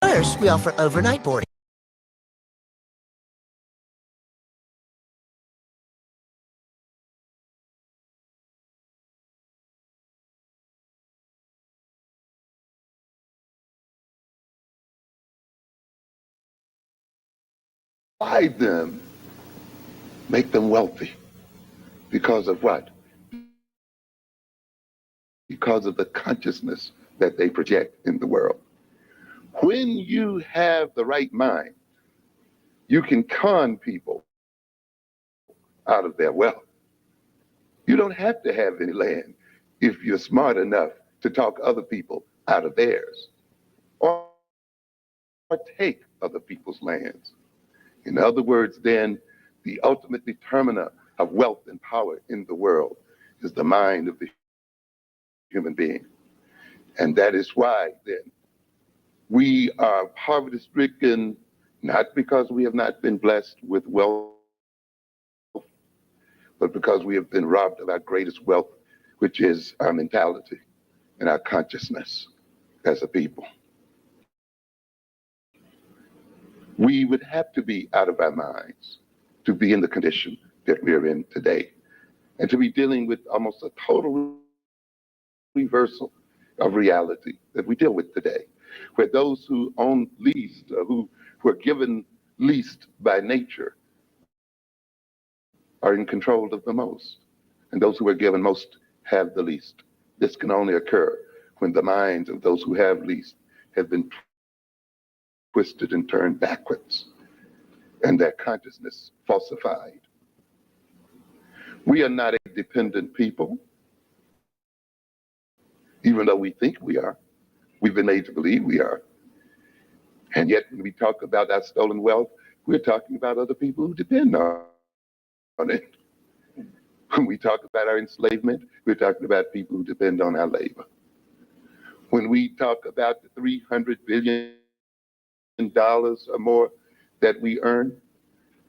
First, we offer overnight boarding. Provide them, make them wealthy. Because of what? Because of the consciousness that they project in the world. When you have the right mind, you can con people out of their wealth. You don't have to have any land if you're smart enough to talk other people out of theirs or take other people's lands. In other words, then, the ultimate determiner of wealth and power in the world is the mind of the human being. And that is why, then, we are poverty-stricken, not because we have not been blessed with wealth, but because we have been robbed of our greatest wealth, which is our mentality and our consciousness as a people. We would have to be out of our minds to be in the condition that we're in today, and to be dealing with almost a total reversal of reality that we deal with today, where those who own least, who are given least by nature, are in control of the most, and those who are given most have the least. This can only occur when the minds of those who have least have been twisted and turned backwards, and their consciousness falsified. We are not a dependent people, even though we think we are. We've been made to believe we are. And yet, when we talk about our stolen wealth, we're talking about other people who depend on it. When we talk about our enslavement, we're talking about people who depend on our labor. When we talk about the $300 billion or more that we earn,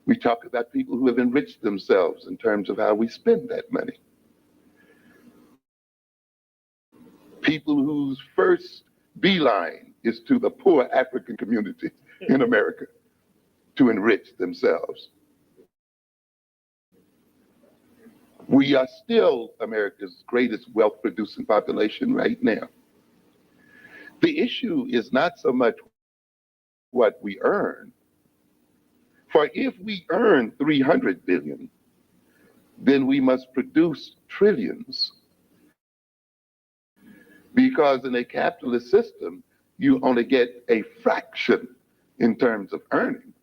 we talk about people who have enriched themselves in terms of how we spend that money. People whose first beeline is to the poor African community in America to enrich themselves. We are still America's greatest wealth-producing population right now. The issue is not so much what we earn. For if we earn 300 billion, then we must produce trillions. Because in a capitalist system, you only get a fraction in terms of earning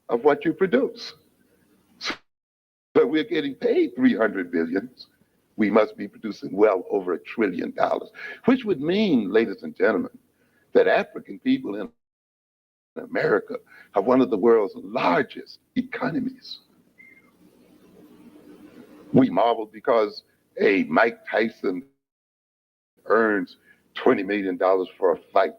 of what you produce. So we're getting paid 300 billion. We must be producing well over $1 trillion, which would mean, ladies and gentlemen, that African people in America have one of the world's largest economies. We marvel because a Mike Tyson earns $20 million for a fight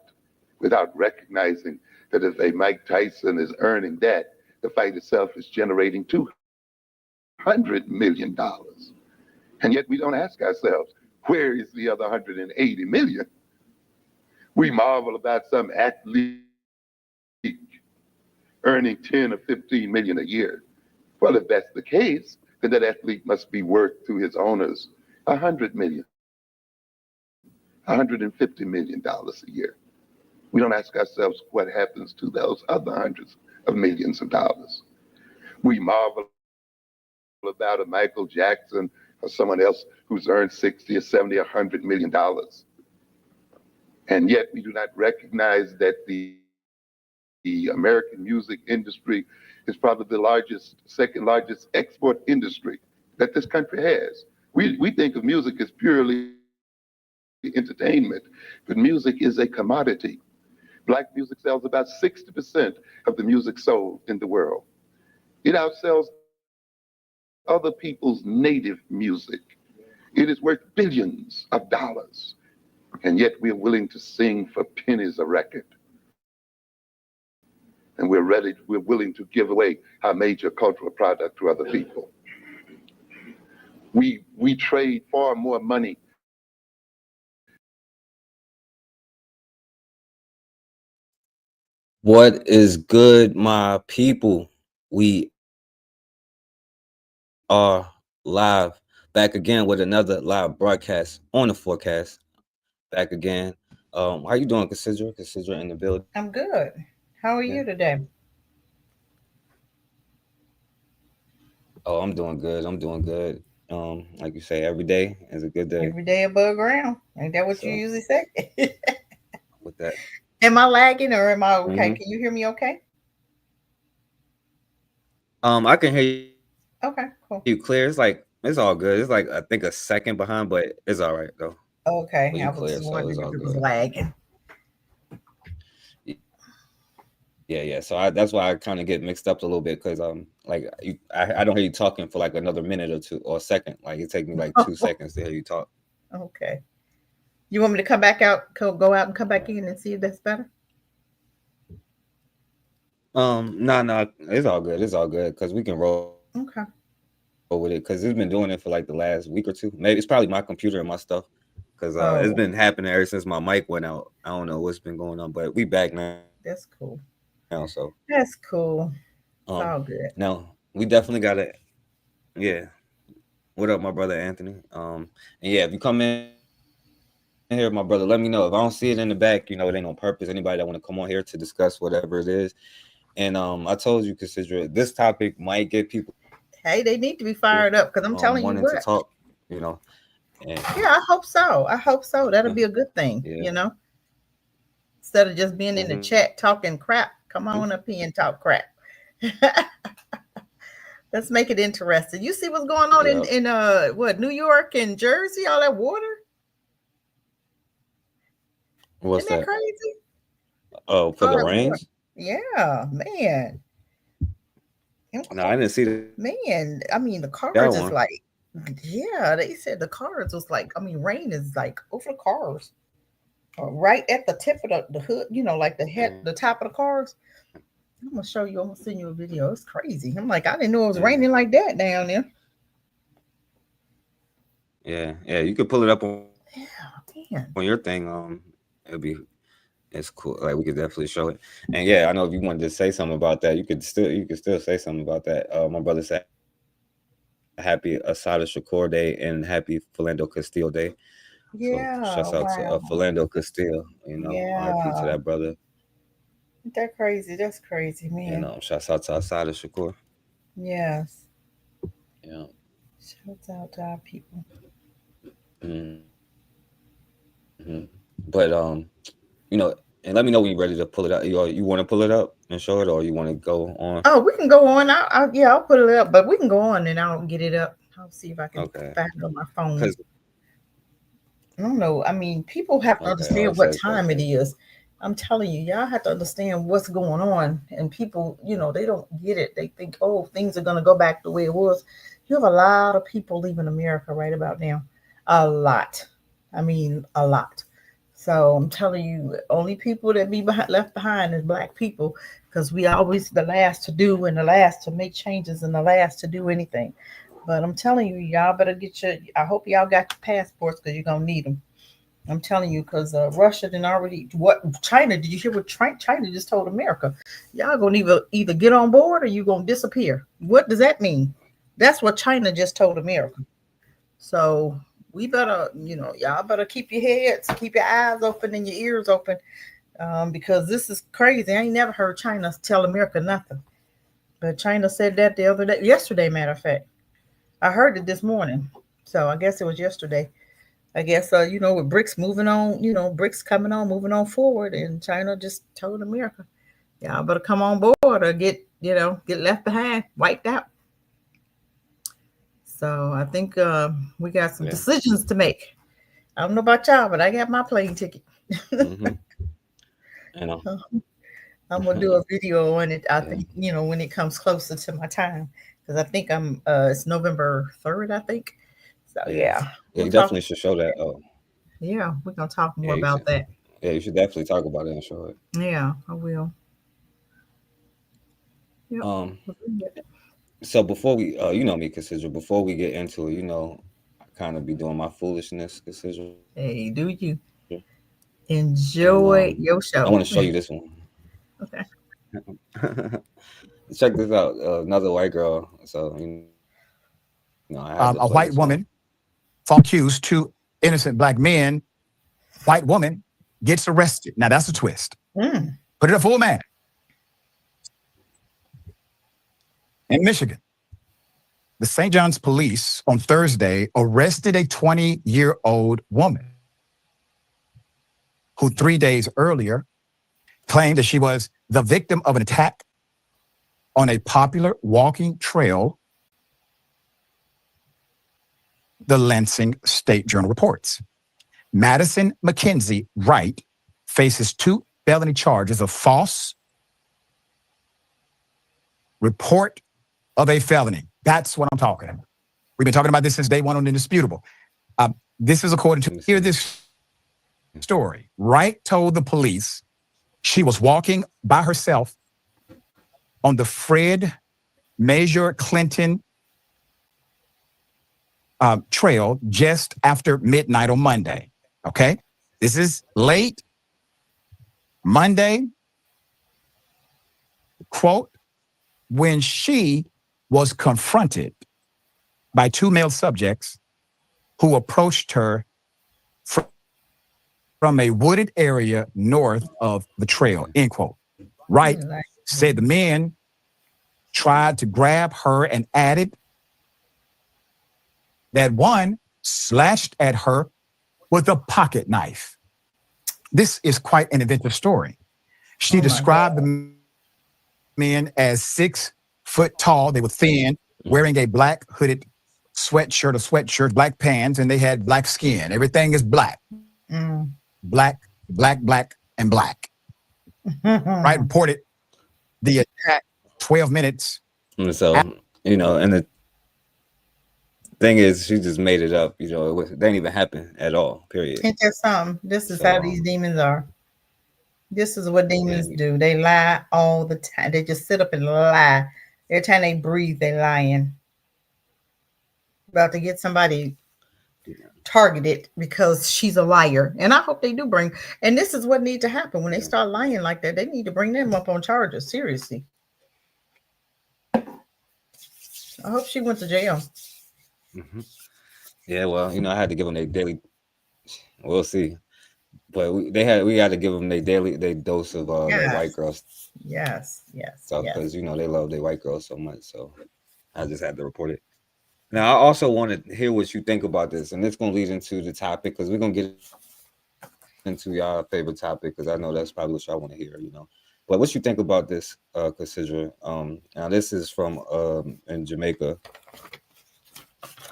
without recognizing that if a Mike Tyson is earning that, the fight itself is generating $200 million. And yet we don't ask ourselves, where is the other 180 million? We marvel about some athlete earning 10 or 15 million a year. Well, if that's the case, then that athlete must be worth to his owners 100 million, $150 million a year. We don't ask ourselves what happens to those other hundreds of millions of dollars. We marvel about a Michael Jackson or someone else who's earned 60 or 70 or $100 million. And yet we do not recognize that the American music industry is probably the second largest export industry that this country has. We think of music as purely entertainment, but music is a commodity. Black music sells about 60% of the music sold in the world. It outsells other people's native music. It is worth billions of dollars, and yet we're willing to sing for pennies a record. And we're willing to give away our major cultural product to other people. We trade far more money What is good, my people? We are live, back again with another live broadcast on the forecast. Back again. How you doing, Cassidra? Cassidra in the building. I'm good. How are Yeah. you today? Oh, I'm doing good. I'm doing good. Like you say, every day is a good day. Every day above ground. Ain't that what you So usually say? with that, Am I lagging or am I okay? hmm Can you hear me okay? I can hear you clear. Okay, cool. It's all good. It's like I think a second behind, but it's all right though. But you clear, Okay, I so was it's just all good. wondering if it was lagging. Yeah. So that's why I kind of get mixed up a little bit because I don't hear you talking for like another minute or two or a second. Like it take me like 2 seconds to hear you talk. Okay. You want me to come back out, go out and come back in and see if that's better? No, it's all good because we can roll with it because it's Okay. been doing it for like the last week or two. Maybe it's probably my computer and my stuff because it's been happening ever since Oh, my mic went out. I don't know what's been going on, but we back now. So that's cool. That's cool. It's all no, good. we definitely gotta yeah. What up, my brother Anthony? And yeah, if you come in here, my brother, let me know. If I don't see it in the back, it ain't on purpose. Anybody that want to come on here to discuss whatever it is. And I told you, consider it. This topic might get people Hey, they need to be fired wanting up to because I'm talk, telling you you what. know. And Yeah, I hope so. I hope so. That'll yeah, be a good thing, instead of just being in the hmm chat talking crap. Come on up here and talk crap. Let's make it interesting. You see what's going on yeah. in what, New York and Jersey, all that water? Isn't What's that that? crazy? Oh, for All the that water. rains? Yeah, man. Them No, I didn't see that one. man, I mean the cars is like, yeah, they said the cars was like, I mean, rain is like over the cars. Right at the tip of the hood, like the head, the top of the cars. I'm gonna show you. I'm gonna send you a video. It's crazy. I'm like, I didn't know it was Yeah, raining like that down there. yeah. You could pull it up on your thing. Man. It'll be it's cool. Like we could definitely show it. And yeah, I know if you wanted to say something about that, you could still say something about that. My brother said happy Asada Shakur Day and happy Philando Castile Day. So shouts out to Philando Yeah. Castile. Wow. RIP to that brother. Yeah. Ain't that crazy? That's crazy, man. Shouts out to Asada Shakur. Yes. Yeah. Shouts out to our people. But and let me know when you're ready to pull it out. You want to pull it up and show it, or you want to go on? Oh, we can go on. Yeah, I'll put it up, but we can go on and I'll get it up. I'll see if I can Okay. find it on my phone. Cause I don't know. I mean, people have to okay, all understand right, what safe, time it safe. is. I'm telling you, y'all have to understand what's going on. And people, they don't get it. They think, oh, things are going to go back the way it was. You have a lot of people leaving America right about now. A lot. I mean, a lot. So I'm telling you, only people that left behind is black people because we always the last to do and the last to make changes and the last to do anything. But I'm telling you, y'all better get your. I hope y'all got your passports because you're gonna need them. I'm telling you, because Russia didn't already. What China? Did you hear what China just told America? Y'all gonna either get on board or you gonna disappear. What does that mean? That's what China just told America. So we better, y'all better keep your heads, keep your eyes open and your ears open, because this is crazy. I ain't never heard China tell America nothing. But China said that the other day, yesterday, matter of fact. I heard it this morning. So I guess it was yesterday. I guess with BRICS moving on, BRICS coming on, moving on forward, and China just told America, y'all better come on board or get left behind, wiped out. So I think we got some Yeah. decisions to make. I don't know about y'all, but I got my plane ticket. Mm-hmm. You know. I'm gonna do a video on it. I Yeah. think when it comes closer to my time, because I think it's November 3rd. I think. So Yeah. yeah, Yeah. we'll You talk. definitely should show that. Oh, Yeah, we're gonna talk yeah. more You about should. that. Yeah. You should definitely talk about it and show it. Yeah, I will. Yep. Um. So before we, you know me, consider before we get into it, I kind of be doing my foolishness, consider, Hey, do you and I want to show you enjoy this one. your show? Okay. Check this out. Another white girl. So I had to play this A one. white woman accused two innocent black men. White woman gets arrested. Now that's a twist. Mm. Put it up for a man. In Michigan, the St. John's police on Thursday arrested a 20-year-old woman who 3 days earlier claimed that she was the victim of an attack on a popular walking trail, the Lansing State Journal reports. Madison Mackenzie Wright faces 2 felony charges of false report of a felony. That's what I'm talking about. We've been talking about this since day one on Indisputable. This is according to, hear this story. Wright told the police she was walking by herself on the Fred Major Clinton trail just after midnight on Monday. Okay? This is late Monday. Quote, when she was confronted by 2 male subjects who approached her from a wooded area north of the trail, end quote. Wright said the men tried to grab her and added that one slashed at her with a pocket knife. This is quite an inventive story. She described the men as 6 foot tall. They were thin, wearing a black hooded sweatshirt, black pants, and they had black skin. Everything is black. Black, and black. Right? Reported the attack 12 minutes. So, and the thing is, she just made it up. It didn't even happen at all, period. Ain't that something? This is how these demons are. This is what demons do. They lie all the time. They just sit up and lie. Every time they breathe, they lying. About to get somebody targeted because she's a liar. And I hope they do bring, and this is what needs to happen when they start lying like that. They need to bring them up on charges. Seriously. I hope she went to jail. Mm-hmm. Yeah, well, I had to give them their daily. We'll see, but we got to give them their dose of the white girls. Yes. Because they love their white girls so much. So I just had to report it. Now I also want to hear what you think about this, and it's going to lead into the topic because we're going to get into y'all favorite topic because I know that's probably what y'all want to hear. But what you think about this, Cassidra? Now this is from in Jamaica.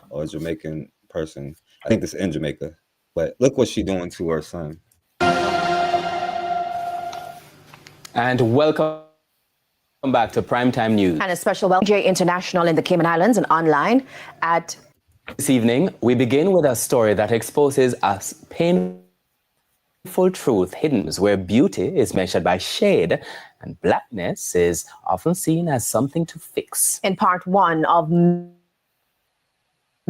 Or a Jamaican person. I think this is in Jamaica. But look what she's doing to her son. And welcome back to Primetime News. And a special welcome to International in the Cayman Islands and online at... This evening, we begin with a story that exposes a painful truth hidden where beauty is measured by shade and blackness is often seen as something to fix. In part 1 of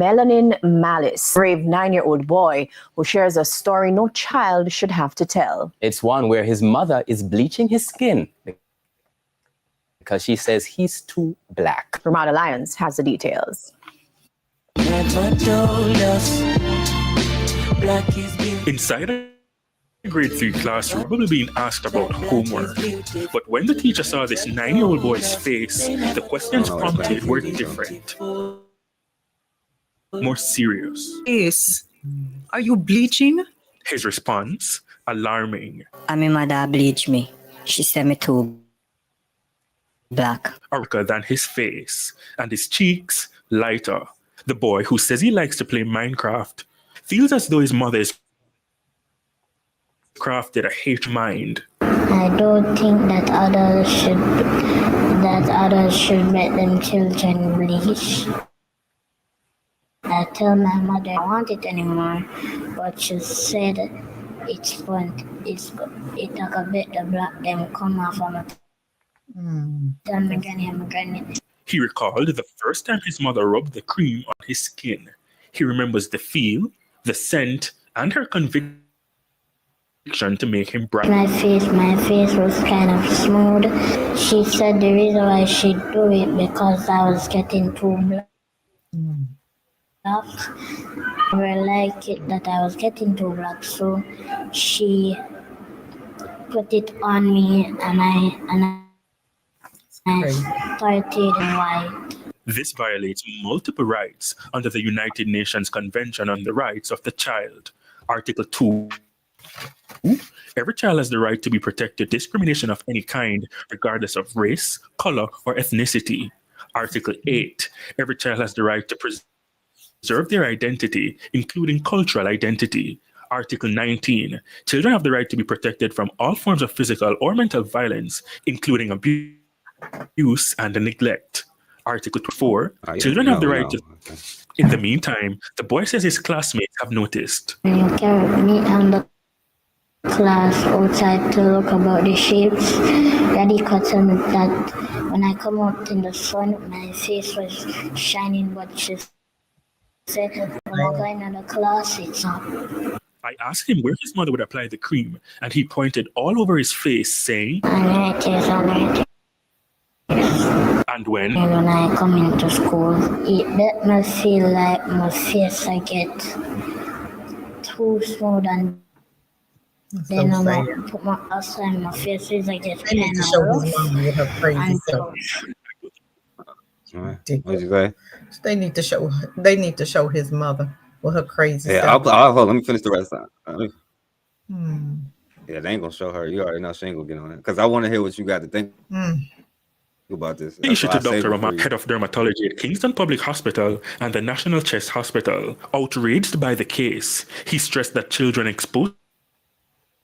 Melanin Malice, brave 9-year-old boy who shares a story no child should have to tell. It's one where his mother is bleaching his skin because she says he's too black. Ramada Lyons has the details. Inside a grade 3 classroom, probably being asked about homework. But when the teacher saw this 9-year-old boy's face, the questions prompted were different. More serious. Yes. Are you bleaching? His response, alarming. My mother bleached me. She said me too black. Darker than his face, and his cheeks lighter. The boy, who says he likes to play Minecraft, feels as though his mother is crafted a hate mind. I don't think that others should make them children bleach. I told my mother I don't want it anymore, but she said it's fun. It took a bit the black them come off of my granny. He recalled the first time his mother rubbed the cream on his skin. He remembers the feel, the scent, and her conviction to make him bright. My face was kind of smooth. She said the reason why she do it because I was getting too black. I never like it that I was getting too black, so she put it on me and I started white. This violates multiple rights under the United Nations Convention on the Rights of the Child. Article 2. Every child has the right to be protected from discrimination of any kind, regardless of race, color, or ethnicity. Article 8. Every child has the right to preserve their identity, including cultural identity. Article 19. Children have the right to be protected from all forms of physical or mental violence, including abuse and neglect. Article 24. Children have the right to... In the meantime, the boy says his classmates have noticed. You carried me and the class outside to look about the shapes. Daddy told me that when I come out in the sun, my face was shining, but she said when I go in the class, it's up. I asked him where his mother would apply the cream, and he pointed all over his face, saying, on it. And when I come into school, it let me feel like my face I get too smooth and then I put my outside my face is I get They need to show his mom with her crazy self. What'd you say? They need to show his mother with her crazy Yeah, self. I'll hold. Let me finish the rest of it. Yeah, they ain't gonna show her. You already know she ain't gonna get on it because I want to hear what you got to think about this. issue to Dr. Rama, head of dermatology at Kingston Public Hospital and the National Chest Hospital. Outraged by the case, he stressed that children exposed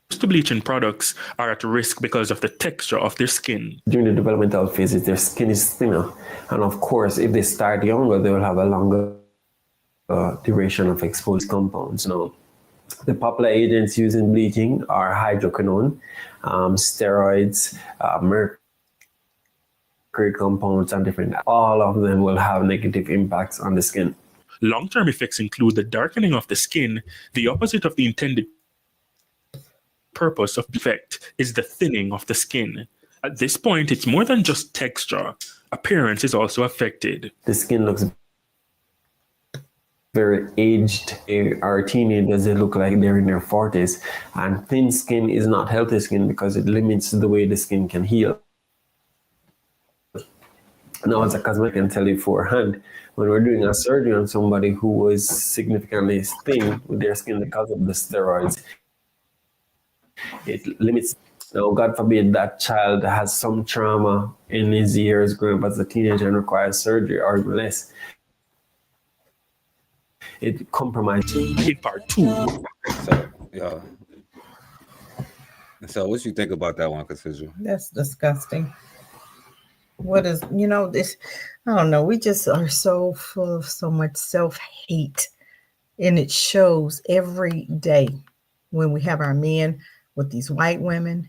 to bleaching products are at risk because of the texture of their skin. During the developmental phases, their skin is thinner. And of course, if they start younger, they will have a longer duration of exposed compounds. Now, the popular agents used in bleaching are hydroquinone, steroids, mercury compounds, and different. All of them will have negative impacts on the skin. Long-term effects include the darkening of the skin. The opposite of the intended purpose of the effect is the thinning of the skin. At this point, it's more than just texture. Appearance is also affected. The skin looks very aged. Our teenagers, they look like they're in their 40s. And thin skin is not healthy skin because it limits the way the skin can heal. Now, as a cosmetic, I can tell you beforehand, when we're doing a surgery on somebody who was significantly thin with their skin because of the steroids, it limits. Now, God forbid that child has some trauma in his years growing up as a teenager and requires surgery or even less. It compromises. In part 2. So what you think about that one, Cassidra? That's disgusting. What is, this, I don't know. We just are so full of so much self-hate. And it shows every day when we have our men with these white women.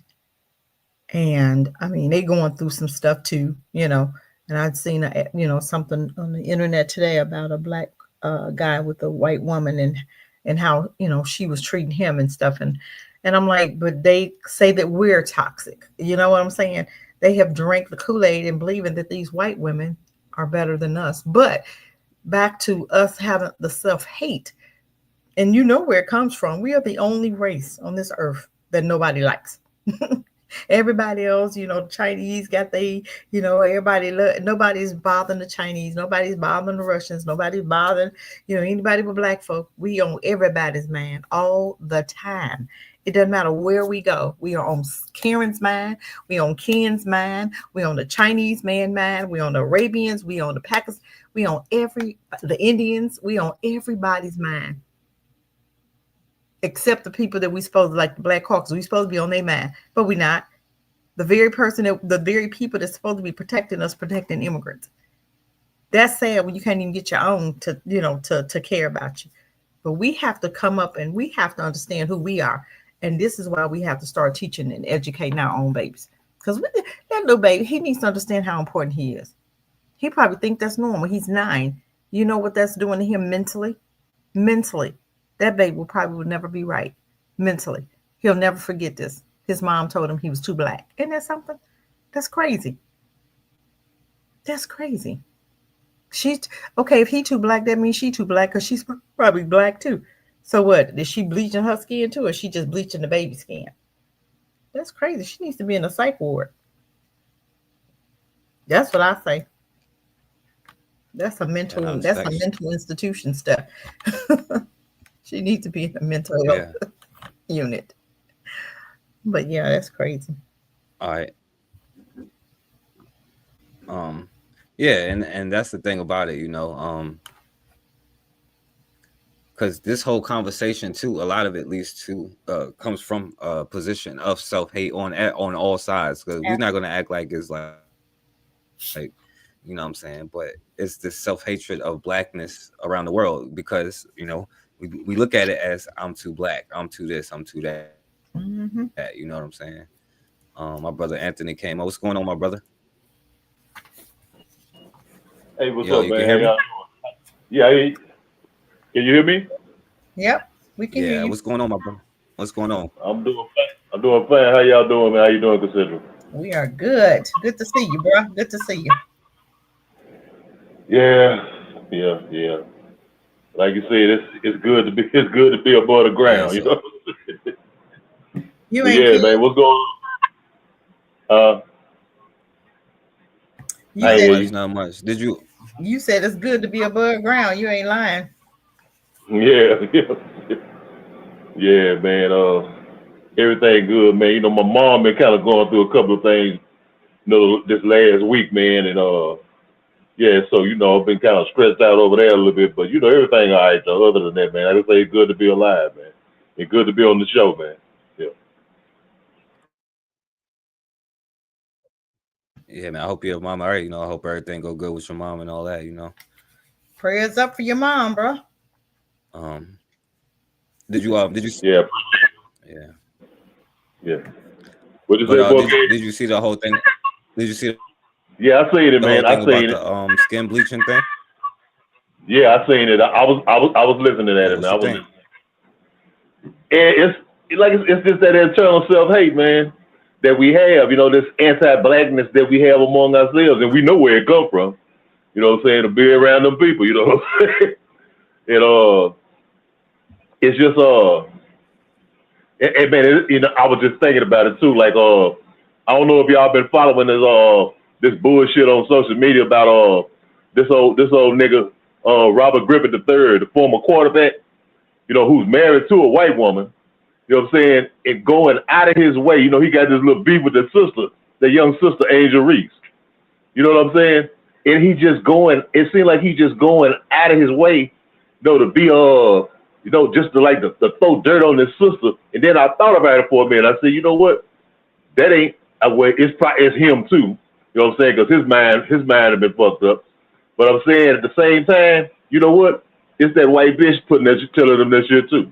And I mean, they going through some stuff too, and I'd seen, something on the internet today about a black guy with a white woman and how, she was treating him and stuff. And I'm like, but they say that we're toxic. You know what I'm saying? They have drank the Kool-Aid and believing that these white women are better than us. But back to us having the self-hate, and you know where it comes from. We are the only race on this earth that nobody likes. Everybody else, the Chinese got nobody's bothering the Chinese. Nobody's bothering the Russians. Nobody's bothering, anybody but black folk. We on everybody's mind all the time. It doesn't matter where we go. We are on Karen's mind. We on Ken's mind. We on the Chinese man mind. We on the Arabians. We on the Pakistanis. We on the Indians. We on everybody's mind. Except the people that we supposed to like, the Black Hawks. We supposed to be on their mind, but we're not. The very people that's supposed to be protecting us, protecting immigrants. That's sad when you can't even get your own to care about you. But we have to come up and we have to understand who we are. And this is why we have to start teaching and educating our own babies. Because that little baby, he needs to understand how important he is. He probably think that's normal. He's 9. You know what that's doing to him mentally? Mentally. That baby will probably never be right mentally. He'll never forget this. His mom told him he was too black. Isn't that something? That's crazy. That's crazy. She's okay. If he too black, that means she too black because she's probably black too. So what? Is she bleaching her skin too, or is she just bleaching the baby skin? That's crazy. She needs to be in a psych ward. That's what I say. That's a mental. Yeah, That's a that's mental institution stuff. She needs to be in a mental health yeah. unit. But yeah, that's crazy. All right. Yeah, and that's the thing about it, because this whole conversation too, a lot of it leads to comes from a position of self-hate on all sides. Because we're not gonna act like it's like what I'm saying, but it's this self-hatred of blackness around the world because we look at it as I'm too black, I'm too this, I'm too that. Mm-hmm. You know what I'm saying? My brother Anthony came. Oh, what's going on, my brother? Hey, what's Yo, up, you can man? hear How me? y'all doing? Yeah, hey, can you hear me? Yep, we can hear Yeah, you. what's going on, my brother? What's going on? I'm doing fine. I'm doing fine. How y'all doing, man? How you doing, Cassidra? We are good. Good to see you, bro. Good to see you. Yeah. Like you said, it's good to be above the Yeah, ground, you so know. You But ain't yeah, kidding. man, what's going on? You I not hear said much, you. not much. Did you? you said it's good to be above ground. You ain't lying. Yeah, yeah, man. Everything good, man. You know, my mom been kind of going through a couple of things, this last week, man, and yeah, so I've been kind of stressed out over there a little bit, but everything all right though. Other than that, man, I just say it's good to be alive, man. It's good to be on the show, man. Yeah. Yeah, man. I hope your mom all right. I hope everything go good with your mom and all that. Prayers up for your mom, bro. Um, did you? Yeah, Yeah. yeah. What you But say, boy? did you see the whole thing? Did you see Yeah, I seen it, the whole man. I thing about seen the it. skin bleaching thing? Yeah, I seen it. I was listening at Yeah. it, What's man. I your was thing? listening. And it's just that internal self hate, man, that we have. This anti-blackness that we have among ourselves, and we know where it come from. You know what I'm saying? To be around them people. You know what I'm saying? And it's just man, I was just thinking about it too. Like I don't know if y'all been following this bullshit on social media about this old nigga Robert Griffin III, the former quarterback. Who's married to a white woman. You know what I'm saying? And going out of his way. He got this little beef with the sister, the young sister Angel Reese. You know what I'm saying? And he just going. It seemed like he just going out of his way, to be just to throw dirt on his sister. And then I thought about it for a minute. I said, you know what? That ain't well. It's him too. You know what I'm saying? Because his mind have been fucked up. But I'm saying at the same time, you know what? It's that white bitch telling them that shit too.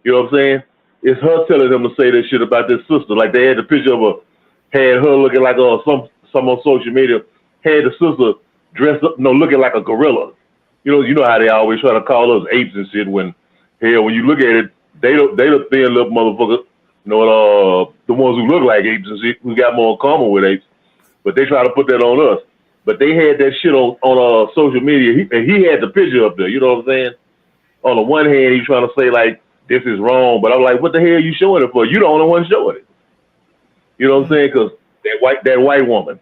You know what I'm saying? It's her telling them to say that shit about this sister. Like they had the picture of had her looking like some on social media, had the sister dressed up, looking like a gorilla. You know how they always try to call us apes and shit. When when you look at it, they the thin little motherfucker. The ones who look like apes and shit, who got more in common with apes. But they try to put that on us. But they had that shit on social media, and he had the picture up there. You know what I'm saying? On the one hand, he's trying to say like this is wrong, but I'm like, what the hell are you showing it for? You the only one showing it. You know what I'm saying? Because that white woman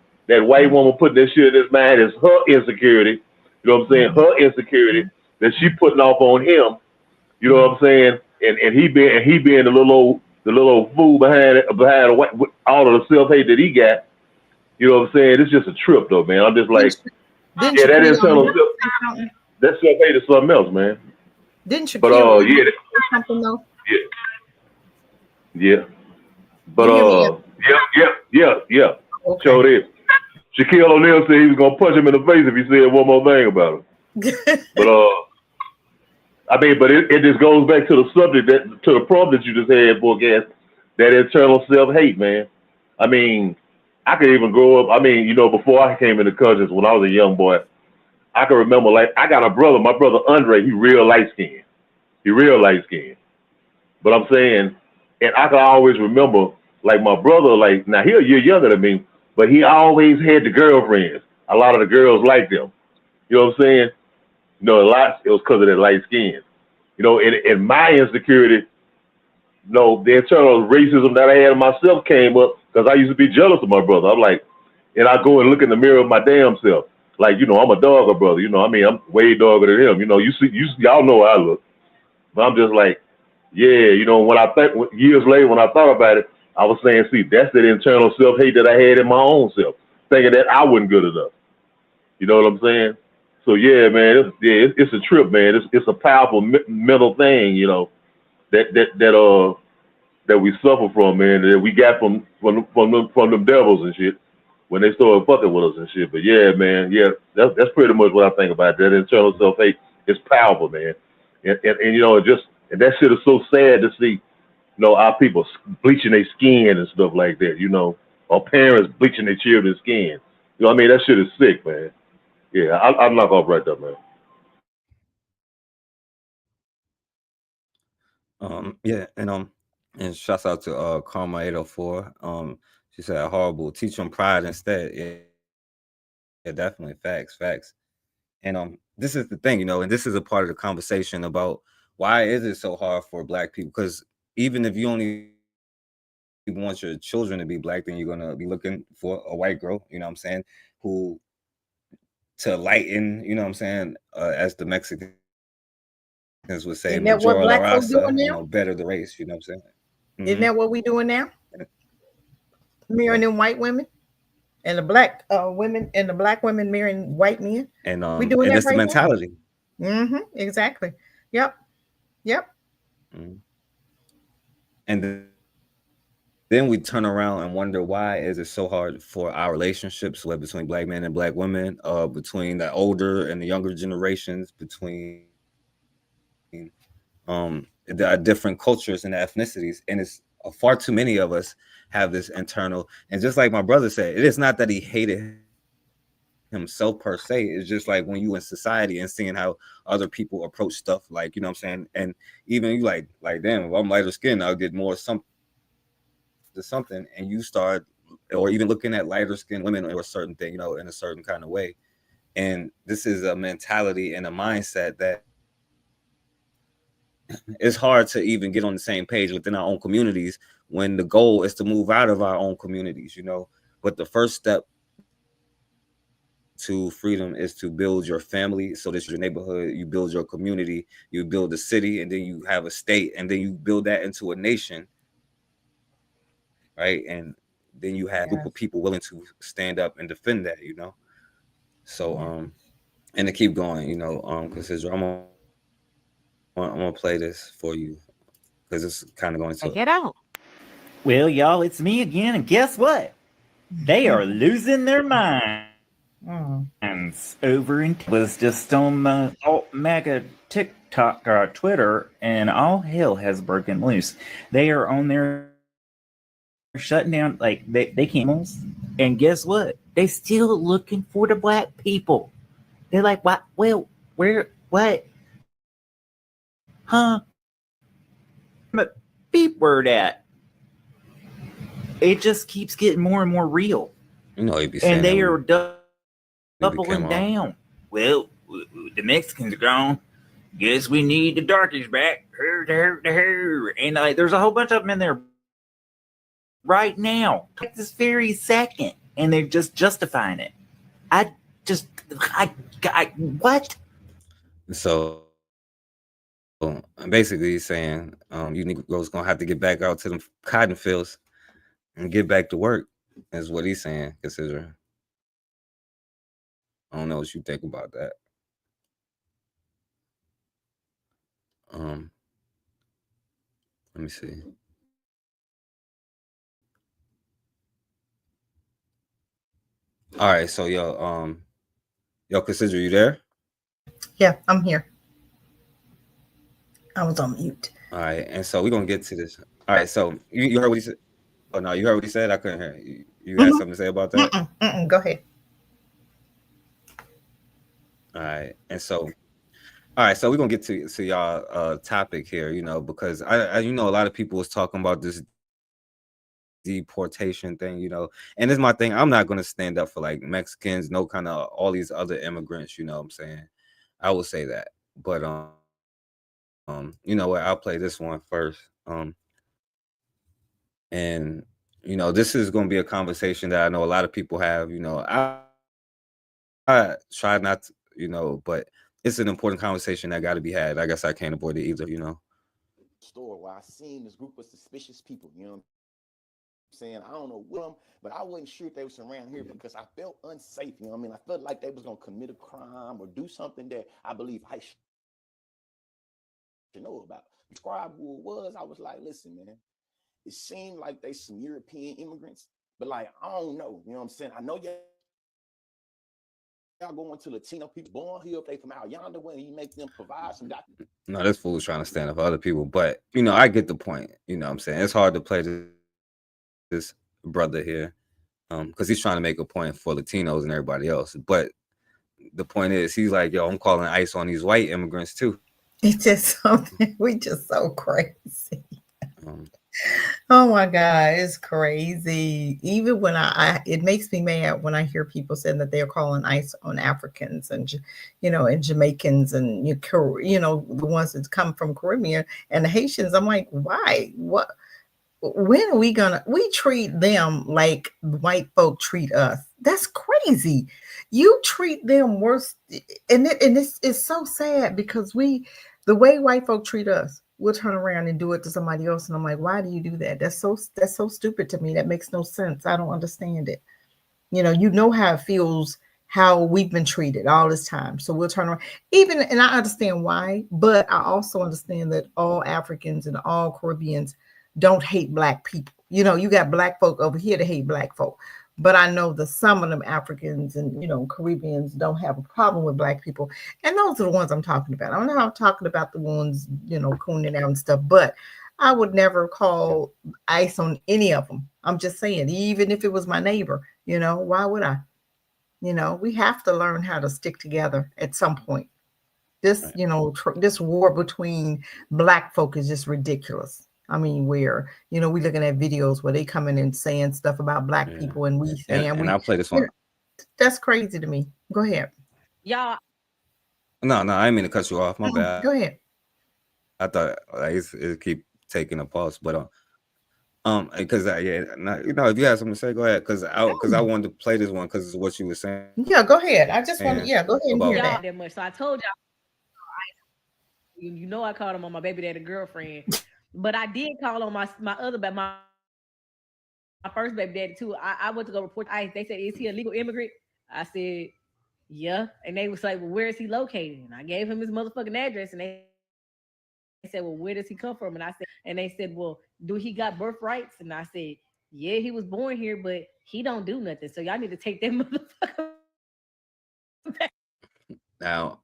putting this shit in his mind is her insecurity. You know what I'm saying? Her insecurity that she putting off on him. You know what I'm saying? And he being the little old fool behind the white, all of the self hate that he got. You know what I'm saying? It's just a trip though, man. I'm just like, Didn't yeah, that Shaquille internal O'Neal say something? that self hate is something else, man. Didn't But Shaquille O'Neal yeah, say something though? yeah. But You hear me? yeah. Okay. Showed it. Shaquille O'Neal said he was gonna punch him in the face if he said one more thing about him. But but it just goes back to the subject to the problem that you just had, Bourgas, that internal self hate, man. I mean, I could even grow up. I mean, before I came into conscious, when I was a young boy, I can remember like I got a brother, my brother Andre. He real light skinned. But I'm saying And I can always remember, like my brother, like now he a year younger than me, but he always had the girlfriends. A lot of the girls liked him. You know what I'm saying? You know, a lot it was because of that light skin. You know, and my insecurity, you know, the internal racism that I had in myself came up because I used to be jealous of my brother. I'm like, and I go and look in the mirror of my damn self. Like, you know, I'm a dogger brother. You know, I mean, I'm way dogger than him. You know, y'all know how I look. But I'm just like, yeah, you know, when I think years later, when I thought about it, I was saying, see, that's that internal self hate that I had in my own self, thinking that I wasn't good enough. You know what I'm saying? So yeah, man, it's a trip, man. It's a powerful mental thing, you know, that we suffer from, man, that we got from them devils and shit when they started fucking with us and shit. But yeah, man, yeah, that's pretty much what I think about. That internal self hate is powerful, man, and you know, and that shit is so sad to see. You know, our people bleaching their skin and stuff like that. You know, our parents bleaching their children's skin. You know what I mean? That shit is sick, man. Yeah, I'm knock off right there, man. Yeah, and shouts out to Karma 804. She said horrible. Teach them pride instead. Yeah, definitely. Facts. And this is the thing, you know, and this is a part of the conversation about why is it so hard for Black people? Because even if you only want your children to be Black, then you're gonna be looking for a white girl, you know what I'm saying, who to lighten, you know what I'm saying, as the Mexicans would say, Isn't that what Majora La Black folk doing Raza, you now? know, better the race, you know what I'm saying? Isn't that what we doing now? Marrying them white women, and the Black women, and the Black women marrying white men. And We doing and that it's the right now. mentality. Exactly. Yep. And then we turn around and wonder why is it so hard for our relationships, whether between Black men and Black women, between the older and the younger generations, between the different cultures and ethnicities. And it's far too many of us have this internal. And just like my brother said, it is not that he hated himself per se. It's just like when you in society and seeing how other people approach stuff, like, you know what I'm saying, and even you like damn, if I'm lighter skinned, I'll get more something to something, and you start, or even looking at lighter skinned women or a certain thing, you know, in a certain kind of way. And this is a mentality and a mindset that it's hard to even get on the same page within our own communities when the goal is to move out of our own communities, you know. But the first step to freedom is to build your family, so that's your neighborhood, you build your community, you build a city, and then you have a state, and then you build that into a nation, right? And then you have a group of people willing to stand up and defend that, you know. So and to keep going, you know, Cassidra, I'm gonna play this for you because it's kind of going to Check it out. Well, y'all, it's me again, and guess what? They are losing their minds over in was just on the alt MAGA TikTok or Twitter, and all hell has broken loose. They are on there shutting down, like they can't. And guess what? They still looking for the Black people. They're like, what? Well, where? What? Huh? But beep word at. It just keeps getting more and more real. You know, he'd be saying, and they are doubling down. Well, the Mexicans are gone. Guess we need the darkies back. And there's a whole bunch of them in there right now, at this very second, and they're just justifying it. What? So basically he's saying you Negroes gonna have to get back out to them cotton fields and get back to work, is what he's saying. Consider, I don't know what you think about that. Let me see. All right, so yo, Consider, you there? Yeah, I'm here. I was on mute. All right, and so we're gonna get to this. All right, so you heard what he said? Oh no, you heard what he said? I couldn't hear. You had something to say about that? Go ahead. All right, and so All right, so we're gonna get to y'all topic here, because I a lot of people was talking about this deportation thing, and it's my thing. I'm not gonna stand up for like Mexicans, no kind of all these other immigrants, you know what I'm saying? I will say that. But you know what, I'll play this one first. And this is gonna be a conversation that I know a lot of people have, I try not to, but it's an important conversation that got to be had. I guess I can't avoid it either. Store where I seen this group of suspicious people, you know what I'm saying? I don't know them, but I wasn't sure if they was around here because I felt unsafe, you know what I mean? I felt like they was gonna commit a crime or do something that I believe I should know about. Describe who it was, I was like, listen, man, it seemed like they some European immigrants, but like, I don't know, you know what I'm saying? I know y'all going to Latino people born here if they from out yonder way, you make them provide some documents. No, this fool's trying to stand up for other people, but I get the point. What I'm saying, it's hard to play this brother here, because he's trying to make a point for Latinos and everybody else. But the point is, he's like, yo, I'm calling ICE on these white immigrants too. It's just something we just so crazy. Oh my God, it's crazy. Even when it makes me mad when I hear people saying that they're calling ICE on Africans and and Jamaicans and the ones that come from Caribbean and the Haitians. I'm like, why? What? When are we treat them like white folk treat us? That's crazy. You treat them worse, and it's so sad because the way white folk treat us, we'll turn around and do it to somebody else, and I'm like, why do you do that? That's so stupid to me. That makes no sense. I don't understand it. How it feels, how we've been treated all this time. So we'll turn around, and I understand why, but I also understand that all Africans and all Caribbeans don't hate black people. You got black folk over here to hate black folk. But I know that some of them Africans and Caribbeans don't have a problem with black people. And those are the ones I'm talking about. I'm not talking about the ones, cooning out and stuff, but I would never call ICE on any of them. I'm just saying, even if it was my neighbor, why would I? We have to learn how to stick together at some point. This, this war between black folk is just ridiculous. I mean, where, we looking at videos where they coming and saying stuff about black people and we saying, and I'll play this one. That's crazy to me. Go ahead. Y'all. No, I didn't mean to cut you off. My bad. Go ahead. I thought it keep taking a pause, but because if you have something to say, go ahead. Because I wanted to play this one because it's what you were saying. Yeah, go ahead. I just want to go ahead and hear that much. So I told y'all, I called him on my baby daddy girlfriend, but I did call on my first baby daddy too. I went to go report to ICE. They said, is he a legal immigrant? I said, yeah. And they was like, well, where is he located? And I gave him his motherfucking address, and they said, well, where does he come from? And they said, well, do he got birth rights? And I said, yeah, he was born here, but he don't do nothing. So y'all need to take that motherfucker back. Now,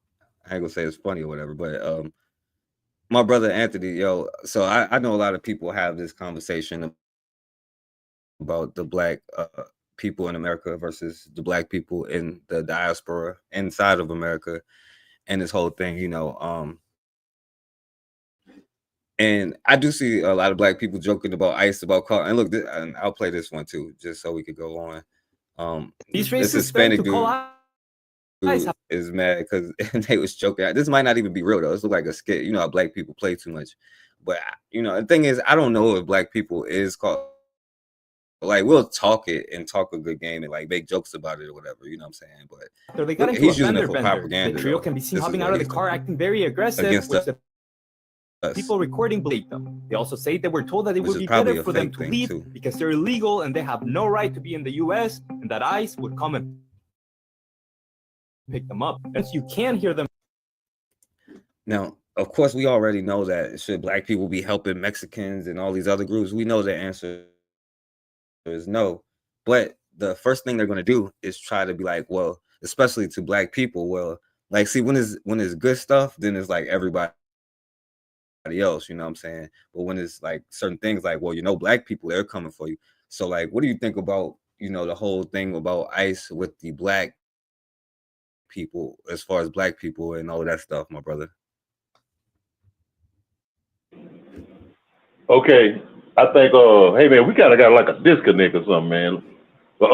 I ain't gonna say it's funny or whatever, but my brother Anthony, so I know a lot of people have this conversation about the black people in America versus the black people in the diaspora inside of America and this whole thing, and I do see a lot of black people joking about ICE about calling. And look, and I'll play this one too, just so we could go on. This Hispanic dude is mad because they was joking. This might not even be real though. This look like a skit. You know how black people play too much. But the thing is, I don't know if black people is called. Like, we'll talk it and talk a good game and like make jokes about it or whatever, you know what I'm saying? But they got into he's a using it fender for bender. propaganda. The trio can be seen hopping out of the car acting very aggressive, which the people recording believe them. They also say they were told that it would be better for them to leave because they're illegal and they have no right to be in the US, and that ICE would come and pick them up. As you can hear them. Now, of course, we already know that should black people be helping Mexicans and all these other groups, we know the answer is no. But the first thing they're going to do is try to be like, well, especially to black people, well, like, see, when it's good stuff, then it's like everybody else, you know what I'm saying? But when it's like certain things like, well, black people, they're coming for you. So like, what do you think about, the whole thing about ICE with the black people, as far as black people and all that stuff, my brother? Okay, I think hey man, we kind of got like a disconnect or something, man. But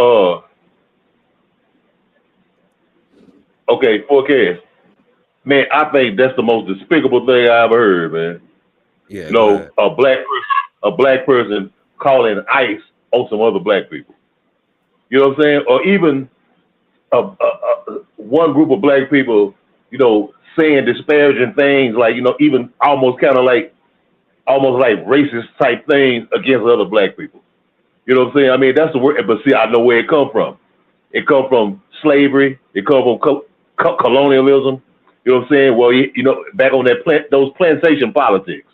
okay, 4K, man, I think that's the most despicable thing I ever heard, man. Yeah, You go know, ahead. a black person calling ICE on some other black people. You know what I'm saying? Or even one group of black people, you know, saying disparaging things like, you know, even almost like racist type things against other black people. You know what I'm saying? I mean, that's the word. But see, I know where it come from. It come from slavery. It come from colonialism. You know what I'm saying? Well, you know, back on those plantation politics.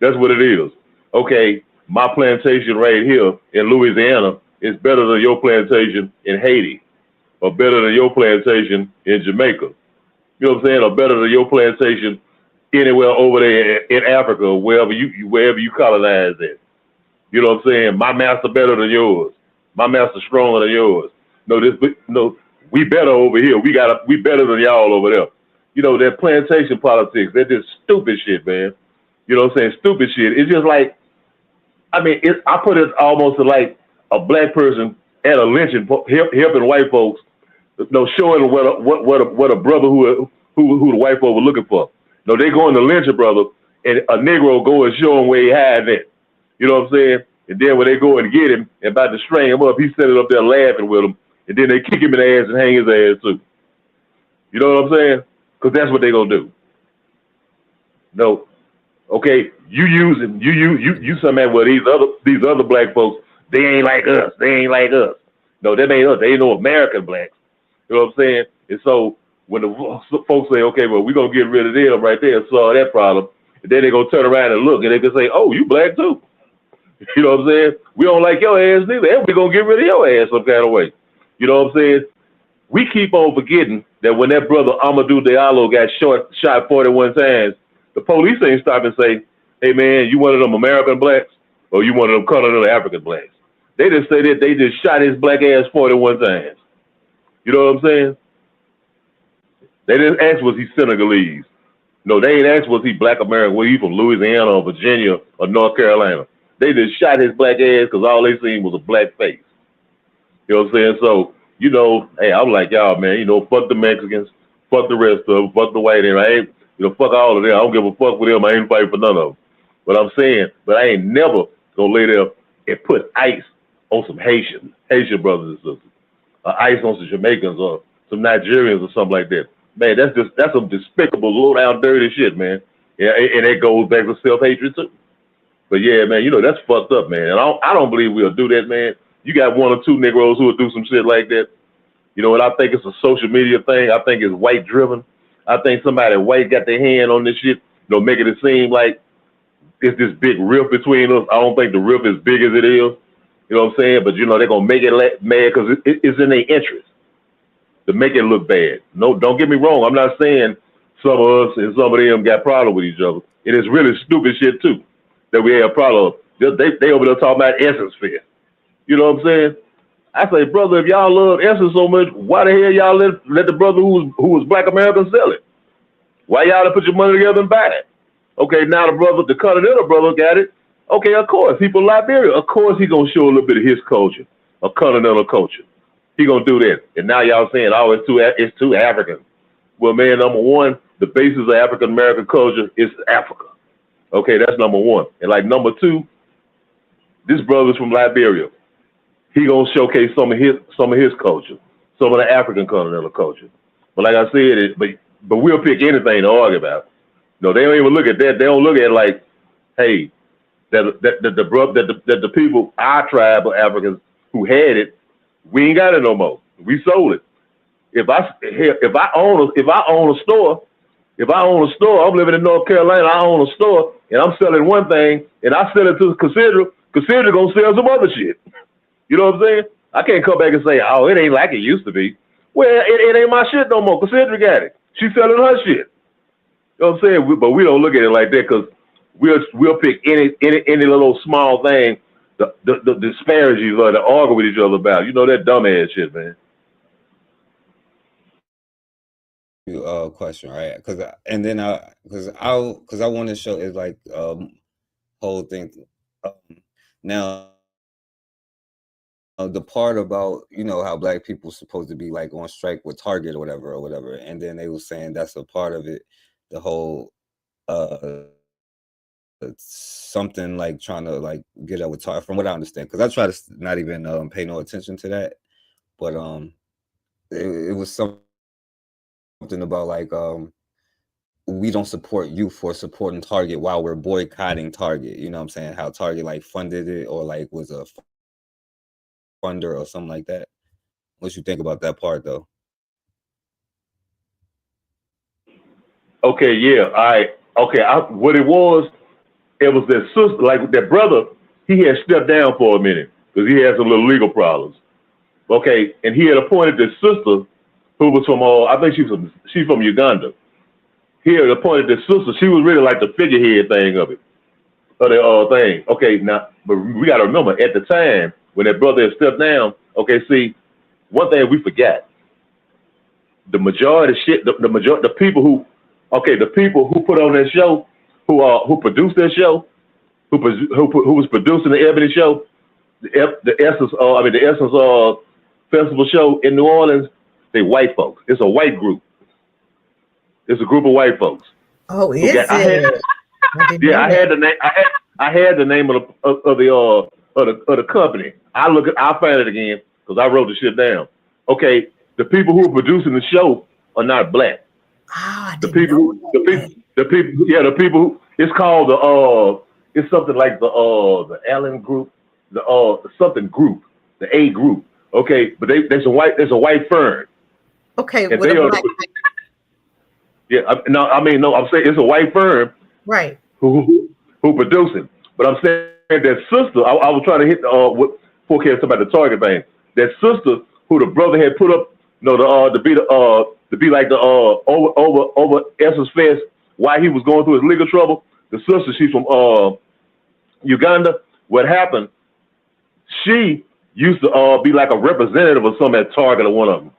That's what it is. Okay, my plantation right here in Louisiana is better than your plantation in Haiti, or better than your plantation in Jamaica. You know what I'm saying? Or better than your plantation anywhere over there in Africa, or wherever you colonized at. You know what I'm saying? My master better than yours. My master stronger than yours. No, we better over here. We better than y'all over there. You know, that plantation politics, they're just stupid shit, man. You know what I'm saying? Stupid shit. It's just like, I mean, I put it almost like a black person at a lynching, helping white folks, you know, showing what a brother who the white folks were looking for. No, they going to lynch a brother, and a Negro go and show him where he hiding at. You know what I'm saying? And then when they go and get him and about to string him up, he's sitting up there laughing with them, and then they kick him in the ass and hang his ass too. You know what I'm saying? Because that's what they gonna do. No, okay, you something. Well, these other black folks, they ain't like us. They ain't like us. No, that ain't us. They ain't no American blacks. You know what I'm saying? And so when the folks say, okay, well, we're gonna get rid of them right there, solve that problem, and then they gonna turn around and look, and they can say, oh, you black too. You know what I'm saying? We don't like your ass neither, and we gonna get rid of your ass some kind of way. You know what I'm saying? We keep on forgetting that when that brother Amadou Diallo got shot 41 times, the police ain't stop and say, hey man, you one of them American blacks or you one of them continental African blacks? They just say that they just shot his black ass 41 times. You know what I'm saying? They didn't ask was he Senegalese. No, they ain't asked was he black American, was he from Louisiana or Virginia or North Carolina. They just shot his black ass because all they seen was a black face. You know what I'm saying? So, you know, hey, I'm like, y'all, man, you know, fuck the Mexicans, fuck the rest of them, fuck the white and I ain't, you know, fuck all of them. I don't give a fuck with them. I ain't fighting for none of them. But I'm saying, but I ain't never gonna lay there and put ICE on some Haitian brothers and sisters, or ICE on some Jamaicans or some Nigerians or something like that. Man, that's some despicable, low down, dirty shit, man. Yeah, and it goes back to self-hatred too. But yeah, man, you know, that's fucked up, man. And I don't believe we'll do that, man. You got one or two Negroes who will do some shit like that. You know, and I think it's a social media thing. I think it's white driven. I think somebody white got their hand on this shit, you know, making it seem like it's this big rift between us. I don't think the rift is big as it is. You know what I'm saying? But, you know, they're going to make it mad because it's in their interest to make it look bad. No, don't get me wrong. I'm not saying some of us and some of them got problem with each other. It is really stupid shit, too, that we have problem. They over there talking about Essence Fest. You know what I'm saying? I say, brother, if y'all love Essence so much, why the hell y'all let the brother who was black American sell it? Why y'all to put your money together and buy it? Okay, now the continental brother got it. Okay, of course, he from Liberia. Of course he gonna show a little bit of his culture, a continental culture. He gonna do that. And now y'all saying, oh, it's too African. Well, man, number one, the basis of African American culture is Africa. Okay, that's number one. And like number two, this brother's from Liberia. He gonna showcase some of his culture, some of the African continental culture. But like I said, but we'll pick anything to argue about. No, they don't even look at that. They don't look at it like, hey, that the people, our tribe of Africans who had it, we ain't got it no more. We sold it. If I own a store, I'm living in North Carolina, I own a store, and I'm selling one thing, and I sell it to Cassidra gonna sell some other shit. You know what I'm saying? I can't come back and say, oh, it ain't like it used to be. Well, it ain't my shit no more. Cassidra got it. She's selling her shit. You know what I'm saying? But we don't look at it like that because we'll pick any little small thing, the disparities or to argue with each other about. You know that dumbass shit, man. Question, right? Because I want to show is like whole thing. Now, the part about, you know, how black people supposed to be like on strike with Target or whatever, and then they were saying that's a part of it. The whole something like trying to like get up with Target, from what I understand, because I try to not even pay no attention to that, but it was something about like we don't support you for supporting Target while we're boycotting Target. You know what I'm saying? How Target like funded it or like was a funder or something like that. What you think about that part though? Okay, yeah, what it was that sister, like that brother, he had stepped down for a minute because he had some little legal problems. Okay, and he had appointed this sister who was from, I think she's from Uganda. He had appointed this sister. She was really like the figurehead thing of it, of the thing. Okay, now, but we got to remember at the time when that brother had stepped down. Okay, see, one thing we forgot: the majority shit, the people who, the people who put on that show, who produced that show, who was producing the Ebony show, the Essence festival show in New Orleans, they white folks. It's a white group. It's a group of white folks. Oh, is okay, it? I had the name. I had the name of the company. I'll find it again because I wrote the shit down. Okay, the people who are producing the show are not black. The people who, it's called it's something like the Allen Group, the something group, the A Group. Okay, but there's a white firm. Okay, and with they a are black. I'm saying it's a white firm, Right. Who producing. But I'm saying that sister, I was trying to hit what 4K about the Target thing. That sister who the brother had put up, to be like the over Essence Fest while he was going through his legal trouble. The sister, she's from Uganda. What happened? She used to be like a representative or something at Target or one of them,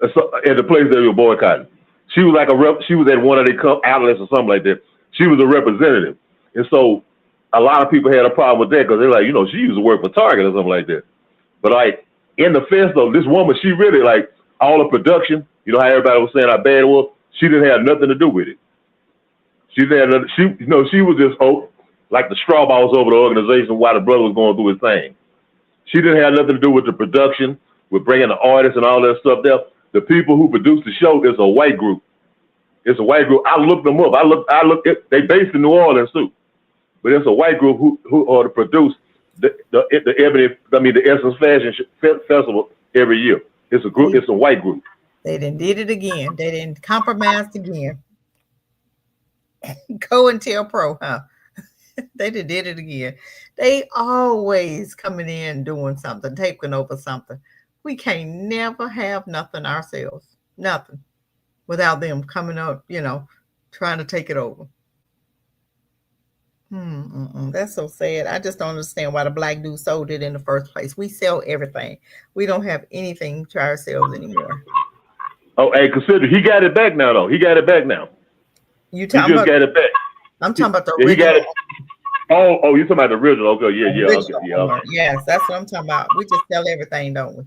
at the place that we were boycotting. She was like she was at one of their outlets or something like that. She was a representative. And so a lot of people had a problem with that because they're like, she used to work for Target or something like that. But like in the fest though, this woman, she really like all the production, how everybody was saying how bad it was, she didn't have nothing to do with it. She was just like the straw balls over the organization while the brother was going through his thing. She didn't have nothing to do with the production, with bringing the artists and all that stuff there. The people who produced the show is a white group. It's a white group. I looked them up. They based in New Orleans too, but it's a white group who are to produce the Essence Fashion Festival every year. It's a group. It's a white group. They didn't did it again. They didn't compromise again. Go and tell Pro, huh? They did it again. They always coming in doing something, taking over something. We can't never have nothing ourselves. Nothing. Without them coming up, trying to take it over. That's so sad. I just don't understand why the black dude sold it in the first place. We sell everything. We don't have anything to ourselves anymore. Oh, hey, consider he got it back now though. He got it back now. You talking about? Got it back. I'm talking about the original. He got it. Oh, you're talking about the original. Okay, yeah. Okay. Yes, that's what I'm talking about. We just sell everything, don't we?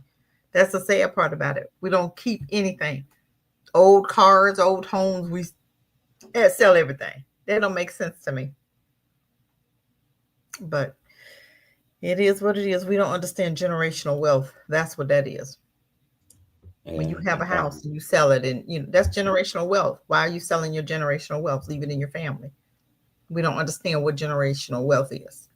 That's the sad part about it. We don't keep anything. Old cars, old homes, we sell everything. That don't make sense to me. But it is what it is. We don't understand generational wealth. That's what that is. When you have a house and you sell it, and that's generational wealth. Why are you selling your generational wealth? Leave it in your family. We don't understand what generational wealth is.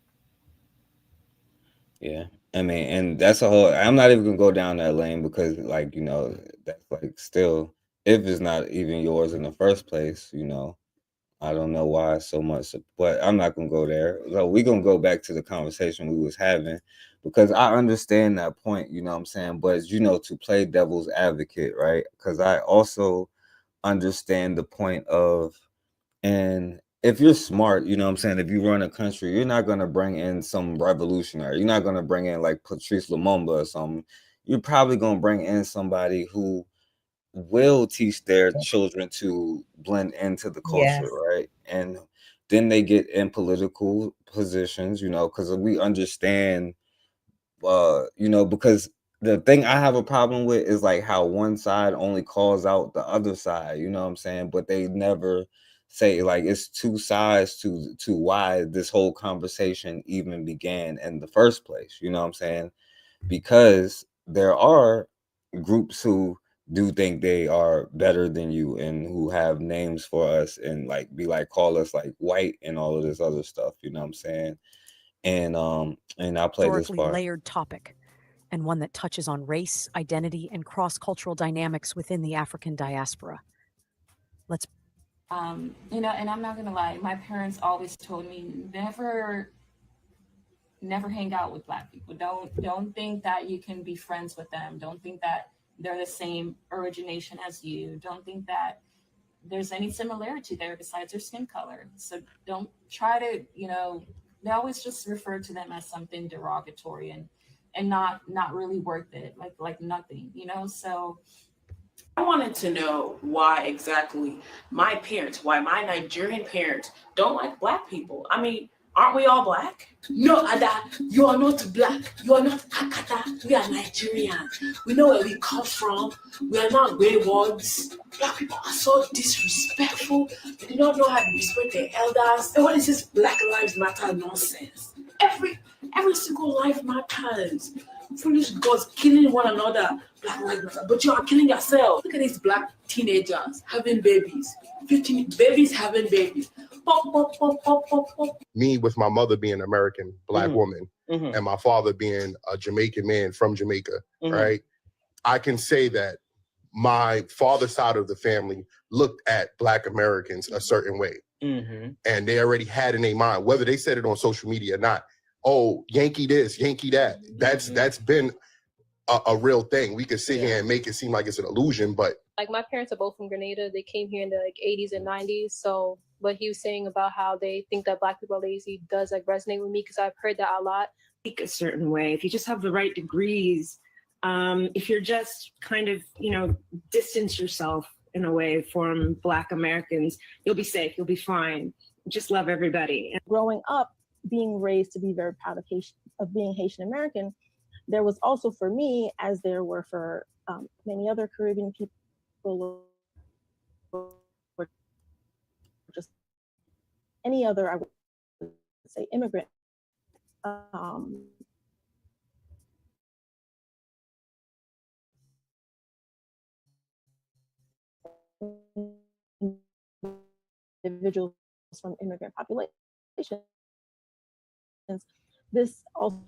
Yeah. And that's a whole, I'm not even gonna go down that lane because that's like still, if it's not even yours in the first place, I don't know why so much, but I'm not gonna go there. So we're gonna go back to the conversation we was having because I understand that point, you know what I'm saying? But to play devil's advocate, right? Because I also understand the point of, and if you're smart, you know what I'm saying, if you run a country, you're not gonna bring in some revolutionary. You're not gonna bring in like Patrice Lumumba or something. You're probably gonna bring in somebody who will teach their children to blend into the culture, right? And then they get in political positions, because we understand, because the thing I have a problem with is like how one side only calls out the other side, you know what I'm saying? But they never say like it's two sides to why this whole conversation even began in the first place, you know what I'm saying? Because there are groups who do think they are better than you and who have names for us and like be like call us like white and all of this other stuff, you know what I'm saying? And I'll play this part. Layered topic, and one that touches on race, identity, and cross-cultural dynamics within the African diaspora. Let's and I'm not gonna lie, my parents always told me never hang out with Black people. Don't think that you can be friends with them. Don't think that they're the same origination as you. Don't think that there's any similarity there besides their skin color. So don't try to, they always just refer to them as something derogatory and not really worth it, like nothing, so. I wanted to know why exactly my parents, why my Nigerian parents don't like Black people. I mean, aren't we all Black? No, Ada, you are not Black. You are not Akata. We are Nigerian. We know where we come from. We are not waywards. Black people are so disrespectful. They do not know how to respect their elders. And what is this Black Lives Matter nonsense? Every single life matters. Foolish gods killing one another. Black Lives Matter. But you are killing yourself. Look at these Black teenagers having babies. 15 babies having babies. Pop, pop, pop, pop, pop, pop. Me with my mother being an American Black woman and my father being a Jamaican man from Jamaica, right? I can say that my father's side of the family looked at Black Americans a certain way. And they already had in their mind, whether they said it on social media or not, oh, Yankee this, Yankee that. That's been a real thing. We could sit here and make it seem like it's an illusion, but like my parents are both from Grenada. They came here in the 80s and 90s. So what he was saying about how they think that Black people are lazy does like resonate with me because I've heard that a lot. A certain way, if you just have the right degrees, if you're just kind of, distance yourself in a way from Black Americans, you'll be safe, you'll be fine. Just love everybody. Growing up, being raised to be very proud of being Haitian American, there was also for me, as there were for many other Caribbean people, or just any other, I would say, immigrant. Individuals from immigrant populations. This also.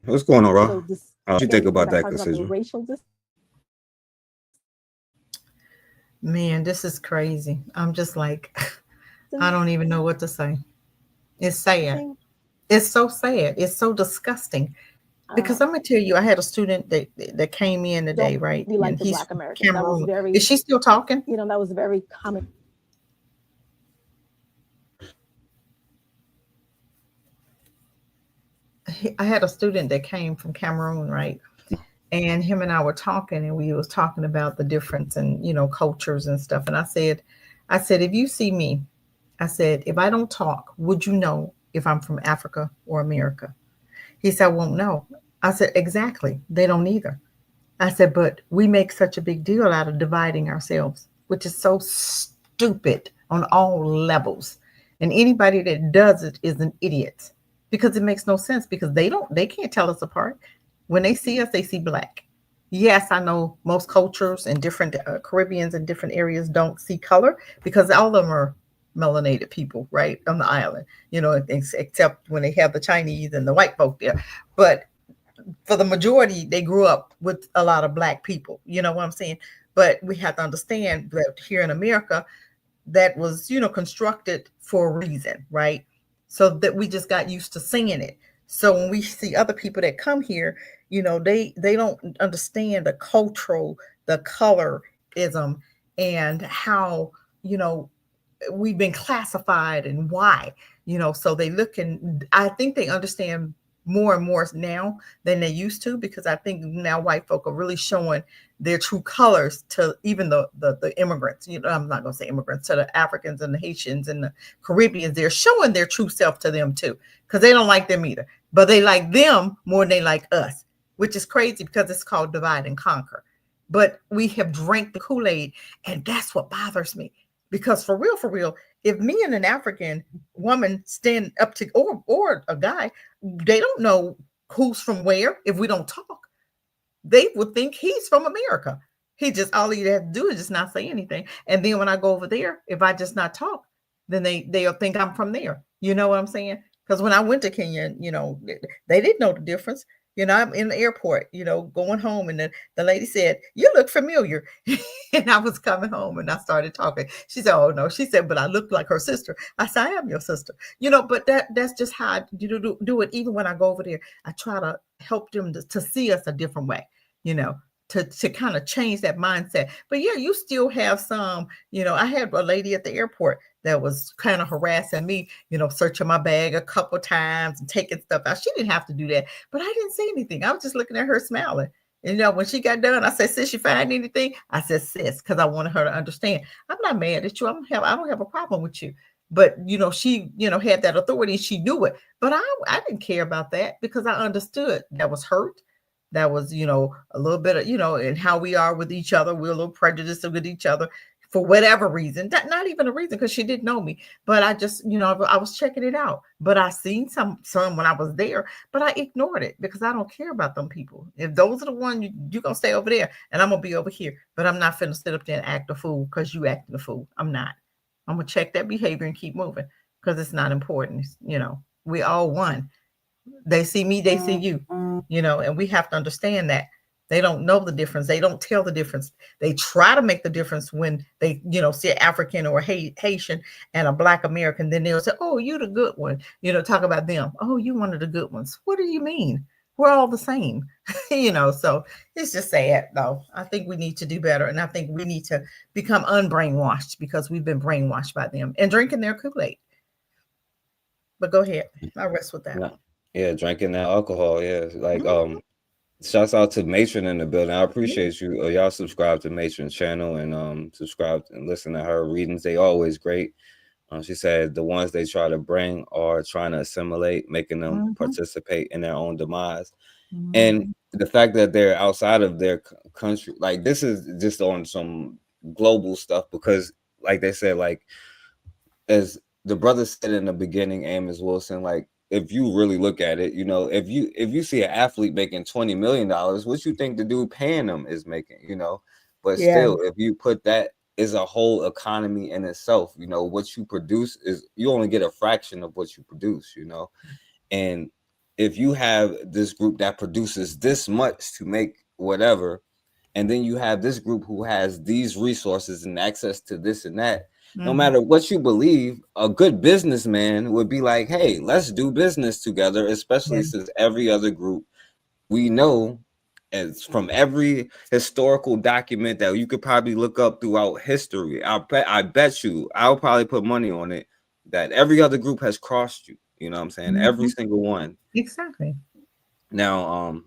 What's going on, Rob? What you think about that, Cassidra? Man, this is crazy. I'm just like, I don't even know what to say. It's sad. It's so sad. It's so disgusting. Because I'm gonna tell you, I had a student that came in today, right? We like and the he's Black American. That was very, is she still talking? That was very common. I had a student that came from Cameroon, right? And him and I were talking, and we was talking about the difference in, cultures and stuff. And I said, if you see me, I said, if I don't talk, would you know if I'm from Africa or America? He said, I won't know. I said, exactly. They don't either. I said, but we make such a big deal out of dividing ourselves, which is so stupid on all levels. And anybody that does it is an idiot, because it makes no sense, because they can't tell us apart. When they see us, they see Black. Yes, I know most cultures and different Caribbeans and different areas don't see color, because all of them are melanated people, right, on the island, except when they have the Chinese and the white folk there. But for the majority, they grew up with a lot of Black people, you know what I'm saying? But we have to understand that here in America, that was, constructed for a reason, right? So that we just got used to seeing it. So when we see other people that come here, they don't understand the cultural, the colorism, and how, we've been classified and why, so they look, and I think they understand more and more now than they used to, because I think now white folk are really showing their true colors to even the immigrants. You know, I'm not going to say immigrants, to the Africans and the Haitians and the Caribbeans. They're showing their true self to them too, because they don't like them either, but they like them more than they like us, which is crazy because it's called divide and conquer. But we have drank the Kool-Aid, and that's what bothers me. Because for real, if me and an African woman stand up to, or a guy, they don't know who's from where if we don't talk. They would think he's from America. He just, all he has to do is just not say anything. And then when I go over there, if I just not talk, then they'll think I'm from there. You know what I'm saying? Because when I went to Kenya, you know, they didn't know the difference. You know, I'm in the airport, you know, going home, and the lady said, "You look familiar." And I was coming home and I started talking. She said, "Oh no," she said, "but I look like her sister." I said, "I am your sister." You know, but that's just how I do it. Even when I go over there, I try to help them to see us a different way, you know, to kind of change that mindset. But yeah, you still have some, you know, I had a lady at the airport that was kind of harassing me, you know, searching my bag a couple times and taking stuff out. She didn't have to do that, but I didn't say anything. I was just looking at her smiling. And, you know, when she got done, I said, "Sis, you find anything?" I said, "Sis," because I wanted her to understand I'm not mad at you. I don't have a problem with you. But, you know, she, you know, had that authority. She knew it. But I didn't care about that, because I understood that was hurt. That was, you know, a little bit of, you know, and how we are with each other. We're a little prejudiced with each other for whatever reason. Not even a reason, because she didn't know me. But I just, you know, I was checking it out. But I seen some when I was there, but I ignored it because I don't care about them people. If those are the ones, you're going to stay over there and I'm going to be over here. But I'm not finna sit up there and act a fool because you acting a fool. I'm not. I'm going to check that behavior and keep moving, because it's not important. You know, we all one. They see me, they see you, you know, and we have to understand that. They don't know the difference. They don't tell the difference. They try to make the difference when they, you know, see an African or Haitian and a Black American. Then they'll say, "Oh, you the good one." You know, talk about them. "Oh, you one of the good ones." What do you mean? We're all the same. You know, so it's just sad though. I think we need to do better. And I think we need to become unbrainwashed, because we've been brainwashed by them and drinking their Kool-Aid. But go ahead. I'll rest with that. Yeah, drinking that alcohol. Yeah, like shouts out to Matron in the building. I appreciate you. Y'all subscribe to Matron's channel and subscribe and listen to her readings. They always great. She said the ones they try to bring are trying to assimilate, making them participate in their own demise. And the fact that they're outside of their country, like this is just on some global stuff, because like they said, like as the brother said in the beginning, Amos Wilson, like if you really look at it, you know, if you see an athlete making $20 million, what you think the dude paying them is making, you know? But still, if you put that is a whole economy in itself, you know, what you produce is, you only get a fraction of what you produce, you know? And if you have this group that produces this much to make whatever, and then you have this group who has these resources and access to this and that, no matter what you believe, a good businessman would be like, "Hey, let's do business together," especially since every other group we know, as from every historical document that you could probably look up throughout history, I bet you, I'll probably put money on it, that every other group has crossed you. You know what I'm saying? Every single one. Exactly. Now, all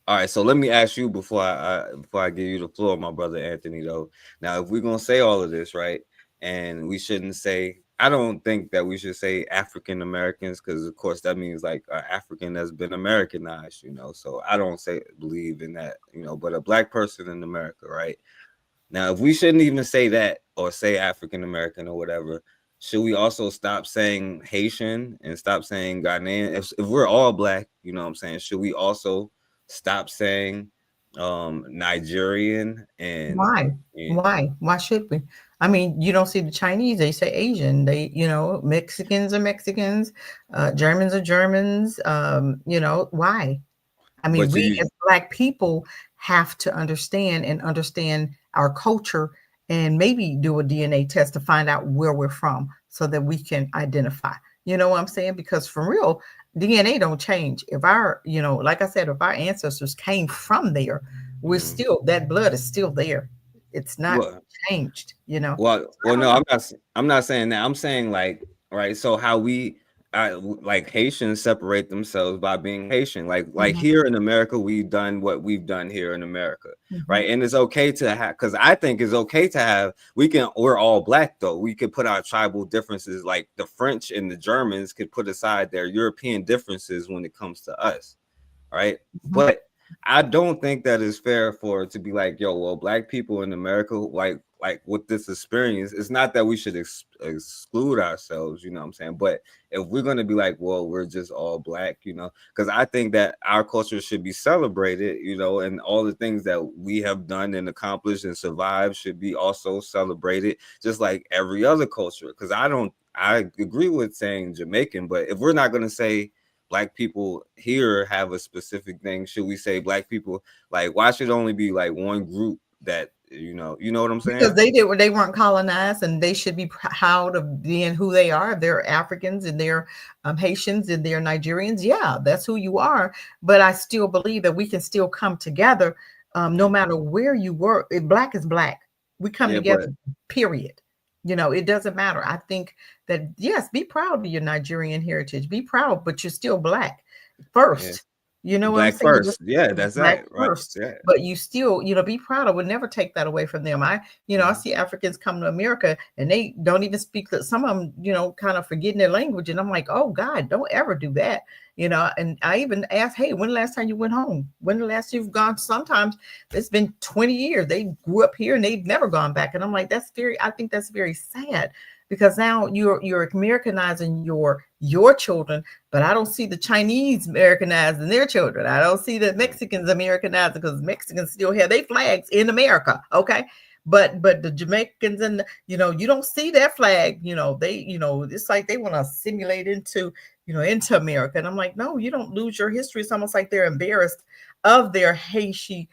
right, so let me ask you before I give you the floor, my brother Anthony, though. Now, if we're gonna say all of this, right, and we shouldn't say, I don't think that we should say African Americans, because of course that means like an African that's been Americanized, you know. So I don't believe in that, you know, but a Black person in America, right? Now, if we shouldn't even say that or say African American or whatever, should we also stop saying Haitian and stop saying Ghanaian? If we're all Black, you know what I'm saying, should we also stop saying Nigerian? And why should we? I mean, you don't see the Chinese, they say Asian. They, you know, Mexicans are Mexicans, Germans are Germans. You know, why? I mean, we as Black people have to understand our culture, and maybe do a DNA test to find out where we're from, so that we can identify. You know what I'm saying? Because for real, DNA don't change. If our, you know, like I said, if our ancestors came from there, we're still, that blood is still there. It's not changed, you know. Well, no, I'm not saying that. I'm saying like, right, so how we like Haitians separate themselves by being Haitian. Like Mhm. here in America, we've done what we've done here in America, Mhm. right? And it's okay to have, because I think it's okay to have. We're all black though. We could put our tribal differences, like the French and the Germans could put aside their European differences when it comes to us, right? But I don't think that is fair for it to be like, yo, well, black people in America, like with this experience, it's not that we should exclude ourselves, you know what I'm saying? But if we're going to be like, well, we're just all black, you know, because I think that our culture should be celebrated, you know, and all the things that we have done and accomplished and survived should be also celebrated, just like every other culture. Because I agree with saying Jamaican, but if we're not going to say black people here have a specific thing, should we say black people, like, why should it only be like one group that, you know what I'm saying? Because they weren't colonized, and they should be proud of being who they are. They're Africans and they're Haitians and they're Nigerians. Yeah, that's who you are. But I still believe that we can still come together, no matter where you were. Black is black. We come Yeah, together, period. You know, it doesn't matter. I think that, yes, be proud of your Nigerian heritage. Be proud, but you're still black first. You know what I'm black saying? first. Yeah, that's Black right. first. Yeah. But you still, be proud. I would never take that away from them. I see Africans come to America and they don't even speak that. Some of them, kind of forgetting their language. And I'm like, oh God, don't ever do that. And I even asked, hey, when the last time you went home? When the last you've gone? Sometimes it's been 20 years. They grew up here and they've never gone back. And I'm like, I think that's very sad, because now you're Americanizing your children, but I don't see the Chinese Americanizing their children. I don't see the Mexicans Americanizing, because Mexicans still have their flags in America. Okay. But the Jamaicans and you don't see their flag, it's like they want to simulate into America. And I'm like, no, you don't lose your history. It's almost like they're embarrassed of their Haitian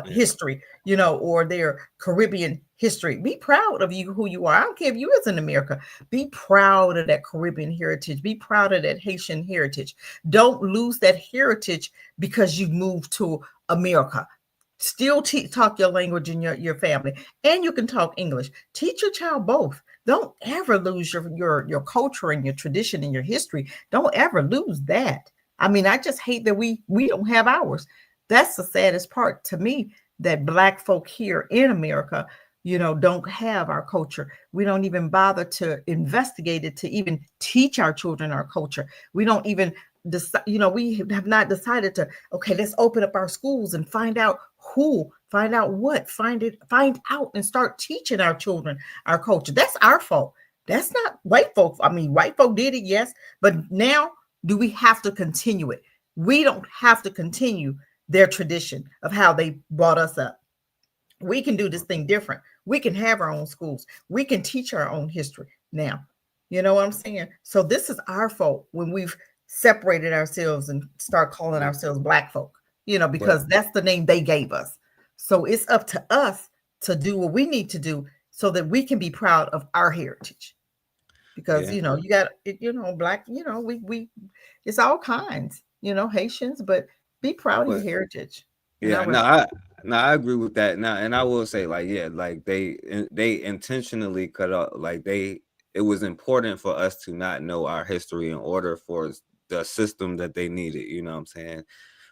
history, or their Caribbean history. Be proud of who you are. I don't care if you is in America. Be proud of that Caribbean heritage. Be proud of that Haitian heritage. Don't lose that heritage because you moved to America. Still talk your language in your family, and you can talk English. Teach your child both. Don't ever lose your culture and your tradition and your history. Don't ever lose that. I mean, I just hate that we don't have ours. That's the saddest part to me, that Black folk here in America, don't have our culture. We don't even bother to investigate it, to even teach our children our culture. We don't even decide, we have not decided to, okay, let's open up our schools and find out find out and start teaching our children our culture. That's our fault. That's not white folks. I mean, white folk did it, yes, but now do we have to continue it? We don't have to continue their tradition of how they brought us up. We can do this thing different. We can have our own schools. We can teach our own history now. You know what I'm saying? So this is our fault when we've separated ourselves and start calling ourselves Black folk, because that's the name they gave us. So it's up to us to do what we need to do so that we can be proud of our heritage. Because you got Black, we it's all kinds, Haitians, but be proud of your heritage. Yeah, I agree with that. Now, and I will say, like, yeah, like they intentionally cut off, like it was important for us to not know our history in order for the system that they needed, you know what I'm saying?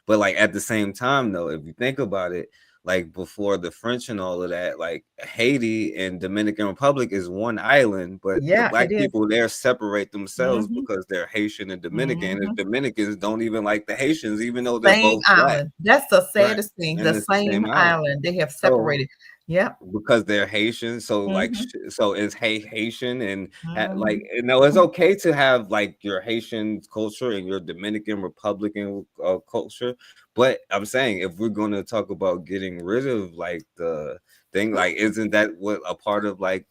But like at the same time, though, if you think about it, like before the French and all of that, like Haiti and Dominican Republic is one island, but the Black people there separate themselves because they're Haitian and Dominican. And Dominicans don't even like the Haitians, even though they're Same both Black. island. That's the saddest thing. And The it's the same same island. They have separated. Yep. Because they're Haitian, so like so it's Haitian and like it's Mhm. okay to have like your Haitian culture and your Dominican Republican culture, but I'm saying if we're going to talk about getting rid of like the thing, like isn't that what a part of like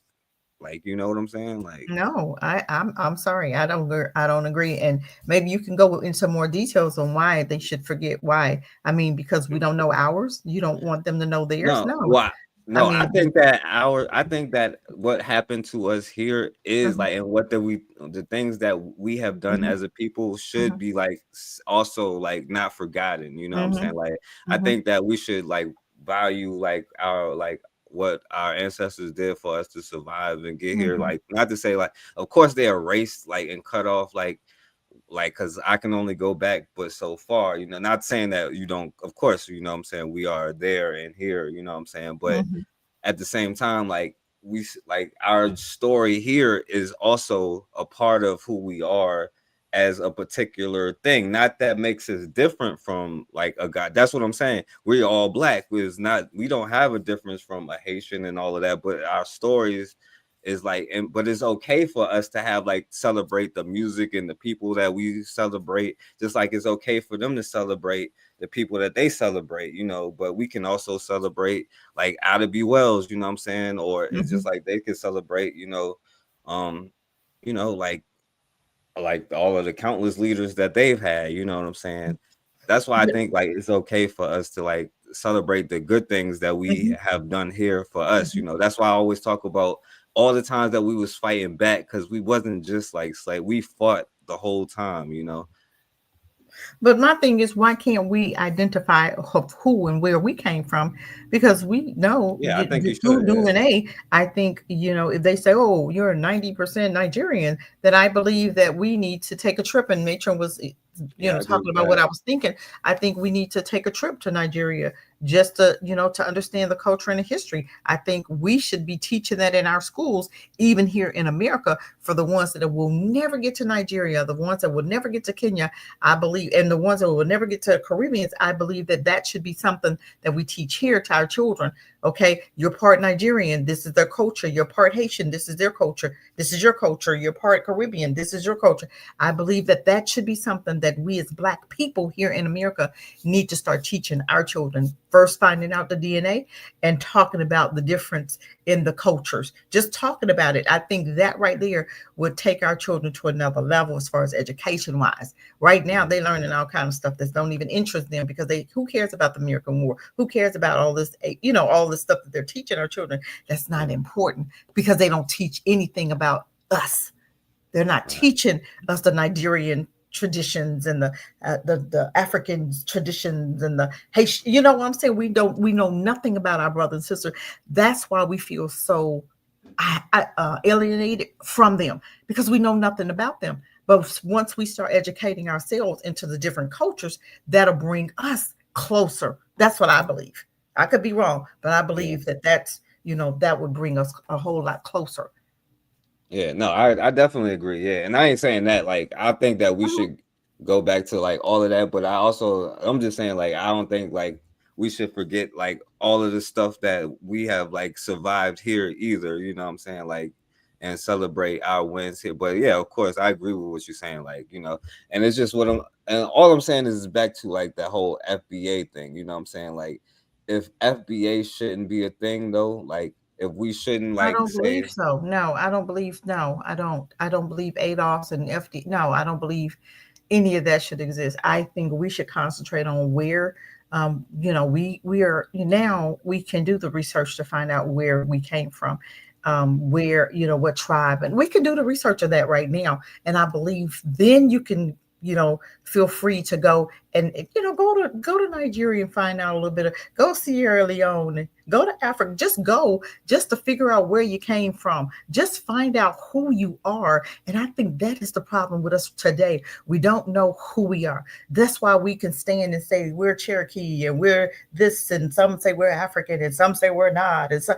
you know what I'm saying? Like No, I'm sorry. I don't agree. And maybe you can go into more details on why they should forget why. I mean, because we don't know ours. You don't want them to know theirs. no, No. why? I No, mean, I think that what happened to us here is like, and the things that we have done as a people should be like also like not forgotten. You know what I'm saying? Like, I think that we should like value like our like what our ancestors did for us to survive and get here. Like, not to say like, of course they erased like and cut off like because I can only go back but so far, you know, not saying that you don't, of course, you know what I'm saying, we are there and here, you know what I'm saying, but at the same time, like like our story here is also a part of who we are as a particular thing. Not that makes us different from like a guy. That's what I'm saying. We're all black. We don't have a difference from a Haitian and all of that, but our stories is like, but it's okay for us to have like celebrate the music and the people that we celebrate, just like it's okay for them to celebrate the people that they celebrate, you know. But we can also celebrate like Ida B. Wells, you know what I'm saying, or it's just like they can celebrate, you know, like all of the countless leaders that they've had, you know what I'm saying. That's why I think like it's okay for us to like celebrate the good things that we have done here for us, you know. That's why I always talk about all the times that we was fighting back, because we wasn't just like we fought the whole time, you know. But my thing is, why can't we identify who and where we came from? Because we know, Yeah, I think you through should. Yeah. DNA, I think, you know, if they say, oh, you're 90% Nigerian, then I believe that we need to take a trip. And Matron was, Yeah, I agree talking with about what that. I was thinking. I think we need to take a trip to Nigeria just to, to understand the culture and the history. I think we should be teaching that in our schools, even here in America, for the ones that will never get to Nigeria, the ones that will never get to Kenya, I believe, and the ones that will never get to Caribbeans. I believe that that should be something that we teach here to our children. Okay, you're part Nigerian, this is their culture. You're part Haitian, this is their culture. This is your culture. You're part Caribbean, this is your culture. I believe that that should be something that we as Black people here in America need to start teaching our children. First, finding out the DNA and talking about the difference in the cultures. Just talking about it. I think that right there would take our children to another level as far as education wise. Right now, they're learning all kinds of stuff that don't even interest them, because who cares about the American War? Who cares about all this, all this stuff that they're teaching our children? That's not important, because they don't teach anything about us. They're not teaching us the Nigerian traditions and the African traditions and the Haitian. You know what I'm saying? We know nothing about our brother and sister. That's why we feel so alienated from them, because we know nothing about them. But once we start educating ourselves into the different cultures, that'll bring us closer. That's what I believe. I could be wrong, but I believe that would bring us a whole lot closer. Yeah, no, I definitely agree. Yeah, and I ain't saying that like I think that we should go back to like all of that, but I'm just saying like I don't think like we should forget like all of the stuff that we have like survived here either, you know what I'm saying, like, and celebrate our wins here. But yeah, of course I agree with what you're saying, like, you know, and it's just and all I'm saying is back to like that whole FBA thing, you know what I'm saying, like if FBA shouldn't be a thing though, like if we shouldn't I like don't believe say. so. No, I don't believe. No, I don't. I don't believe ADOS and FD. No, I don't believe any of that should exist. I think we should concentrate on where, we are now. We can do the research to find out where we came from, where what tribe, and we can do the research of that right now. And I believe then you can feel free to go and go to Nigeria and find out a little bit of, go Sierra Leone, go to Africa, just to figure out where you came from, just find out who you are. And I think that is the problem with us today. We don't know who we are. That's why we can stand and say we're Cherokee and we're this, and some say we're African and some say we're not. And so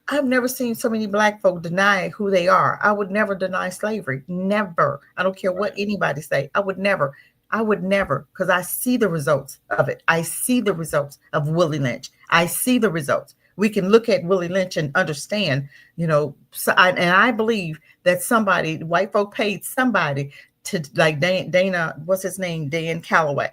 I've never seen so many Black folk deny who they are. I would never deny slavery. Never. I don't care what anybody say. I would never, because I see the results of it. I see the results of Willie Lynch. I see the results. We can look at Willie Lynch and understand, and I believe that white folk paid somebody to, like Dana, what's his name? Dan Calloway.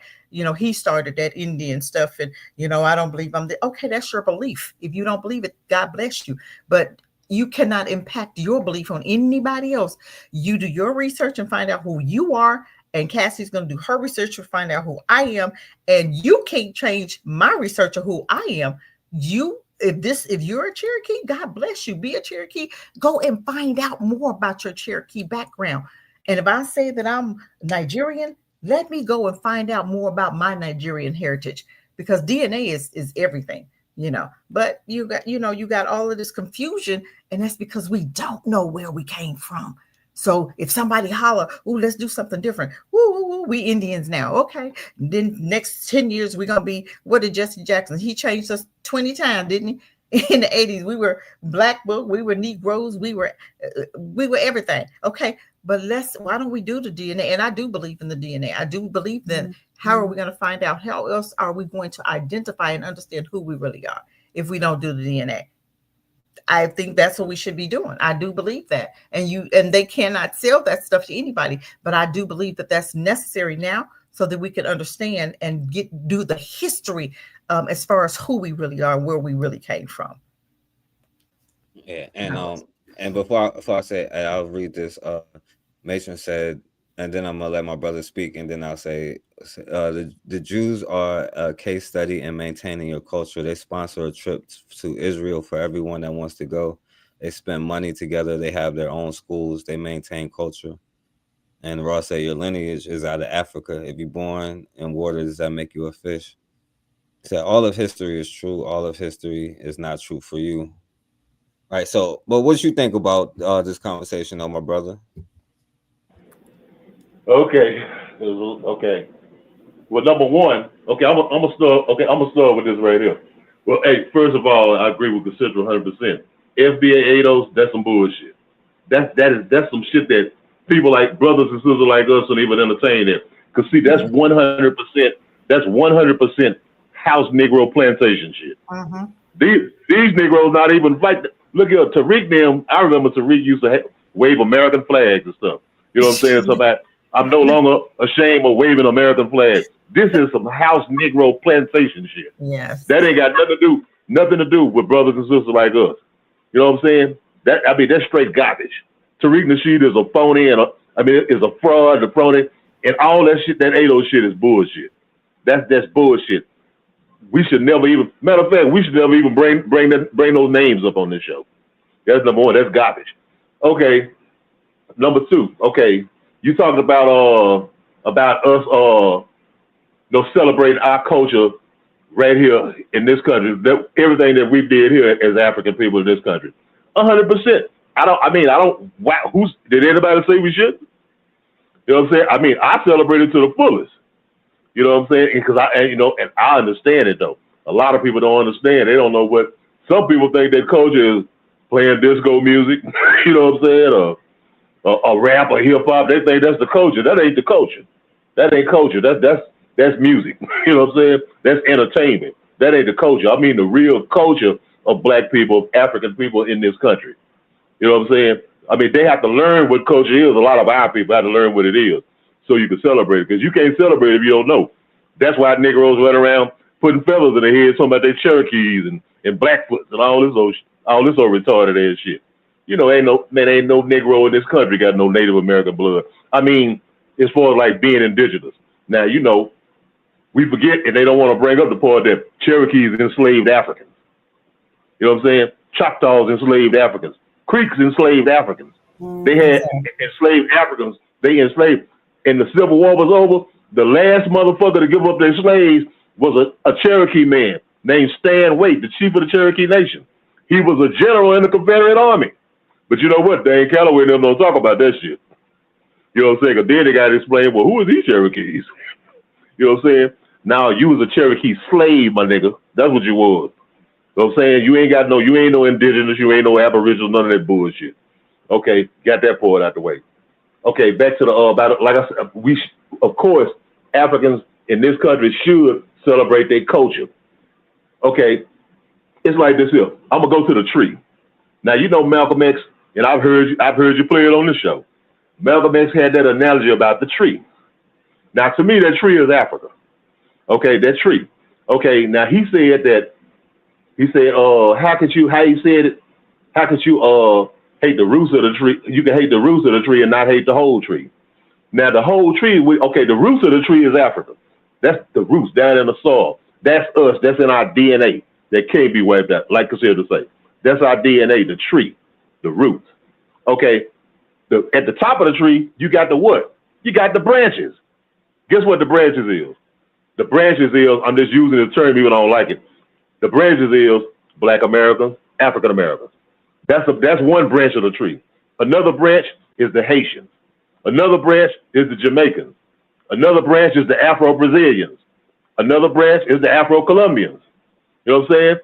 He started that Indian stuff, and I don't believe okay, that's your belief. If you don't believe it, God bless you. But you cannot impact your belief on anybody else. You do your research and find out who you are, and Cassie's going to do her research to find out who I am, and you can't change my research of who I am. If you're a Cherokee, God bless you. Be a Cherokee. Go and find out more about your Cherokee background. And if I say that I'm Nigerian, let me go and find out more about my Nigerian heritage, because DNA is everything. But you got all of this confusion, and that's because we don't know where we came from. So if somebody holler, "Ooh, let's do something different," woo, woo, woo, we Indians now, okay? Then next 10 years we're gonna be, what did Jesse Jackson? He changed us 20 times, didn't he? In the 80s, we were black book, we were Negroes, we were everything, okay? But why don't we do the DNA? And I do believe in the DNA. I do believe that. How are we going to find out? How else are we going to identify and understand who we really are if we don't do the DNA? I think that's what we should be doing. I do believe that. And they cannot sell that stuff to anybody, but I do believe that that's necessary now so that we can understand and do the history as far as who we really are, where we really came from. Yeah, and before I say, I'll read this. Mason said, and then I'm gonna let my brother speak, and then I'll say, the Jews are a case study in maintaining your culture. They sponsor a trip to Israel for everyone that wants to go. They spend money together. They have their own schools. They maintain culture. And Ross said, your lineage is out of Africa. If you're born in water, does that make you a fish? He said, all of history is true. All of history is not true for you. All right. So, but what you think about this conversation, my brother? Okay. Well, number one, I'm gonna start with this right here. Well, hey, first of all, I agree with Cassidra 100%. FBA ADOS, that's some bullshit. That's some shit that people like brothers and sisters like us don't even entertain it. Cause see, that's 100%. That's 100% house Negro plantation shit. These Negroes not even fight. Look at Tariq them. I remember Tariq used to wave American flags and stuff. You know what I'm saying? So that I'm no longer ashamed of waving American flags. This is some house Negro plantation shit. Yes. That ain't got nothing to do with brothers and sisters like us. You know what I'm saying? That's straight garbage. Tariq Nasheed is a phony is a fraud, a phony, and all that shit. That ADO shit is bullshit. That's bullshit. We should never even. Matter of fact, we should never even bring those names up on this show. That's number one. That's garbage. Okay. Number two. Okay. You talking about us celebrating our culture right here in this country, everything that we did here as African people in this country. 100%. Did anybody say we shouldn't? You know what I'm saying? I celebrated to the fullest. You know what I'm saying? Because I understand it though. A lot of people don't understand. They don't know what some people think that culture is playing disco music, you know what I'm saying? Or rap or hip hop. They think that's the culture. That ain't the culture. That ain't culture. That's music. You know what I'm saying? That's entertainment. That ain't the culture. I mean the real culture of black people, African people in this country. You know what I'm saying? They have to learn what culture is. A lot of our people have to learn what it is so you can celebrate it. Because you can't celebrate it if you don't know. That's why Negroes run around putting feathers in their heads, talking about their Cherokees and Blackfoots and all this old retarded ass shit. You know, ain't no Negro in this country got no Native American blood. As far as like being indigenous. Now, we forget, and they don't want to bring up the part that Cherokees enslaved Africans. You know what I'm saying? Choctaws enslaved Africans. Creeks enslaved Africans. They had enslaved Africans. They enslaved. And the Civil War was over. The last motherfucker to give up their slaves was a Cherokee man named Stan Waite, the chief of the Cherokee Nation. He was a general in the Confederate Army. But you know what? Dane Calloway and them don't talk about that shit. You know what I'm saying? Because then they got to explain, well, who are these Cherokees? You know what I'm saying? Now, you was a Cherokee slave, my nigga. That's what you was. You know what I'm saying? You ain't no indigenous, you ain't no aboriginal, none of that bullshit. Okay, got that part out the way. Okay, back to the, like I said, of course, Africans in this country should celebrate their culture. Okay, it's like this here. I'm going to go to the tree. Now, Malcolm X, and I've heard you play it on the show. Malcolm X had that analogy about the tree. Now, to me, that tree is Africa. Okay, that tree. Okay, now he said, how could you hate the roots of the tree? You can hate the roots of the tree and not hate the whole tree. Now, the whole tree, the roots of the tree is Africa. That's the roots down in the soil. That's us. That's in our DNA. That can't be wiped out, like Cassidra say. That's our DNA, the tree, the roots. Okay, at the top of the tree, you got the what? You got the branches. Guess what the branches is? The branches is, I'm just using the term even though I don't like it. The branches is Black Americans, African Americans. That's one branch of the tree. Another branch is the Haitians. Another branch is the Jamaicans. Another branch is the Afro-Brazilians. Another branch is the Afro-Colombians. You know what I'm saying?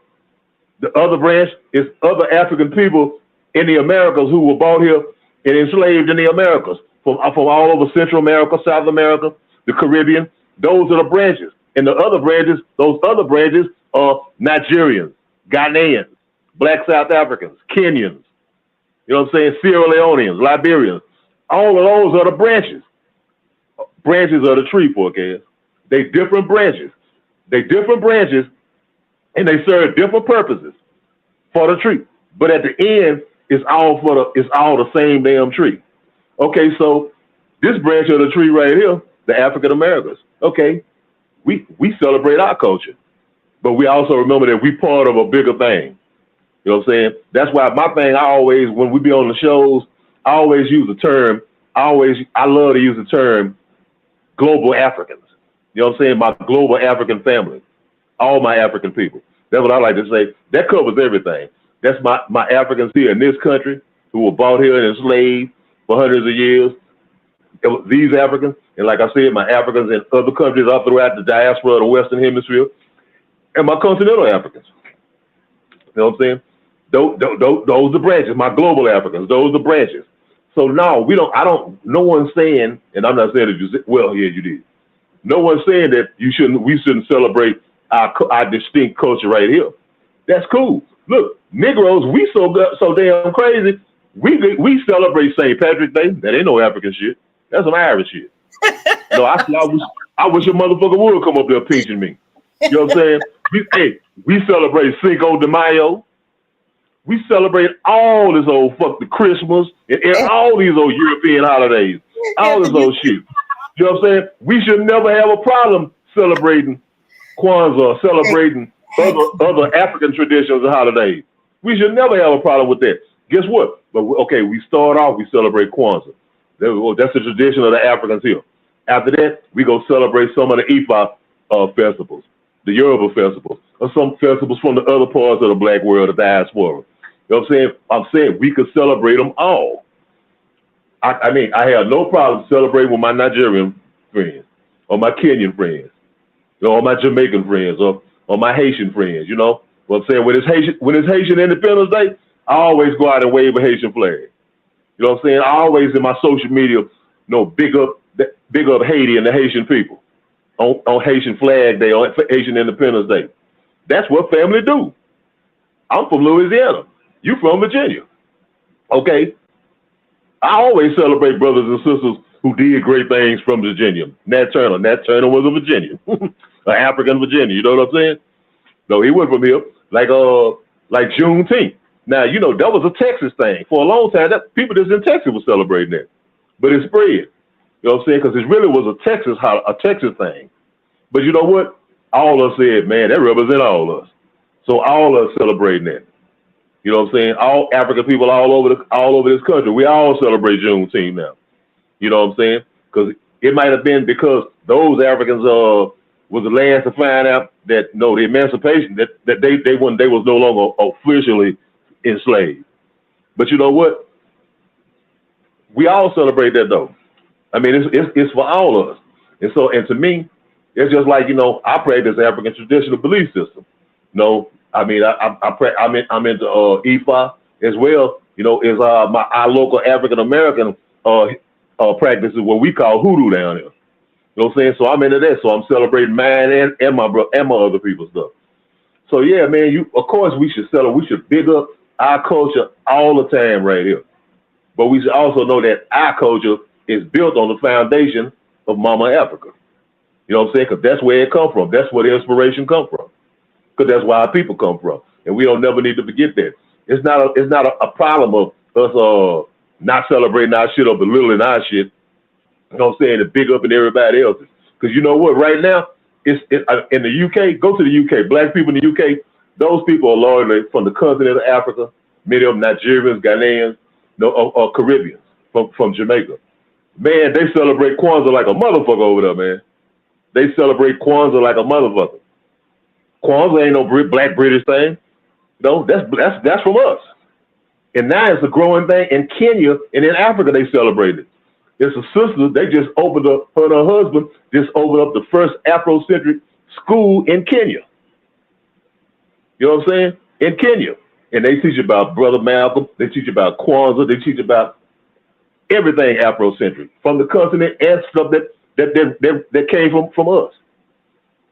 The other branch is other African people in the Americas who were brought here and enslaved in the Americas from all over Central America, South America, the Caribbean. Those are the branches. And the other branches, those other branches are Nigerians, Ghanaians, Black South Africans, Kenyans, you know what I'm saying, Sierra Leoneans, Liberians. All of those are the branches. Branches of the tree, forecast. They different branches. They different branches, and they serve different purposes for the tree. But at the end, it's all the same damn tree. Okay, so this branch of the tree right here, the African Americans. Okay, we celebrate our culture, but we also remember that we part of a bigger thing. You know what I'm saying? That's why my thing, when we be on the shows, I always use the term, I love to use the term global Africans. You know what I'm saying? My global African family, all my African people. That's what I like to say. That covers everything. That's my Africans here in this country who were brought here and enslaved for hundreds of years. These Africans, and like I said, my Africans in other countries all throughout the diaspora of the Western Hemisphere, and my continental Africans. You know what I'm saying? Those are branches. My global Africans, those are branches. So no, no one's saying, and I'm not saying that you did. No one's saying that we shouldn't celebrate our distinct culture right here. That's cool. Look, Negroes, we so damn crazy. We celebrate St. Patrick's Day. That ain't no African shit. That's some Irish shit. No, I wish a motherfucker would come up there pinching me. You know what I'm saying? We celebrate Cinco de Mayo. We celebrate all this old the Christmas and all these old European holidays. All this old shit. You know what I'm saying? We should never have a problem celebrating Kwanzaa, celebrating other African traditions and holidays. We should never have a problem with that. Guess what? But okay, we start off, we celebrate Kwanzaa. That's the tradition of the Africans here. After that, we go celebrate some of the Ifa festivals, the Yoruba festivals, or some festivals from the other parts of the black world, the diaspora. You know what I'm saying? I'm saying we could celebrate them all. I mean, I have no problem celebrating with my Nigerian friends, or my Kenyan friends, or my Jamaican friends, or my Haitian friends. You know what I'm saying? When it's Haitian Independence Day, I always go out and wave a Haitian flag. You know what I'm saying? I always in my social media, big up Haiti and the Haitian people on Haitian Flag Day, on Haitian Independence Day. That's what family do. I'm from Louisiana. You from Virginia. Okay. I always celebrate brothers and sisters who did great things from Virginia. Nat Turner. Nat Turner was a Virginian, an African Virginian. You know what I'm saying? No, he went from here like Juneteenth. Now, that was a Texas thing. For a long time, people just in Texas were celebrating that. But it spread. You know what I'm saying? Because it really was a Texas thing. But you know what? All of us said, man, that represents all of us. So all of us celebrating that. You know what I'm saying? All African people all over this country, we all celebrate Juneteenth now. You know what I'm saying? Because it might have been because those Africans was the last to find out that the emancipation that they was no longer officially enslaved. But you know what? We all celebrate that though. I mean, it's for all of us. And to me, it's just like I practice African traditional belief system. I mean, I'm into Ifa as well. Is our local African American practices what we call hoodoo down here. You know what I'm saying? So I'm into that. So I'm celebrating mine and my brother and my other people's stuff. So yeah, man, of course we should celebrate. We should big up our culture all the time right here. But we should also know that our culture is built on the foundation of Mama Africa. You know what I'm saying? Because that's where it comes from. That's where the inspiration comes from. Because that's where our people come from. And we don't never need to forget that. It's not a problem of us not celebrating our shit or belittling our shit. You know what I'm saying? And big up in everybody else's. Because you know what? Right now, it's in the UK, go to the UK. Black people in the UK, those people are largely from the continent of Africa, many of them Nigerians, Ghanaians, or Caribbeans from Jamaica. Man, they celebrate Kwanzaa like a motherfucker over there, man. They celebrate Kwanzaa like a motherfucker. Kwanzaa ain't no black British thing. No, that's from us. And now it's a growing thing in Kenya and in Africa. They celebrate it. It's a sister. They just opened up. Her and her husband just opened up the first Afrocentric school in Kenya. You know what I'm saying? In Kenya, and they teach about Brother Malcolm. They teach about Kwanzaa. They teach about everything Afrocentric from the continent and stuff that came from us.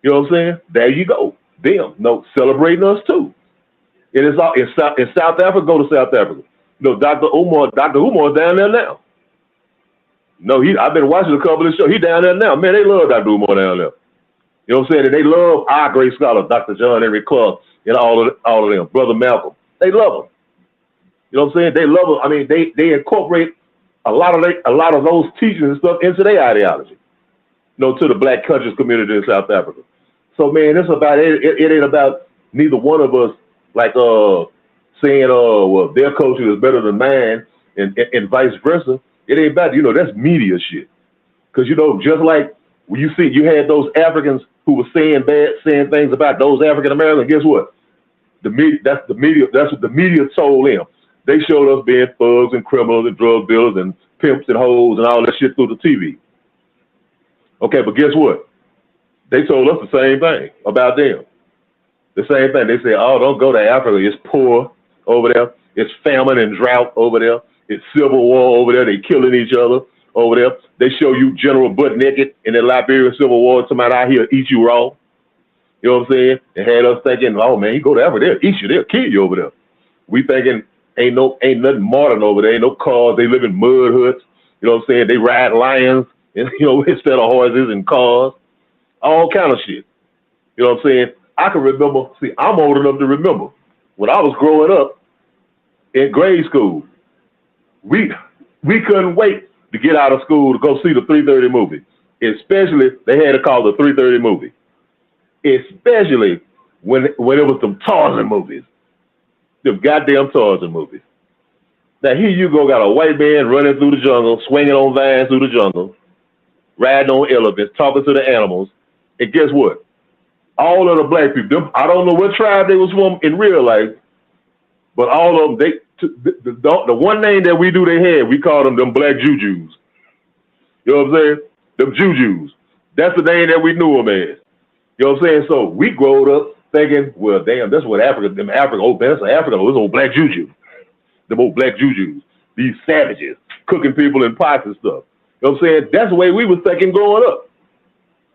You know what I'm saying? There you go. Them, no, celebrating us too. It is all in South Africa. Go to South Africa. No, Dr. Umar's down there now. No, I've been watching a couple of shows. He down there now. Man, they love Dr. Umar down there. You know what I'm saying? And they love our great scholar, Dr. John Henry Clark, and all of them, Brother Malcolm. They love him. You know what I'm saying? They love him. I mean, they incorporate a lot of those teachings and stuff into their ideology. You know, to the black conscious community in South Africa. So man, it's about it ain't about neither one of us like saying well their culture is better than mine and vice versa. It ain't about, you know, that's media shit. Cause you know, just like when you had those Africans who were saying things about those African Americans, guess what? That's what the media told them. They showed us being thugs and criminals and drug dealers and pimps and hoes and all that shit through the TV. Okay, but guess what? They told us the same thing about them. The same thing. They say, oh, don't go to Africa. It's poor over there. It's famine and drought over there. It's civil war over there. They killing each other over there. They show you General butt naked in the Liberian Civil War. Somebody out here eat you raw. You know what I'm saying? They had us thinking, oh man, you go to Africa, they'll eat you, they'll kill you over there. We thinking ain't nothing modern over there. Ain't no cars. They live in mud huts. You know what I'm saying? They ride lions, and you know, instead of horses and cars. All kind of shit. You know what I'm saying? I can remember, see, I'm old enough to remember when I was growing up in grade school, we couldn't wait to get out of school to go see the 3:30 movie. Especially, they had it called the 3:30 movie. Especially when it was some Tarzan movies. Them goddamn Tarzan movies. Now here you go, got a white man running through the jungle, swinging on vines through the jungle, riding on elephants, talking to the animals. And guess what? All of the black people, I don't know what tribe they was from in real life, but all of them, the one name that we had, we called them black jujus. You know what I'm saying? Them jujus. That's the name that we knew them as. You know what I'm saying? So we growed up thinking, well, damn, that's what that's Africa, those old black juju. Them old black jujus. These savages, cooking people in pots and stuff. You know what I'm saying? That's the way we was thinking growing up.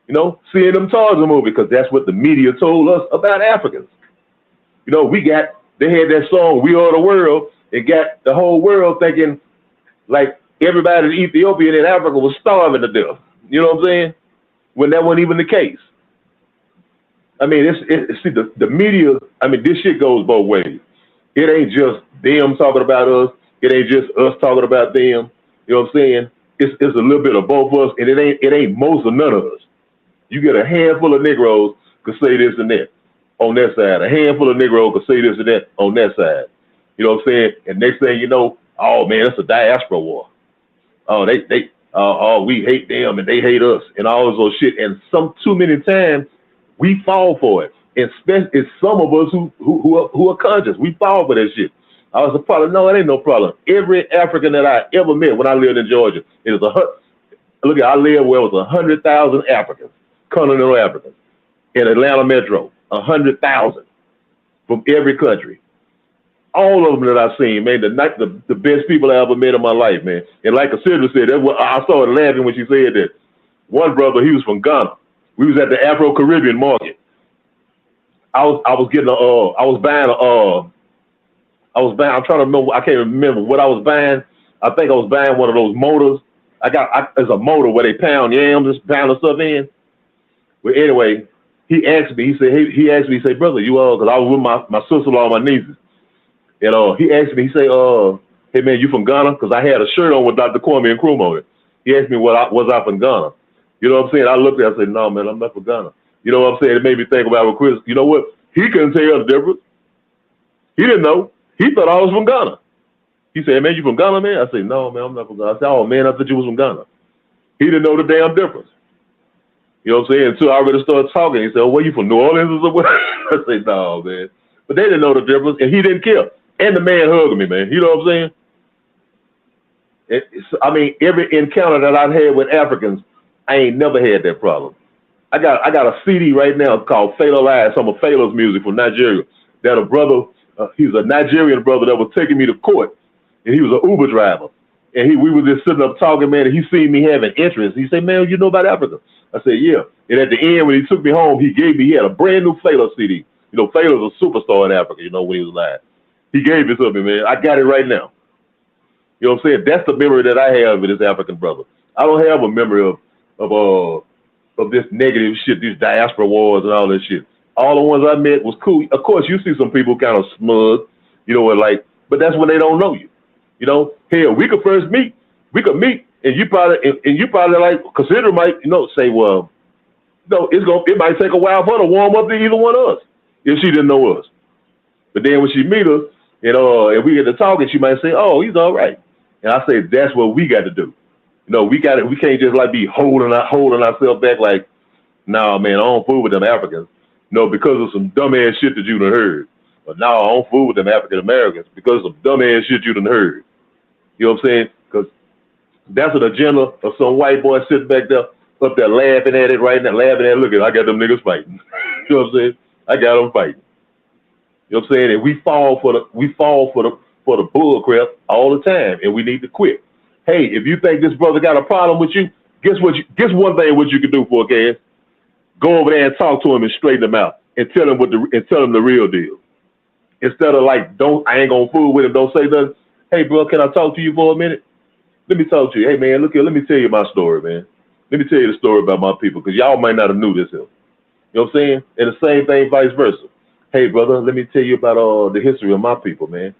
You know, seeing them Tarzan movie, because that's what the media told us about Africans. You know, they had that song, We Are the World, and got the whole world thinking like everybody in Ethiopia and in Africa was starving to death. You know what I'm saying? When that wasn't even the case. I mean, see, the media, I mean, this shit goes both ways. It ain't just them talking about us. It ain't just us talking about them. You know what I'm saying? It's a little bit of both of us, and it ain't most of none of us. You get a handful of Negroes could say this and that on that side. A handful of Negroes could say this and that on that side. You know what I'm saying? And next thing you know, oh man, it's a diaspora war. Oh, we hate them and they hate us and all this little shit. And too many times we fall for it. Especially it's some of us who are conscious. We fall for that shit. I was a problem. No, it ain't no problem. Every African that I ever met when I lived in Georgia, I lived where it was 100,000 Africans. Continental Africans in Atlanta Metro, 100,000 from every country. All of them that I've seen, man, the best people I ever met in my life, man. And like Cassidra said, I started laughing when she said that. One brother, he was from Ghana. We was at the Afro-Caribbean market. I'm trying to remember, I can't remember what I was buying. I think I was buying one of those motors. There's a motor where they pound yams, pound the stuff in. But anyway, he asked me, he said, brother, because I was with my sister-in-law and my nieces. And he asked me, he said, hey man, you from Ghana? Because I had a shirt on with Dr. Kwame Nkrumah on it. He asked me was I from Ghana? You know what I'm saying? I looked at it, I said, no man, I'm not from Ghana. You know what I'm saying? It made me think about what Chris, you know what? He couldn't tell the difference. He didn't know. He thought I was from Ghana. He said, man, you from Ghana, man? I said, no, man, I'm not from Ghana. I said, oh man, I thought you was from Ghana. He didn't know the damn difference. You know what I'm saying? So I already started talking. He said, "Oh, where you from, New Orleans or somewhere?" I said, "No, man." But they didn't know the difference, and he didn't care. And the man hugged me, man. You know what I'm saying? I mean, every encounter that I've had with Africans, I ain't never had that problem. I got a CD right now called Fatal Lies, some of Fela's music from Nigeria. That a brother, he's a Nigerian brother that was taking me to court, and he was an Uber driver. And we were just sitting up talking, man, and he seen me having interest. He said, "Man, you know about Africa?" I said, "Yeah." And at the end, when he took me home, he had a brand new Fela CD. You know, Fela's a superstar in Africa, you know, when he was alive. He gave it to me, man. I got it right now. You know what I'm saying? That's the memory that I have of this African brother. I don't have a memory of this negative shit, these diaspora wars and all that shit. All the ones I met was cool. Of course, you see some people kind of smug, you know, and like, but that's when they don't know you. You know, hell, we could meet, and you probably like consider might, you know, say, well, no, it might take a while for her to warm up to either one of us if she didn't know us. But then when she meet us, and we get to talking, she might say, "Oh, he's all right." And I say, that's what we got to do. You know, we can't just like be holding ourselves back like, "Nah, man, I don't fool with them Africans." No, because of some dumbass shit that you done heard. But no, I don't fool with them African Americans because of some dumbass shit you done heard. You know what I'm saying? Because that's an agenda of some white boy sitting back there, up there laughing at it right now, look at, I got them niggas fighting. You know what I'm saying? I got them fighting. You know what I'm saying? And we fall for the bull crap all the time, and we need to quit. Hey, if you think this brother got a problem with you, guess one thing what you can do for a case? Go over there and talk to him and straighten him out and tell him the real deal. Instead of like, I ain't gonna fool with him, don't say nothing. "Hey bro, can I talk to you for a minute? Let me talk to you. Hey man, look here, let me tell you my story, man. Let me tell you the story about my people, because y'all might not have knew this here." You know what I'm saying? And the same thing vice versa. "Hey brother, let me tell you about the history of my people, man.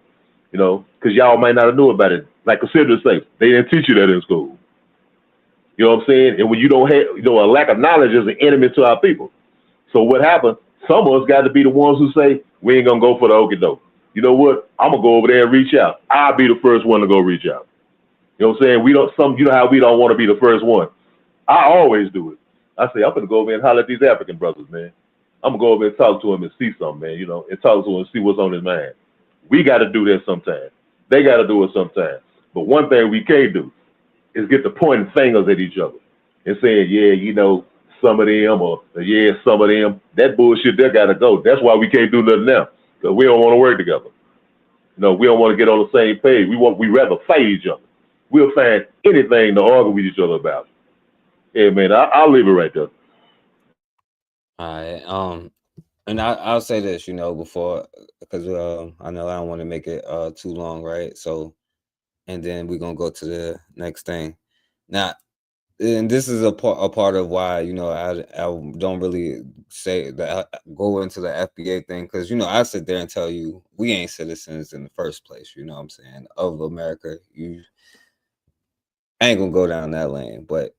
You know, because y'all might not have knew about it. Like CassidraCheek, they didn't teach you that in school. You know what I'm saying? And when you don't have, a lack of knowledge is an enemy to our people. So what happened? Some of us got to be the ones who say, we ain't gonna go for the okie doke. You know what? I'm gonna go over there and reach out. I'll be the first one to go reach out. You know what I'm saying? You know how we don't want to be the first one. I always do it. I say, I'm gonna go over and holler at these African brothers, man. I'm gonna go over and talk to them and see something, man, and talk to them and see what's on his mind. We got to do that sometime. They got to do it sometime. But one thing we can't do is get to pointing fingers at each other and saying, yeah, some of them, or yeah, some of them. That bullshit, that got to go. That's why we can't do nothing now, because we don't want to work together. We don't want to get on the same page. We rather fight each other. We'll find anything to argue with each other about. Yeah, man, I'll leave it right there. All right. And I'll say this, before, because I know I don't want to make it too long, right? So, and then we're gonna go to the next thing. Now, and this is a part of why I don't really say that go into the FBA thing, because I sit there and tell you we ain't citizens in the first place. You know what I'm saying, of America. I ain't gonna go down that lane, but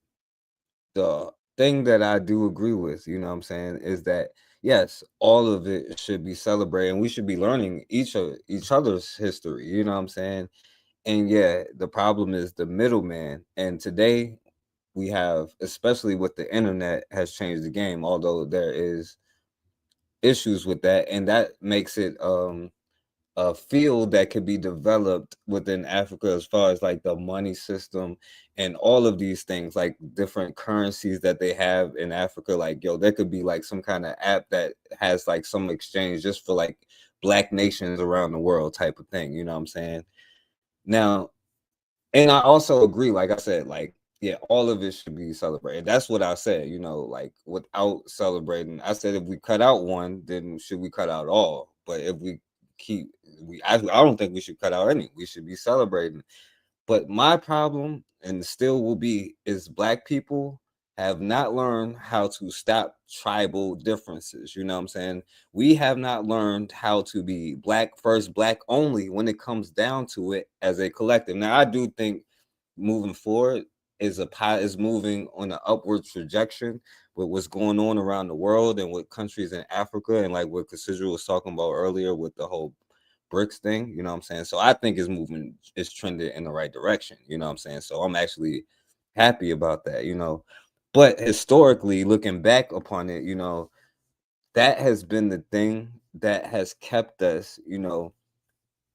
the thing that I do agree with, what I'm saying, is that yes, all of it should be celebrated, and we should be learning each other's history. You know what I'm saying? And yeah, the problem is the middleman. And today we have, especially with the internet, has changed the game. Although there is issues with that, and that makes it a field that could be developed within Africa, as far as like the money system and all of these things, like different currencies that they have in Africa. Like, there could be like some kind of app that has like some exchange just for like black nations around the world type of thing. You know what I'm saying? Now, and I also agree, like I said, like, yeah, all of it should be celebrated. That's what I said, like without celebrating. I said if we cut out one, then should we cut out all? But if we I don't think we should cut out any. We should be celebrating. But my problem, and still will be, is black people have not learned how to stop tribal differences. You know what I'm saying? We have not learned how to be black first, black only when it comes down to it as a collective. Now, I do think moving forward is moving on an upward trajectory with what's going on around the world and with countries in Africa, and like what Cassidra was talking about earlier with the whole BRICS thing. You know what I'm saying? So I think it's trending in the right direction. You know what I'm saying? So I'm actually happy about that. But historically, looking back upon it, you know, that has been the thing that has kept us, you know,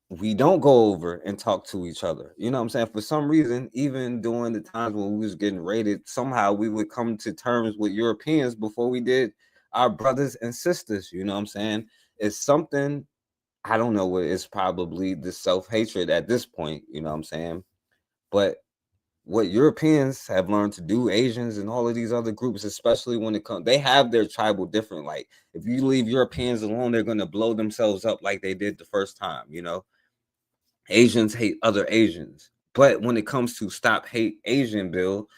we don't go over and talk to each other. You know what I'm saying? For some reason, even during the times when we was getting raided, somehow we would come to terms with Europeans before we did our brothers and sisters. You know what I'm saying? It's something, I don't know what, it's probably the self-hatred at this point, you know what I'm saying? But what Europeans have learned to do, Asians and all of these other groups, especially when it comes, they have their tribal different. Like if you leave Europeans alone, they're going to blow themselves up like they did the first time, you know? Asians hate other Asians. But when it comes to Stop Hate Asian bill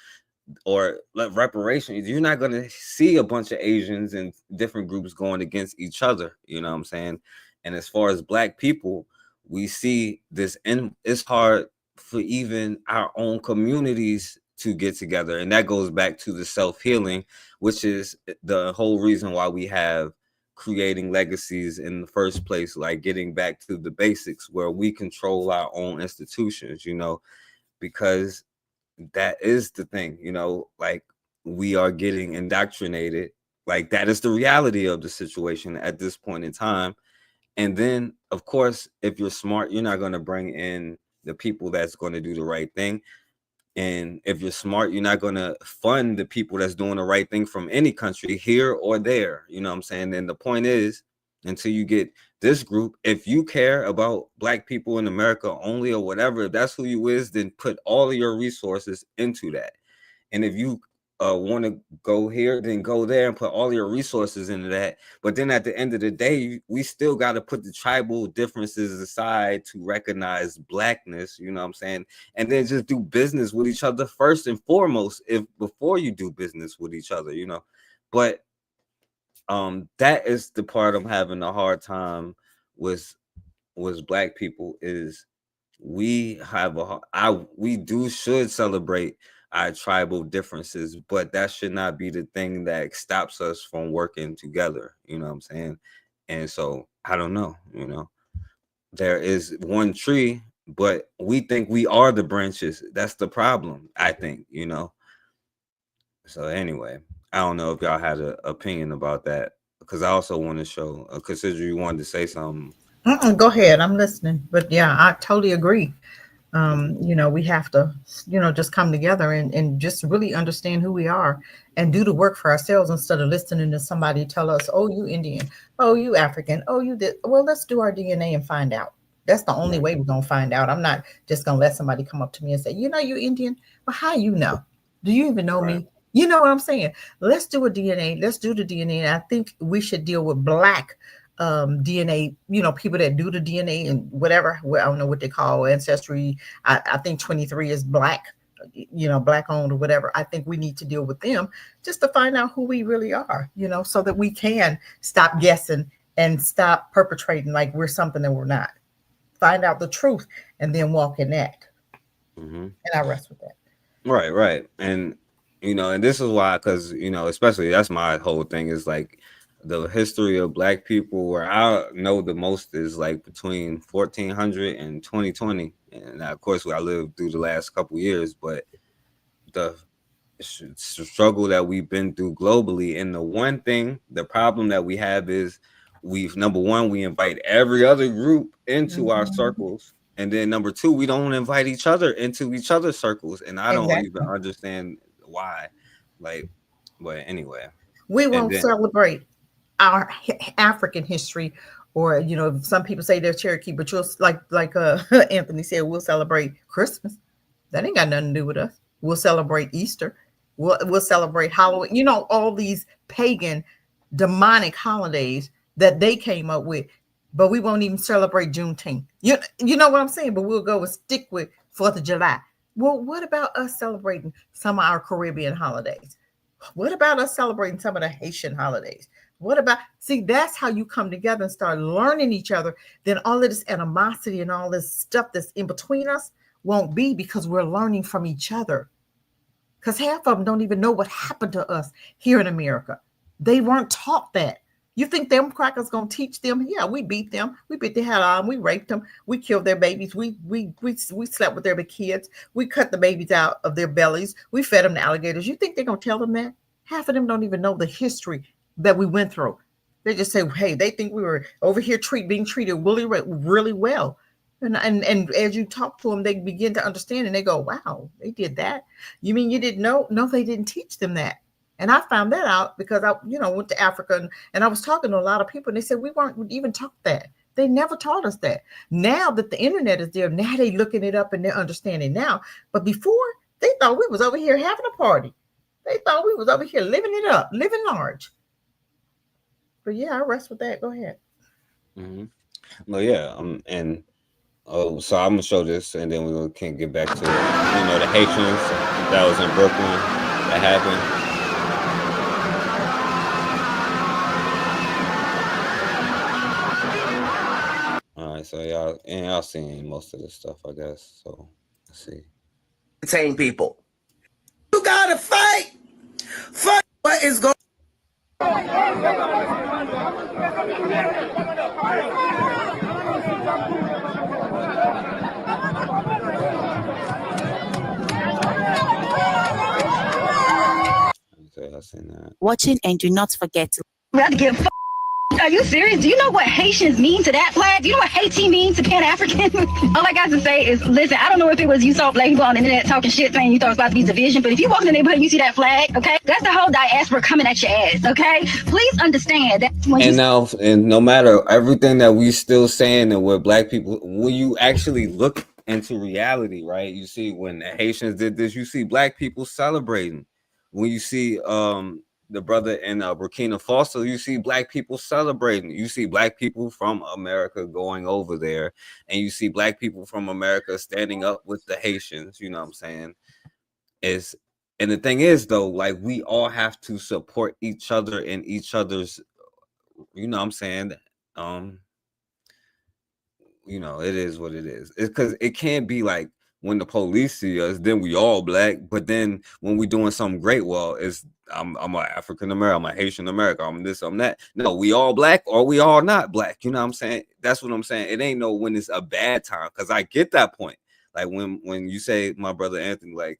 or reparations, you're not going to see a bunch of Asians and different groups going against each other. You know what I'm saying? And as far as Black people, we see this, and it's hard for even our own communities to get together. And that goes back to the self-healing, which is the whole reason why we have creating legacies in the first place, like getting back to the basics where we control our own institutions, you know, because that is the thing, you know, like we are getting indoctrinated. Like that is the reality of the situation at this point in time. And then, of course, if you're smart, you're not going to bring in the people that's going to do the right thing. And if you're smart, you're not going to fund the people that's doing the right thing from any country, here or there. You know what I'm saying? And the point is, until you get this group, if you care about Black people in America only or whatever, if that's who you is, then put all of your resources into that. And if you want to go here, then go there and put all your resources into that. But then at the end of the day, we still got to put the tribal differences aside to recognize Blackness, you know what I'm saying? And then just do business with each other first and foremost, if before you do business with each other, you know. But that is the part I'm having a hard time with Black people, is we have we should celebrate our tribal differences, but that should not be the thing that stops us from working together. You know what I'm saying? And so I don't know, you know, there is one tree, but we think we are the branches. That's the problem, I think, you know. So anyway, I don't know if y'all had an opinion about that, because I also want to show, consider you wanted to say something. Go ahead, I'm listening. But yeah, I totally agree. You know, we have to, you know, just come together and just really understand who we are and do the work for ourselves instead of listening to somebody tell us, oh, you Indian, oh, you African, oh, you did. Well, let's do our DNA and find out. That's the only way we're going to find out. I'm not just going to let somebody come up to me and say, you know, you Indian. Well, how you know? Do you even know me? You know what I'm saying? Let's do a DNA. Let's do the DNA. And I think we should deal with Black DNA, you know, people that do the DNA and whatever, well, I don't know what they call ancestry. I think 23 is Black, you know, Black owned or whatever. I think we need to deal with them just to find out who we really are, you know, so that we can stop guessing and stop perpetrating like we're something that we're not. Find out the truth and then walk in that. And I rest with that. Right. And, you know, and this is why, because, you know, especially that's my whole thing, is like the history of Black people, where I know the most is like between 1400 and 2020. And of course, I lived through the last couple years, but the struggle that we've been through globally. And the problem that we have is number one, we invite every other group into our circles. And then number two, we don't invite each other into each other's circles. And I don't even understand why. Like, but anyway. We won't celebrate our African history, or, you know, some people say they're Cherokee, but you'll like Anthony said, we'll celebrate Christmas. That ain't got nothing to do with us. We'll celebrate Easter. We'll celebrate Halloween. You know, all these pagan, demonic holidays that they came up with, but we won't even celebrate Juneteenth. You know what I'm saying? But we'll go and stick with 4th of July. Well, what about us celebrating some of our Caribbean holidays? What about us celebrating some of the Haitian holidays? What about, see, that's how you come together and start learning each other. Then all of this animosity and all this stuff that's in between us won't be, because we're learning from each other. Because half of them don't even know what happened to us here in America. They weren't taught that. You think them crackers gonna teach them? Yeah, we beat them. We beat the hell out of them. We raped them. We killed their babies. We slept with their kids. We cut the babies out of their bellies. We fed them to alligators. You think they're gonna tell them that? Half of them don't even know the history that we went through. They just say, hey, they think we were over here being treated really well. And as you talk to them, they begin to understand and they go, wow, they did that. You mean you didn't know? No, they didn't teach them that. And I found that out because I, went to Africa and I was talking to a lot of people and they said we weren't even taught that. They never taught us that. Now that the internet is there, now they looking it up and they're understanding now. But before, they thought we was over here having a party. They thought we was over here living it up, living large. But yeah, I rest with that. Go ahead. Mm-hmm. Well, yeah, and so I'm gonna show this, and then we can get back to the Haitians that was in Brooklyn that happened. All right, so y'all seen most of this stuff, I guess. So let's see. Entertain people. You gotta fight for what is going. Okay, I seen that. Watching and do not forget to. Rather give. Are you serious? Do you know what Haitians mean to that flag? Do you know what Haiti means to Pan-African? All I got to say is, listen, I don't know if it was you saw black people on the internet talking shit saying you thought it was about to be division, but if you walk in the neighborhood and you see that flag, okay, that's the whole diaspora coming at your ass, okay? Please understand that when and no matter everything that we still saying and what black people, when you actually look into reality, right? You see when the Haitians did this, you see black people celebrating. When you see the brother in Burkina Faso, you see black people celebrating. You see black people from America going over there, and you see black people from America standing up with the Haitians. You know what I'm saying? And the thing is, though, like we all have to support each other and each other's. You know what I'm saying? It is what it is. It's because it can't be like when the police see us, then we all black. But then when we doing something great, well, I'm an African American, I'm a Haitian American, I'm this, I'm that. No, we all black or we all not black. You know what I'm saying? That's what I'm saying. It ain't no when it's a bad time, because I get that point. Like when you say, my brother Anthony, like,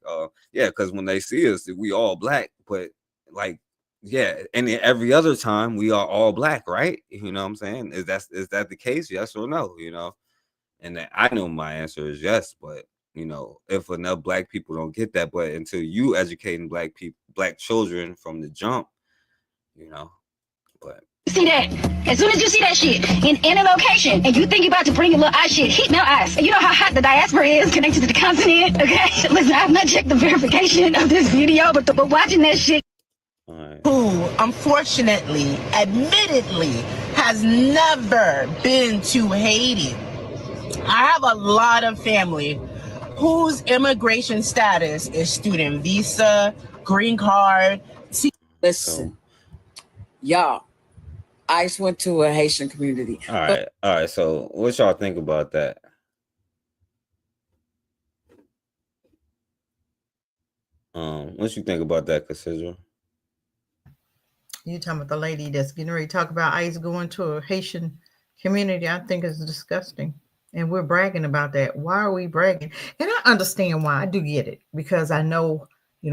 yeah, because when they see us, we all black. But like, yeah, and every other time we are all black, right? You know what I'm saying? Is that the case? Yes or no? And I know my answer is yes, but if enough black people don't get that, but until you educating black people, black children from the jump, but see that, as soon as you see that shit in any location and you think you're about to bring a little ice shit, heat melt ice. You know how hot the diaspora is connected to the continent, okay? Listen, I've not checked the verification of this video, but watching that shit. Who, unfortunately, admittedly, has never been to Haiti. I have a lot of family whose immigration status is student visa, green card. Listen, y'all, I just went to a Haitian community. All right. So what y'all think about that? What you think about that, Cassidra? You talking about the lady that's getting ready to talk about ICE going to a Haitian community? I think it's disgusting. And we're bragging about that. Why are we bragging? And I understand why. I do get it, because I know,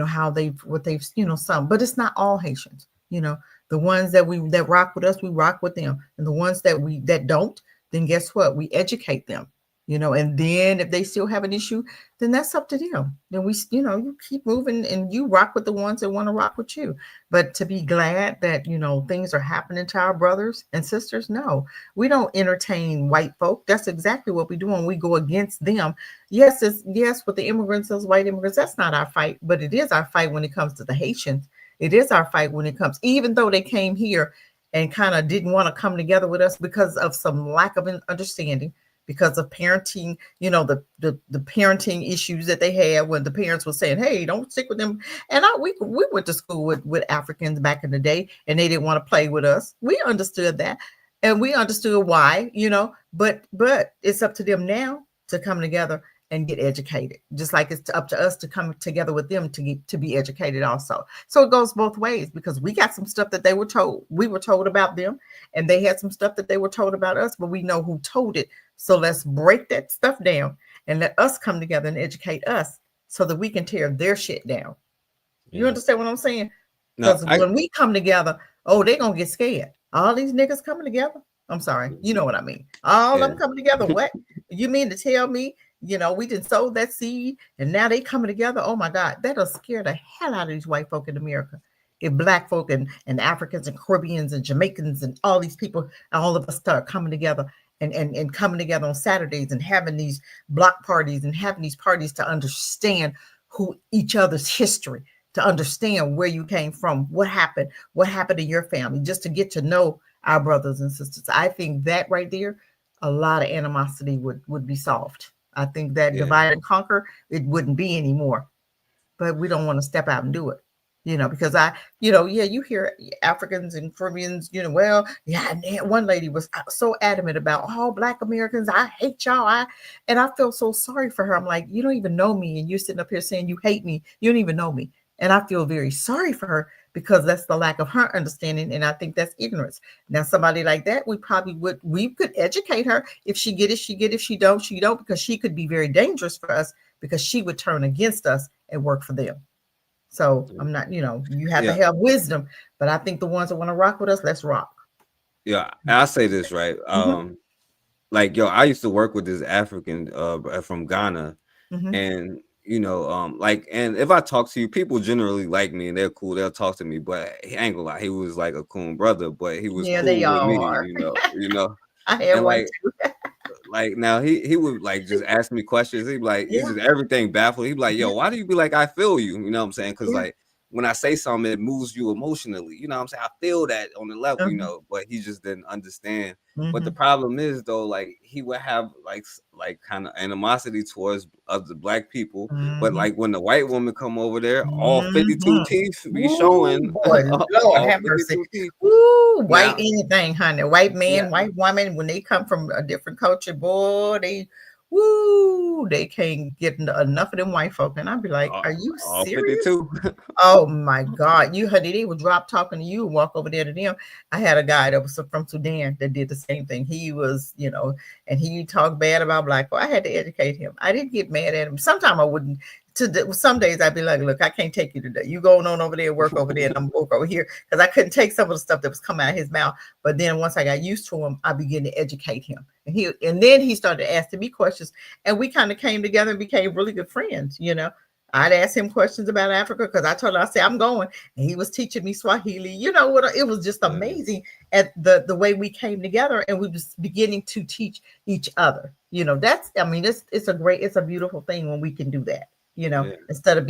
how what they've, some, but it's not all Haitians. The ones that rock with us, we rock with them. And the ones that don't, then guess what? We educate them. And then if they still have an issue, then that's up to them. Then we, you keep moving and you rock with the ones that want to rock with you. But to be glad that, things are happening to our brothers and sisters, no, we don't entertain white folk. That's exactly what we do when we go against them. Yes, with the immigrants, those white immigrants, that's not our fight, but it is our fight when it comes to the Haitians. It is our fight when it comes, even though they came here and kind of didn't want to come together with us because of some lack of understanding. Because of parenting, the parenting issues that they had when the parents were saying, hey, don't stick with them. And we went to school with Africans back in the day, and they didn't want to play with us. We understood that, and we understood why, but it's up to them now to come together and get educated, just like it's up to us to come together with them to be educated also. So it goes both ways, because we got some stuff that we were told about them, and they had some stuff that they were told about us, but we know who told it. So let's break that stuff down and let us come together and educate us so that we can tear their shit down. You understand what I'm saying? Because when we come together, they're going to get scared. All these niggas coming together. I'm sorry. You know what I mean? All of them coming together. What? You mean to tell me, we just sowed that seed and now they coming together? Oh my God. That'll scare the hell out of these white folk in America. If black folk and Africans and Caribbeans and Jamaicans and all these people, all of us start coming together and coming together on Saturdays and having these block parties and having these parties to understand who each other's history, to understand where you came from, what happened in your family, just to get to know our brothers and sisters. I think that right there, a lot of animosity would be solved. I think that divide and conquer, it wouldn't be anymore. But we don't want to step out and do it, because you hear Africans and Caribbeans, and one lady was so adamant about all Black Americans. I hate y'all. And I felt so sorry for her. I'm like, you don't even know me. And you're sitting up here saying you hate me. You don't even know me. And I feel very sorry for her, because that's the lack of her understanding. And I think that's ignorance. Now, somebody like that, we could educate her. If she get it, she get it. If she don't, she don't, because she could be very dangerous for us, because she would turn against us and work for them. So I'm not, you have to have wisdom, but I think the ones that want to rock with us, let's rock. Yeah. I'll say this, right? Like, I used to work with this African from Ghana, and and if I talk to you, people generally like me and they're cool, they'll talk to me, but he ain't gonna lie, he was like a cool brother, but he was cool they with all me, are. I had and one too. like now he would like just ask me questions. He'd be like, he's just everything baffled. He'd be like, yo, why do you be like, I feel you? You know what I'm saying? Because like when I say something, it moves you emotionally. You know what I'm saying? I feel that on the level, but he just didn't understand. But the problem is though, like he would have like kind of animosity towards other Black people. But like when the white woman come over there, all 52 teeth be showing. Boy, Lord have mercy. Ooh, white anything, honey. White man, white woman, when they come from a different culture, boy, they can't get enough of them white folk. And I'd be like, are you serious? 52. Oh my God. They would drop talking to you and walk over there to them. I had a guy that was from Sudan that did the same thing. He was, and he talked bad about Black folk. I had to educate him. I didn't get mad at him. Sometimes I wouldn't. Some days I'd be like, look, I can't take you today. You going on over there, work over there, and I'm work over here, because I couldn't take some of the stuff that was coming out of his mouth. But then once I got used to him, I began to educate him, and then he started asking me questions, and we kind of came together and became really good friends. I'd ask him questions about Africa, because I told him, I said, I'm going, and he was teaching me Swahili. It was just amazing at the way we came together, and we was beginning to teach each other. It's a beautiful thing when we can do that. Instead of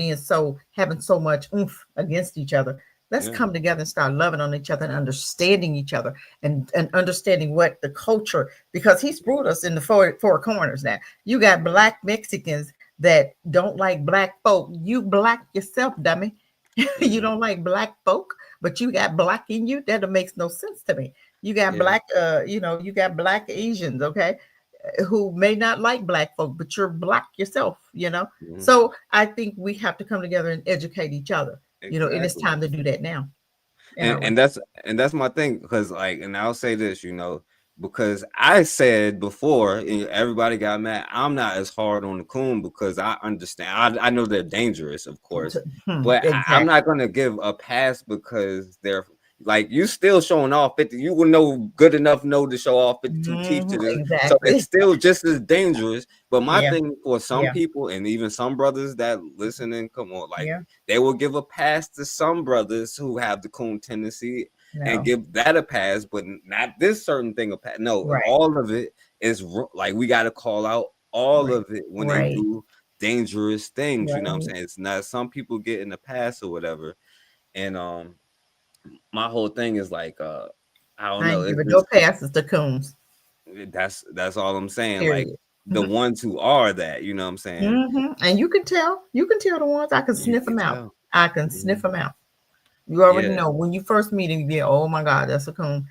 having so much oomph against each other, let's come together and start loving on each other and understanding each other and understanding what the culture, because he screwed us in the four corners. Now you got Black Mexicans that don't like Black folk. You Black yourself, dummy. You don't like Black folk, but you got Black in you. That makes no sense to me. You got Black, you got Black Asians, okay, who may not like Black folk, but you're Black yourself, So I think we have to come together and educate each other, and it's time to do that now. And that's my thing, because and I'll say this, because I said before, everybody got mad. I'm not as hard on the coon, because I understand. I know they're dangerous, of course, but I'm not gonna give a pass because they're like, you still showing off 50. You will know good enough to show off 52 teeth to this. Exactly. So it's still just as dangerous. But my thing for some people, and even some brothers that listen and come on, they will give a pass to some brothers who have the coon tendency and give that a pass, but not this certain thing a pass. No, all of it is like, we got to call out all of it when they do dangerous things. You know what I'm saying? It's not some people getting a pass or whatever. And my whole thing is like, I don't know. No passes to coons. That's all I'm saying. Period. Like the ones who are that, you know what I'm saying? And you can tell the ones. I can sniff them out. I can sniff them out. You already know when you first meet him, oh my God, that's a coon.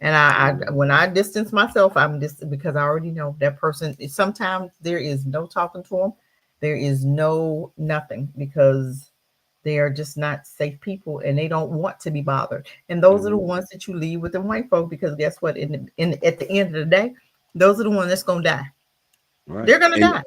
And I when I distance myself, I'm just because I already know that person. Sometimes there is no talking to them. There is no nothing because they are just not safe people and they don't want to be bothered. And those are the ones that you leave with the white folk because guess what? At the end of the day, those are the ones that's gonna die. Right. They're gonna die.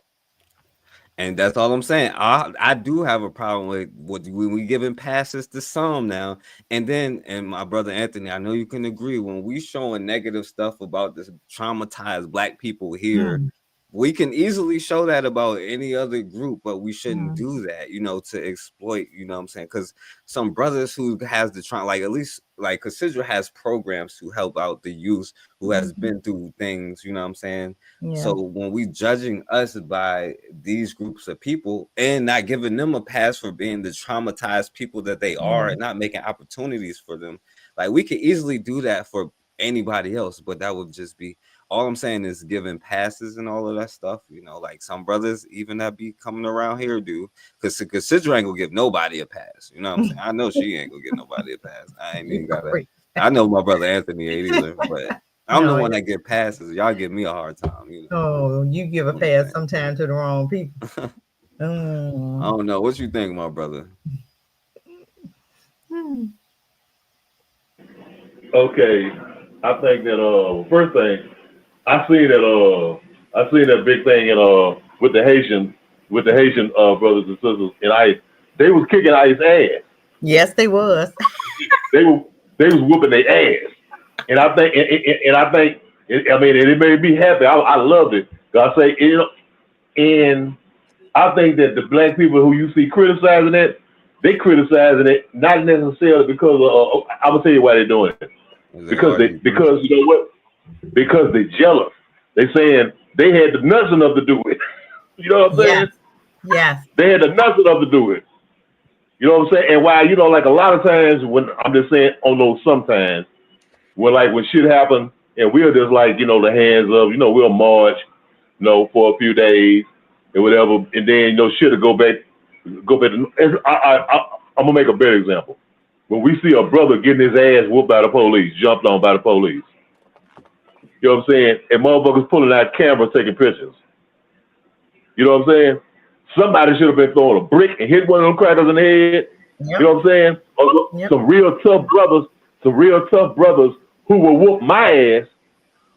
And that's all I'm saying. I do have a problem with when we giving passes to some now, and my brother Anthony, I know you can agree when we showing negative stuff about this traumatized Black people here. We can easily show that about any other group, but we shouldn't do that, to exploit, what I'm saying? Because some brothers who has like at least like Cassidra has programs to help out the youth who has been through things, what I'm saying? Yeah. So when we judging us by these groups of people and not giving them a pass for being the traumatized people that they are and not making opportunities for them, like we could easily do that for anybody else, but that would just be all I'm saying is giving passes and all of that stuff, like some brothers even that be coming around here do, because Cassidra ain't gonna give nobody a pass. You know what I'm saying? I know she ain't gonna get nobody a pass. I ain't even got it. I know my brother Anthony ain't either, but I'm the one that get passes. Y'all give me a hard time. Oh, you give a pass sometime to the wrong people. I don't know. What you think, my brother? Okay, I think that first thing I seen that big thing in with the Haitian brothers and sisters, and they was kicking ICE ass. Yes, they was. they was whooping their ass, and I think it made me happy. I loved it. I say and I think that the Black people who you see criticizing it, they criticizing it not necessarily because I'm gonna tell you why they're doing it. Because you know what? Because they're jealous. They saying they had the nuts enough to do it. You know what I'm saying? Yes. They had the nuts enough to do it. You know what I'm saying? And why, like a lot of times when I'm just saying on those sometimes when shit happen and we'll just like, the hands up, we'll march, for a few days and whatever, and then shit'll go back to I'm gonna make a better example. When we see a brother getting his ass whooped by the police, jumped on by the police, you know what I'm saying? And motherfuckers pulling out cameras taking pictures. You know what I'm saying? Somebody should have been throwing a brick and hit one of them crackers in the head. Yep. You know what I'm saying? Or some real tough brothers who will whoop my ass.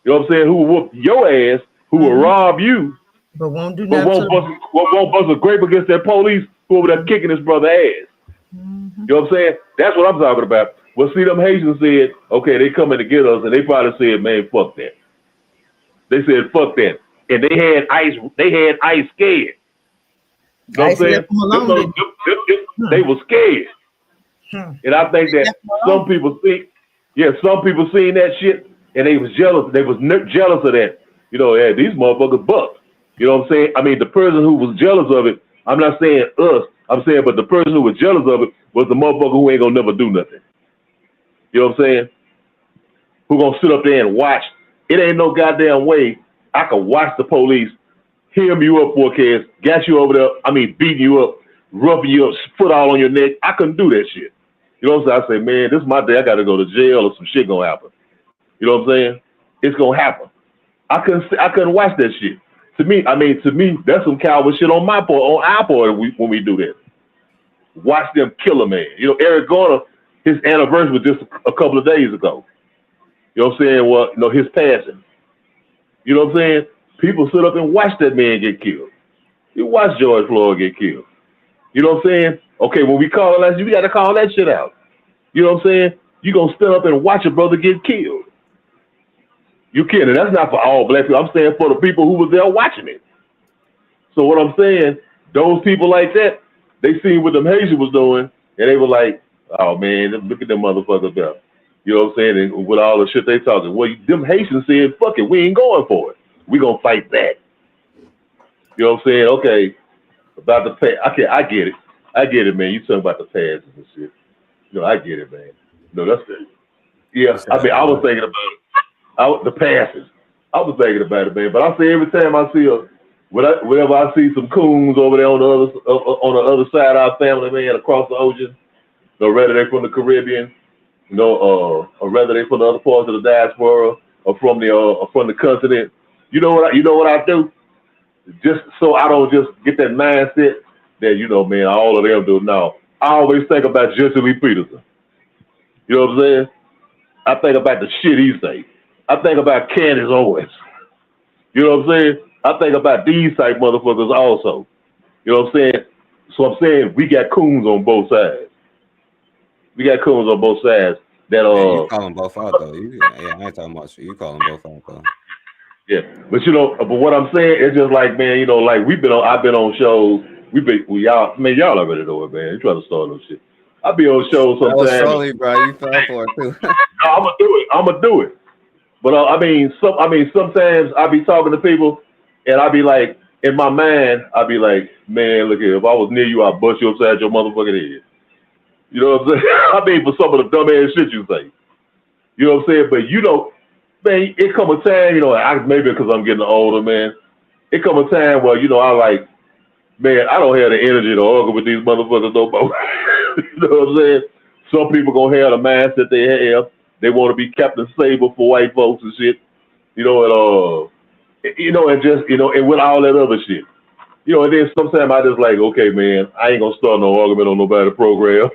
You know what I'm saying? Who will whoop your ass, who will rob you, but won't do but nothing. won't bust a grape against that police who over there kicking his brother ass. You know what I'm saying? That's what I'm talking about. Well, see, them Haitians said, okay, they coming to get us, and they probably said, man, fuck that. They said, fuck that. And they had ICE scared. You know what I'm saying? They were scared. And I think that some people seen that shit, and they was jealous. They was jealous of that. Yeah, these motherfuckers bucks. You know what I'm saying? I mean, the person who was jealous of it, I'm not saying us, I'm saying, but the person who was jealous of it was the motherfucker who ain't gonna never do nothing. You know what I'm saying? Who gonna sit up there and watch? It ain't no goddamn way I could watch the police hem you up for a case, got you over there, beating you up, roughing you up, foot all on your neck. I couldn't do that shit. You know what I'm saying? I say, man, this is my day. I gotta go to jail or some shit gonna happen. You know what I'm saying? It's gonna happen. I couldn't watch that shit. To me, that's some coward shit on my part, on our part when we do that. Watch them kill a man. Eric Garner, his anniversary was just a couple of days ago. You know what I'm saying? Well, his passing. You know what I'm saying? People sit up and watch that man get killed. You watch George Floyd get killed. You know what I'm saying? Okay, when we call that, we got to call that shit out. You know what I'm saying? You gonna stand up and watch a brother get killed. You kidding? That's not for all Black people. I'm saying for the people who was there watching it. So what I'm saying, those people like that, they seen what them Haitians was doing, and they were like, oh man, look at them motherfuckers there. You know what I'm saying? And with all the shit they talking, well, them Haitians said, fuck it, we ain't going for it. We gonna fight back. You know what I'm saying? Okay, about the pay. Okay, I get it, man. You talking about the passes and shit. I get it, man. No, that's it. Yeah, I was thinking about it. The passes. I was thinking about it, man. But I say every time I see whenever I see some coons over there on the other side of our family, man, across the ocean, whether they're from the Caribbean or whether they from the other parts of the diaspora or from the continent. You know what I do? Just so I don't just get that mindset that man, all of them do. No, I always think about Jesse Lee Peterson. You know what I'm saying? I think about the shit he say. I think about Candace Owens. You know what I'm saying? I think about these type motherfuckers also. You know what I'm saying? So I'm saying we got coons on both sides. We got coons on both sides. That you call them both out though. I ain't talking about you. You call them both out though. Yeah, but what I'm saying is just like, man, like I've been on shows. Y'all already know it, man. You trying to start no shit. I be on shows That was sometimes. slowly, bro. You fell for it too. No, I'm gonna do it. But sometimes I be talking to people, and I be like, in my mind, I be like, man, look here. If I was near you, I'd bust you upside your motherfucking head. You know what I'm saying? I mean, for some of the dumbass shit you say. You know what I'm saying? But man, it come a time, maybe because I'm getting older, man. It come a time where I like, man, I don't have the energy to argue with these motherfuckers no more. You know what I'm saying? Some people gonna have the mindset they have. They want to be Captain Saber for white folks and shit. And with all that other shit. And then sometimes I just like, okay, man, I ain't gonna start no argument on nobody's program.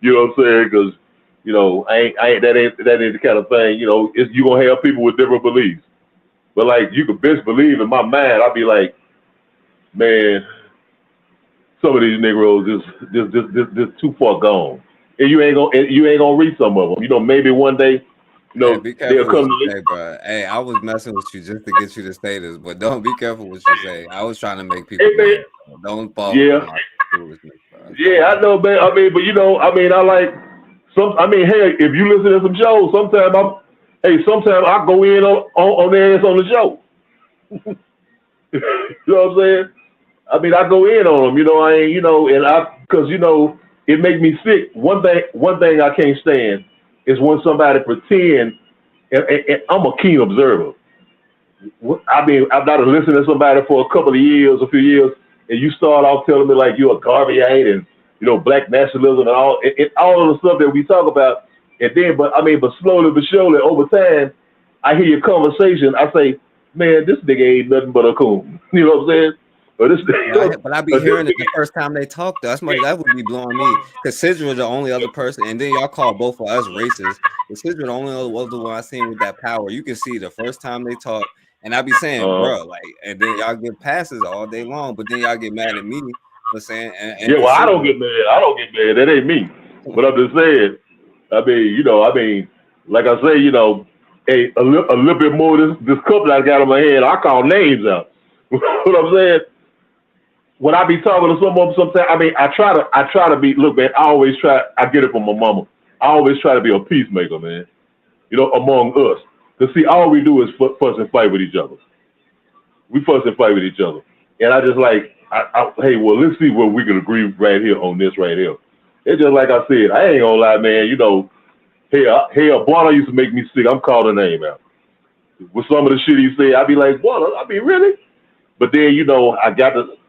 You know what I'm saying? Because that ain't the kind of thing. You gonna have people with different beliefs. But like, you could best believe in my mind, I'd be like, man, some of these Negroes just too far gone, and you ain't gonna reach some of them. Maybe one day, Hey, be they'll careful what come you to. say, bro. Hey, I was messing with you just to get you to say this, but don't be careful what you say. I was trying to make people mad. Don't fall for Yeah, my foolishness, bro. yeah, I know, man. I mean, but I like some. I mean, hey, if you listen to some shows, sometimes I go in on their ass on the show. You know what I'm saying? I mean, I go in on them, because it make me sick. One thing I can't stand is when somebody pretend, and I'm a keen observer. I mean, I've not listened to somebody for a few years, and you start off telling me like you're a Garveyite and black nationalism and all of the stuff that we talk about, and then but slowly but surely over time, I hear your conversation. I say, man, this nigga ain't nothing but a coon. You know what I'm saying? But I be hearing it the first time they talk. That would be blowing me. Because Sidra the only other person, and then y'all call both of us racist. But Sidra the only other one I seen with that power. You can see the first time they talk, and I be saying, bro, like, and then y'all give passes all day long, but then y'all get mad at me for saying, and yeah, well, I don't Sidra, get mad. I don't get mad. That ain't me. But I'm just saying. Like I say, hey, a little bit more. This couple I got on my head, I call names out. What I'm saying. When I be talking to someone, sometimes I try to be. Look, man, I get it from my mama. I always try to be a peacemaker, man. Among us. Cause see, all we do is fuss and fight with each other. We fuss and fight with each other, and I just like, hey, well, let's see where we can agree right here on this right here. It's just like I said, I ain't gonna lie, man. Hey, Bonner used to make me sick. I'm calling the name out. With some of the shit he said, I'd be like, Bonner, really? But then,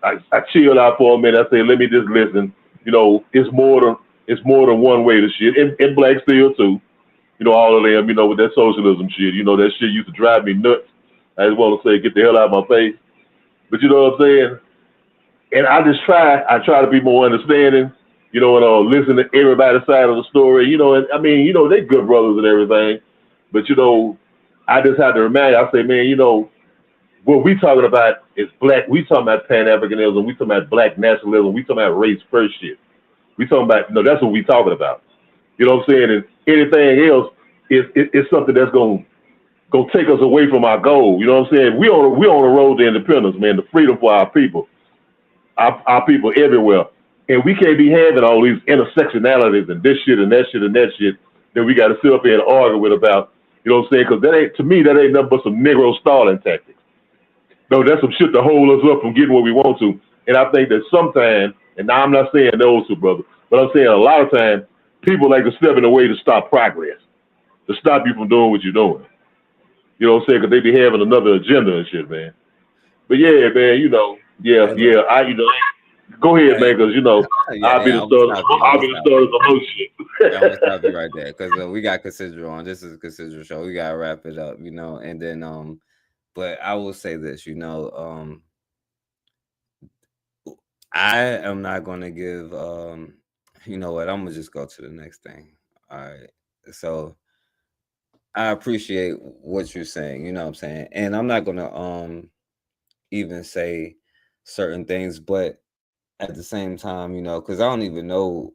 I chilled out for a minute. I say, let me just listen. It's more than one way to shit. And black steel too. All of them, with that socialism shit. That shit used to drive me nuts. I just want to say, get the hell out of my face. But you know what I'm saying? And I try to be more understanding, and listen to everybody's side of the story, and they good brothers and everything. But, I just have to remind you, I say, man, what we talking about is black. We talking about Pan-Africanism. We talking about black nationalism. We talking about race first shit. We talking about, that's what we talking about. You know what I'm saying? And anything else is something that's gonna take us away from our goal. You know what I'm saying? We on the road to independence, man, the freedom for our people people everywhere. And we can't be having all these intersectionalities and this shit and that shit and that shit that we got to sit up here and argue with about. You know what I'm saying? Because that ain't nothing but some Negro stalling tactics. No, that's some shit to hold us up from getting what we want to. And I think that sometimes, and now I'm not saying those two brothers, but I'm saying a lot of times people like to step in the way to stop progress, to stop you from doing what you're doing. You know what I'm saying? Because they be having another agenda and shit, man. But yeah, man, Go ahead, man, because I'll be the I'm gonna start. stop you. I'll be the start of the whole shit. I'm gonna stop you right there because we got Cassidra on. This is a Cassidra show. We gotta wrap it up, and then but I will say this, I am not gonna give you know what, I'm gonna just go to the next thing. All right. So I appreciate what you're saying, you know what I'm saying? And I'm not gonna even say certain things, but at the same time, because I don't even know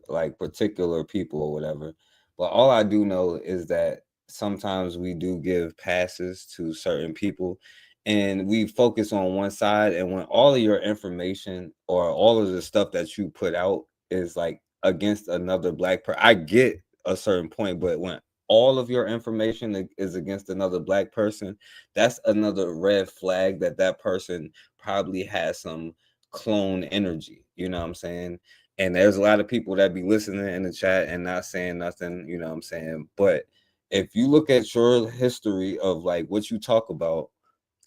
like particular people or whatever. But all I do know is that sometimes we do give passes to certain people and we focus on one side. And when all of your information or all of the stuff that you put out is like against another black person, I get a certain point, but when all of your information is against another black person, that's another red flag that that person probably has some clone energy, you know what I'm saying? And there's a lot of people that be listening in the chat and not saying nothing, you know what I'm saying? But if you look at your history of like what you talk about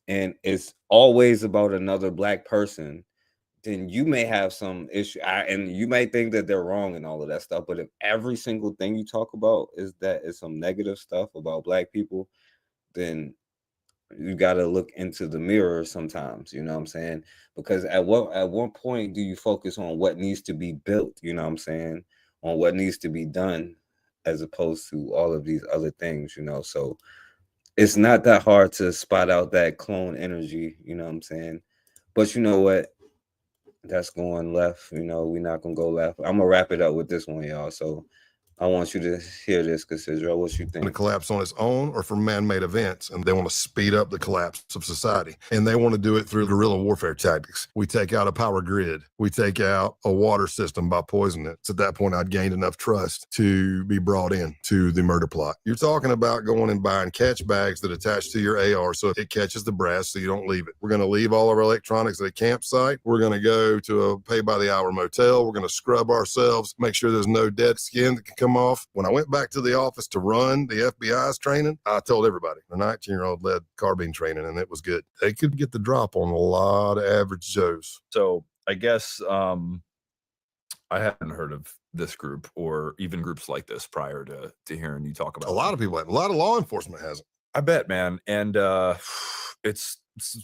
and it's always about another black person, then you may have some issue, and you may think that they're wrong and all of that stuff. But if every single thing you talk about is some negative stuff about black people, then you got to look into the mirror sometimes, you know what I'm saying? Because at one point do you focus on what needs to be built, you know what I'm saying, on what needs to be done, as opposed to all of these other things, so it's not that hard to spot out that clone energy, you know what I'm saying? But you know what, that's going left, we're not gonna go left. I'm gonna wrap it up with this one, y'all. So I want you to hear this, Cassidra. What you think? To collapse on its own or from man-made events, and they want to speed up the collapse of society, and they want to do it through guerrilla warfare tactics. We take out a power grid, we take out a water system by poisoning it. So at that point, I'd gained enough trust to be brought in to the murder plot. You're talking about going and buying catch bags that attach to your AR so it catches the brass so you don't leave it. We're going to leave all of our electronics at a campsite. We're going to go to a pay-by-the-hour motel. We're going to scrub ourselves, make sure there's no dead skin that can come off. When I went back to the office to run the FBI's training, I told everybody the 19-year-old led carbine training, and it was good. They could get the drop on a lot of average Joes. So I guess I hadn't heard of this group or even groups like this prior to hearing you talk about a lot of people have. A lot of law enforcement hasn't. I bet, man. And it's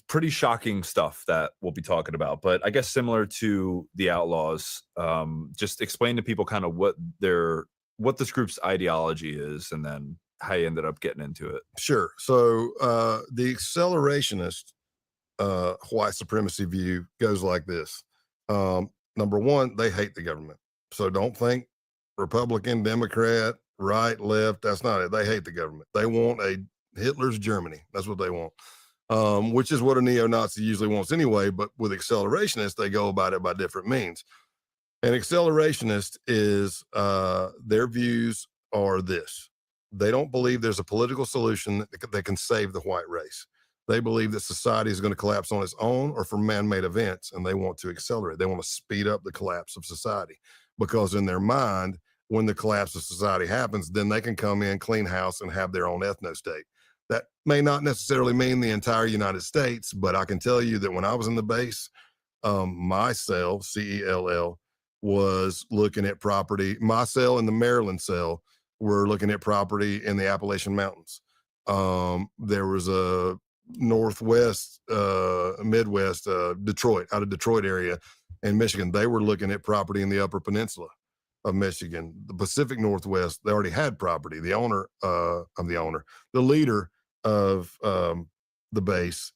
pretty shocking stuff that we'll be talking about. But I guess similar to the Outlaws, just explain to people kind of what this group's ideology is, and then how you ended up getting into it. Sure. So the accelerationist white supremacy view goes like this. Number one, they hate the government. So don't think Republican, Democrat, right, left. That's not it. They hate the government. They want a Hitler's Germany. That's what they want, which is what a neo-Nazi usually wants anyway. But with accelerationists, they go about it by different means. An accelerationist is their views are this. They don't believe there's a political solution that can save the white race. They believe that society is going to collapse on its own or from man-made events, and they want to accelerate. They want to speed up the collapse of society, because in their mind, when the collapse of society happens, then they can come in, clean house, and have their own ethno-state. That may not necessarily mean the entire United States, but I can tell you that when I was in the base, my cell, CELL, was looking at property. My cell and the Maryland cell were looking at property in the Appalachian Mountains. There was a Northwest, Midwest, Detroit, out of Detroit area in Michigan. They were looking at property in the Upper Peninsula of Michigan. The Pacific Northwest, they already had property. The leader of the base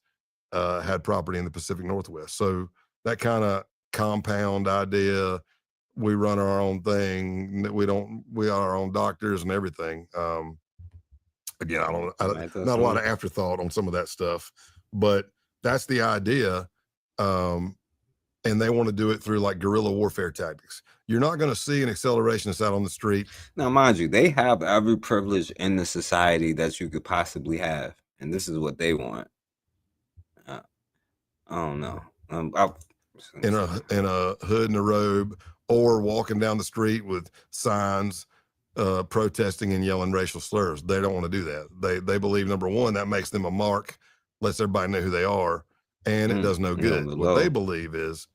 had property in the Pacific Northwest. So that kind of compound idea, we run our own thing. We are our own doctors and everything. Again, not a lot of afterthought on some of that stuff, but that's the idea. And they want to do it through like guerrilla warfare tactics. You're not going to see an accelerationist out on the street. Now, mind you, they have every privilege in the society that you could possibly have, and this is what they want. I don't know. In a hood and a robe, or walking down the street with signs protesting and yelling racial slurs. They don't want to do that. They believe, number one, that makes them a mark, lets everybody know who they are, and it does no good. What they believe is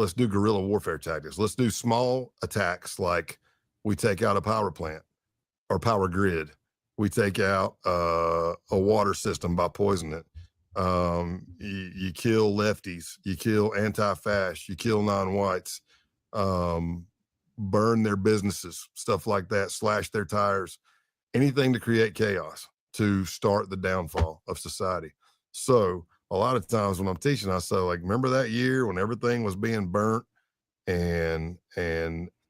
Let's do guerrilla warfare tactics. Let's do small attacks like we take out a power plant or power grid. We take out a water system by poisoning it. You kill lefties, you kill anti-fascists, you kill non-whites, burn their businesses, stuff like that, slash their tires, anything to create chaos, to start the downfall of society. So a lot of times when I'm teaching, I say, like, remember that year when everything was being burnt and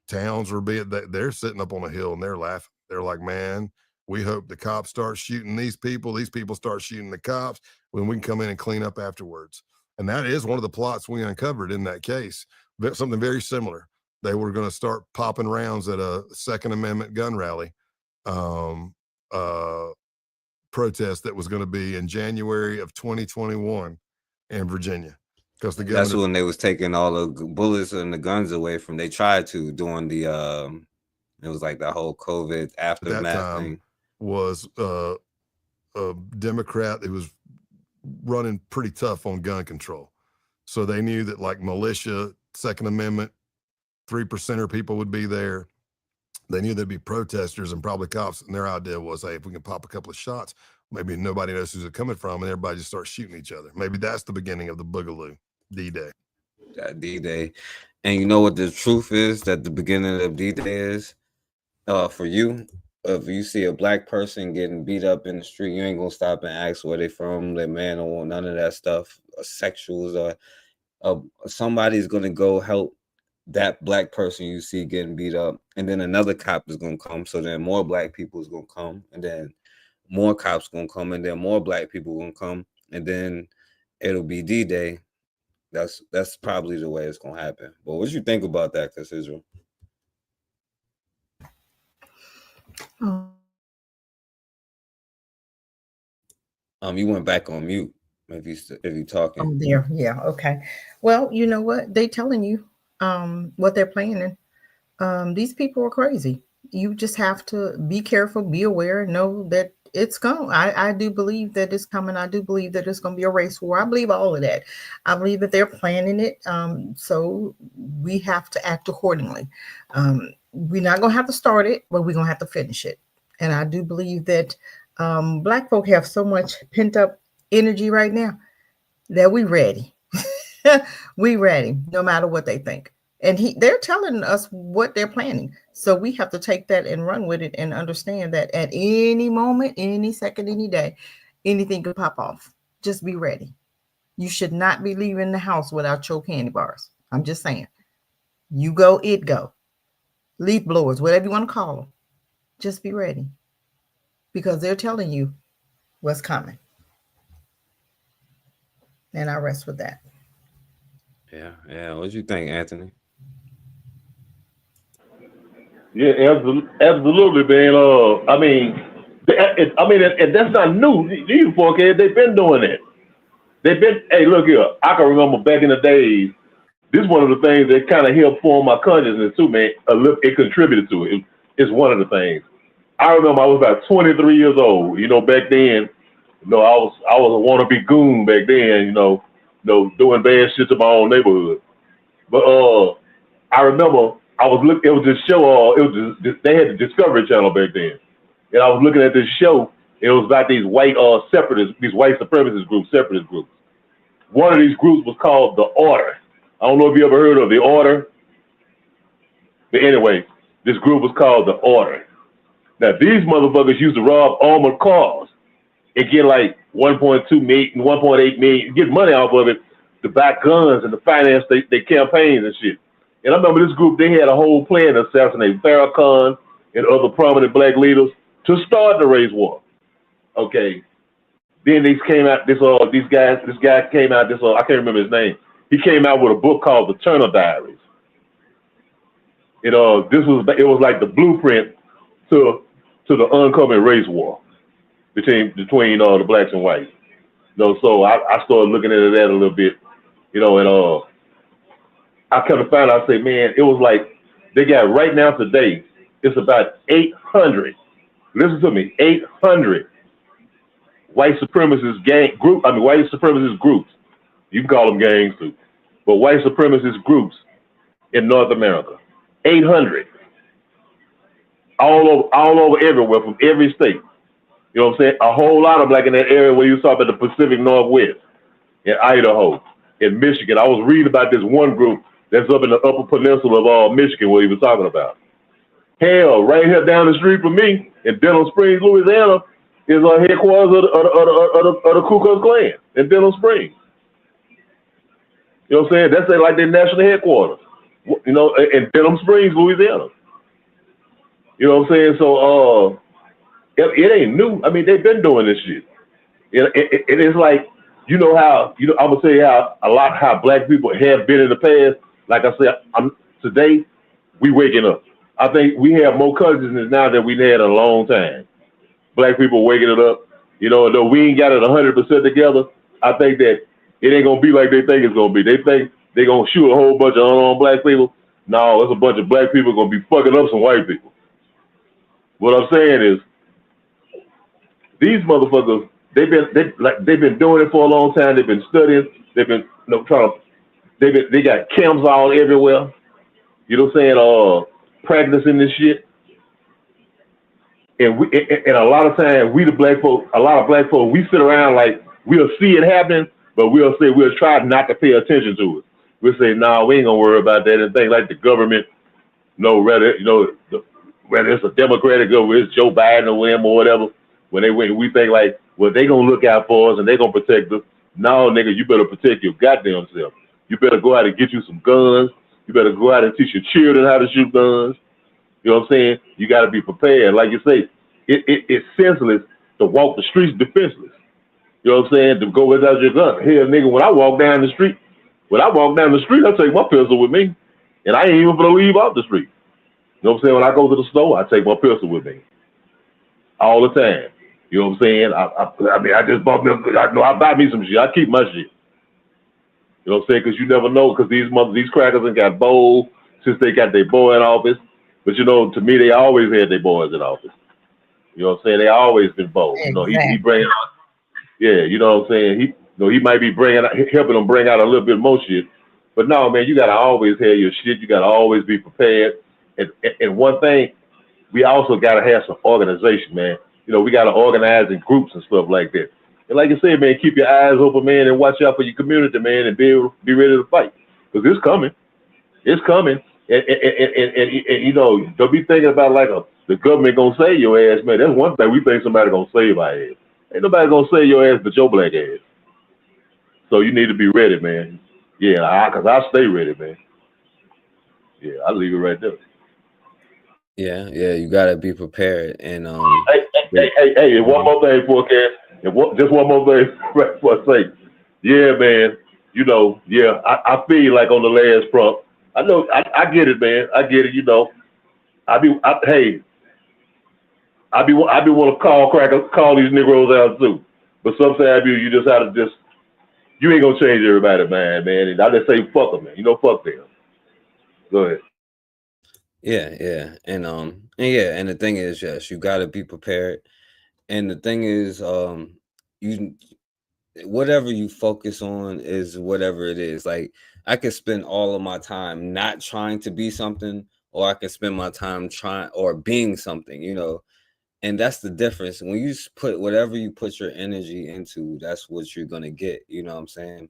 towns were being, they're sitting up on a hill and they're laughing. They're like, man, we hope the cops start shooting these people start shooting the cops, when we can come in and clean up afterwards. And that is one of the plots we uncovered in that case. Something very similar. They were going to start popping rounds at a Second Amendment gun rally protest that was going to be in January of 2021 in Virginia. Because the that's when they was taking all the bullets and the guns away from. They tried to during the it was like that whole COVID aftermath thing. Was a Democrat who was running pretty tough on gun control. So they knew that, like, militia, Second Amendment, 3%er people would be there. They knew there'd be protesters and probably cops. And their idea was, hey, if we can pop a couple of shots, maybe nobody knows who's it coming from, and everybody just starts shooting each other. Maybe that's the beginning of the Boogaloo, D-Day. That D-Day. And you know what the truth is, that the beginning of D-Day is? For you, if you see a black person getting beat up in the street, you ain't gonna stop and ask where they from, their man, or none of that stuff, or sexuals, or somebody's gonna go help that black person you see getting beat up, and then another cop is gonna come, so then more black people is gonna come, and then more cops gonna come, and then more black people gonna come, and then it'll be D-Day. That's probably the way it's gonna happen. But what you think about that, Cassidra? You went back on mute. If you talking. Oh, there, yeah, okay. Well, you know what? They telling you what they're planning. These people are crazy. You just have to be careful, be aware, know that it's going. I do believe that it's coming. I do believe that it's going to be a race war. I believe all of that. I believe that they're planning it. So we have to act accordingly. We're not going to have to start it, but we're going to have to finish it. And I do believe that Black folk have so much pent up energy right now that we ready. We ready, no matter what they think. And they're telling us what they're planning. So we have to take that and run with it and understand that at any moment, any second, any day, anything could pop off. Just be ready. You should not be leaving the house without your candy bars. I'm just saying. You go, it go. Leaf blowers, whatever you want to call them. Just be ready. Because they're telling you what's coming. And I rest with that. Yeah. What do you think, Anthony? Yeah, absolutely, man. I mean, and that's not new. These fuckheads, they've been doing it. Hey, look here. I can remember back in the days. This is one of the things that kind of helped form my consciousness too, man. It contributed to it. It's one of the things. I remember I was about 23 years old. You know, back then, I was a wannabe goon back then. Doing bad shit to my own neighborhood. But I remember I was looking. It was this show. They had the Discovery Channel back then, and I was looking at this show. It was about these white separatists, these white separatist groups. One of these groups was called the Order. I don't know if you ever heard of the Order, but anyway, this group was called the Order. Now these motherfuckers used to rob armored cars and get like 1.2 million, 1.8 million, get money off of it to buy guns and to finance their campaigns and shit. And I remember this group, they had a whole plan to assassinate Farrakhan and other prominent black leaders to start the race war. Okay. Then this guy came out, I can't remember his name. He came out with a book called The Turner Diaries. It was like the blueprint to the oncoming race war between the blacks and whites. So I started looking into that a little bit, and I come to find out, I say, man, it was like they got right now today, it's about 800. Listen to me, 800 white supremacist groups. You can call them gangs too. but white supremacist groups in North America. 800. All over everywhere, from every state. You know what I'm saying? A whole lot of them, like in that area where you saw up at the Pacific Northwest, in Idaho, in Michigan. I was reading about this one group that's up in the Upper Peninsula of Michigan, what he was talking about. Hell, right here down the street from me in Denham Springs, Louisiana, is a headquarters of the Ku Klux Klan in Denham Springs. You know what I'm saying? That's like their national headquarters. You know, in Denham Springs, Louisiana. You know what I'm saying? So it ain't new. I mean, they've been doing this shit. It is like, you know how, I'm gonna tell you how black people have been in the past. Like I said, today we waking up. I think we have more consciousness now than we had in a long time. Black people waking it up. You know, though we ain't got it 100% together, I think that it ain't gonna be like they think it's gonna be. They think they gonna shoot a whole bunch of unarmed black people. No, it's a bunch of black people gonna be fucking up some white people. What I'm saying is, these motherfuckers, they've been doing it for a long time. They've been studying. They've been they got camps all everywhere. You know what I'm saying? Practicing this shit. And a lot of times we the black folk, a lot of black folk, we sit around like we'll see it happening, but we'll try not to pay attention to it. We'll say, nah, we ain't gonna worry about that. And things like the government, whether it's a Democratic government, it's Joe Biden or him or whatever. When we think like, well, they gonna look out for us and they gonna protect us. No, nigga, you better protect your goddamn self. You better go out and get you some guns. You better go out and teach your children how to shoot guns. You know what I'm saying? You got to be prepared. Like you say, it's senseless to walk the streets defenseless. You know what I'm saying? To go without your gun. Hell, nigga, when I walk down the street, I take my pistol with me. And I ain't even gonna leave off the street. You know what I'm saying? When I go to the store, I take my pistol with me. All the time. You know what I'm saying? I mean, I just bought me, I buy me some shit. I keep my shit. You know what I'm saying? Because you never know, because these crackers ain't got bold since they got their boy in office. But to me, they always had their boys in office. You know what I'm saying? They always been bold. Exactly. He bring out, yeah, you know what I'm saying? He might be helping them bring out a little bit more shit. But no, man, you gotta always have your shit. You gotta always be prepared. And one thing, we also gotta have some organization, man. We gotta organize in groups and stuff like that. And like you said, man, keep your eyes open, man, and watch out for your community, man, and be ready to fight. Because it's coming. It's coming. And don't be thinking about like the government gonna save your ass, man. That's one thing we think somebody gonna save our ass. Ain't nobody gonna save your ass but your black ass. So you need to be ready, man. Yeah, because I stay ready, man. Yeah, I leave it right there. Yeah, you gotta be prepared. And hey, one more thing, forecast. Just one more thing for a sake. Yeah, man. I feel like on the last prompt. I know I get it, man. I get it. I be want to call these Negroes out too. But sometimes you just have to you ain't gonna change everybody, man. And I just say fuck them, man. Fuck them. Go ahead. Yeah, and the thing is, yes, you gotta be prepared. And the thing is, you whatever you focus on is whatever it is. Like, I could spend all of my time not trying to be something, or I could spend my time trying or being something, and that's the difference. When you put whatever you put your energy into, that's what you're gonna get. You know what I'm saying?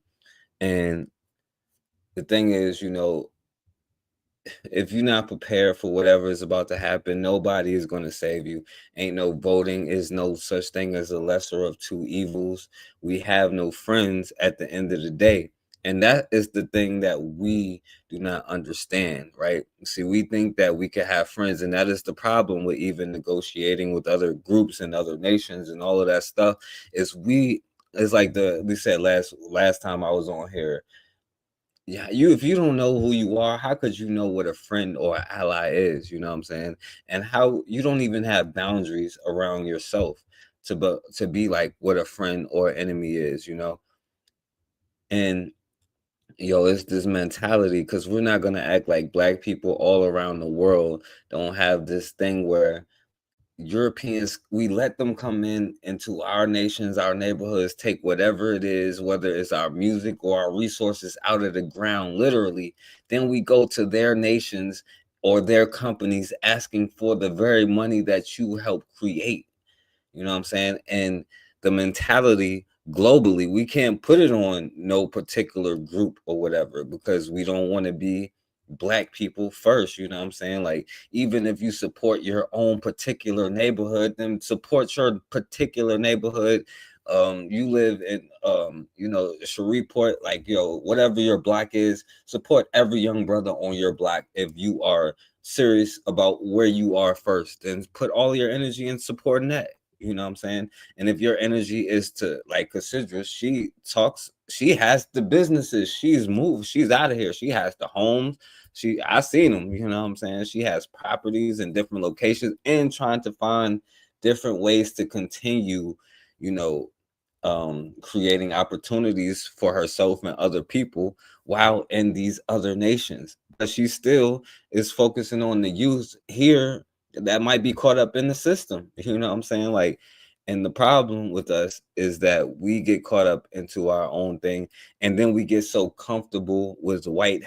And the thing is, if you're not prepared for whatever is about to happen, nobody is going to save you. Ain't no voting, is no such thing as a lesser of two evils. We have no friends at the end of the day. And that is the thing that we do not understand, right? See, we think that we can have friends, and that is the problem with even negotiating with other groups and other nations and all of that stuff. It's like we said last time I was on here. Yeah, if you don't know who you are, how could you know what a friend or an ally is? You know what I'm saying? And how you don't even have boundaries around yourself to be like what a friend or enemy is, And it's this mentality, because we're not gonna act like black people all around the world don't have this thing where Europeans, we let them come into our nations, our neighborhoods, take whatever it is, whether it's our music or our resources out of the ground, literally. Then we go to their nations or their companies asking for the very money that you helped create. You know what I'm saying? And the mentality globally, we can't put it on no particular group or whatever, because we don't want to be black people first. You know what I'm saying? Like, even if you support your own particular neighborhood, then support your particular neighborhood. You live in Shreveport, like, whatever your block is, support every young brother on your block if you are serious about where you are first, and put all your energy in supporting that. You know what I'm saying? And if your energy is to, like Cassidra, she has the businesses, she's moved, she's out of here, she has the homes, I seen them, you know what I'm saying? She has properties in different locations and trying to find different ways to continue, creating opportunities for herself and other people while in these other nations. But she still is focusing on the youth here that might be caught up in the system. You know what I'm saying? Like, and the problem with us is that we get caught up into our own thing, and then we get so comfortable with white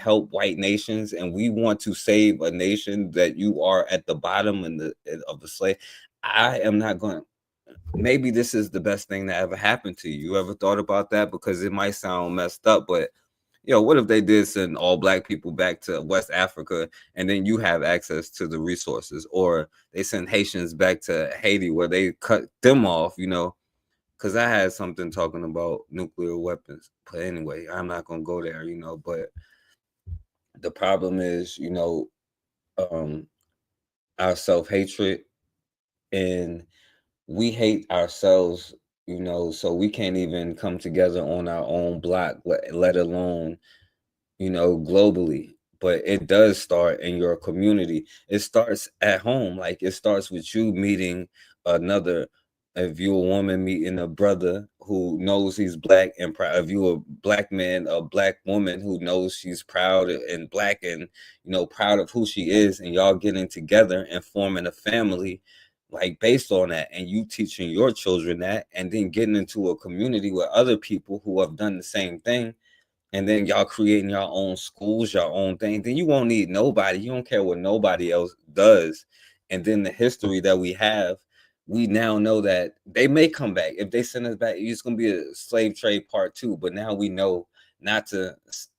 nations, and we want to save a nation that you are at the bottom of the slave. I am not going to. Maybe this is the best thing that ever happened to you. You ever thought about that? Because it might sound messed up, but what if they did send all black people back to West Africa, and then you have access to the resources, or they send Haitians back to Haiti where they cut them off, because I had something talking about nuclear weapons. But anyway, I'm not going to go there, but the problem is, our self-hatred, and we hate ourselves, so we can't even come together on our own block, let alone globally. But it does start in your community. It starts at home. Like, it starts with you meeting another. If you're a woman meeting a brother who knows he's black and proud, if you're a black man, a black woman who knows she's proud and black and proud of who she is, and y'all getting together and forming a family, like, based on that, and you teaching your children that, and then getting into a community with other people who have done the same thing, and then y'all creating your own schools, your own thing, then you won't need nobody. You don't care what nobody else does. And then the history that we have, we now know that they may come back. If they send us back, it's going to be a slave trade part 2. But now we know not to,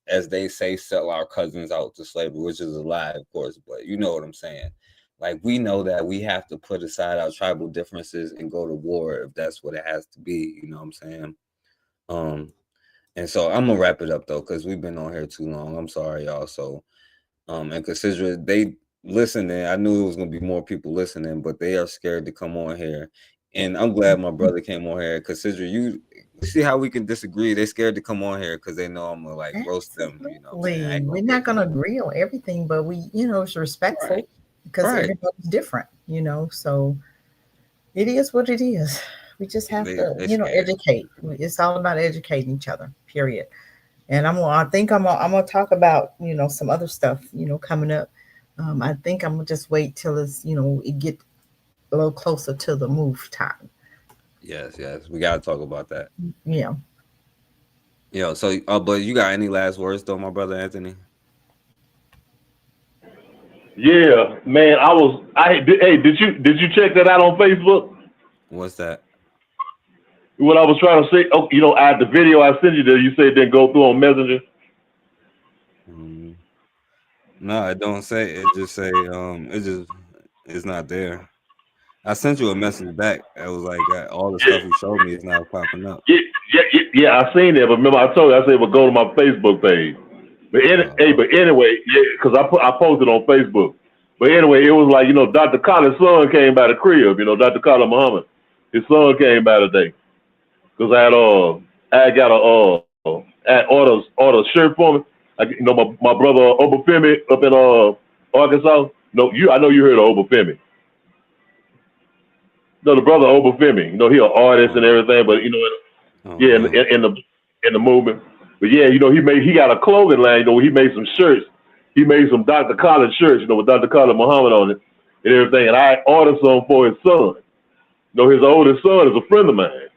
as they say, sell our cousins out to slavery, which is a lie, of course. But you know what I'm saying? Like, we know that we have to put aside our tribal differences and go to war if that's what it has to be. You know what I'm saying? And so I'm gonna wrap it up though, because we've been on here too long. I'm sorry, y'all. So, and consider they listening. I knew it was gonna be more people listening, but they are scared to come on here. And I'm glad my brother came on here. Consider you see how we can disagree. They're scared to come on here because they know I'm gonna like roast them. You know, we're not gonna agree on everything, but we, it's respectful because everybody's different. So it is what it is. We just have to, educate. It's all about educating each other. Period. And I think I'm gonna talk about, some other stuff, coming up. I think I'm gonna just wait till it's, it get a little closer to the move time. Yes, we gotta talk about that. Yeah. So, but you got any last words though, my brother Anthony? Yeah, man. Hey, did you check that out on Facebook? What's that? What I was trying to say, the video I sent you there, you said it didn't go through on Messenger. No, it don't say. It just say it's not there. I sent you a message back. It was like all the stuff you showed me is not popping up. Yeah, I seen that. But remember, I told you, I said, well, go to my Facebook page. But anyway, because I posted on Facebook. But anyway, it was like, Dr. Khaled's son came by the crib. Dr. Khaled Muhammad, his son came by today. Because I got order shirt for me. My brother Obafemi up in Arkansas. No, I know you heard of Obafemi. No, the brother Obafemi. He an artist and everything, but in the movement. But yeah, he got a clothing line. He made some shirts. He made some Dr. Khaled shirts. With Dr. Khaled Muhammad on it. and everything, and I ordered some for his son. You know, his oldest son is a friend of mine.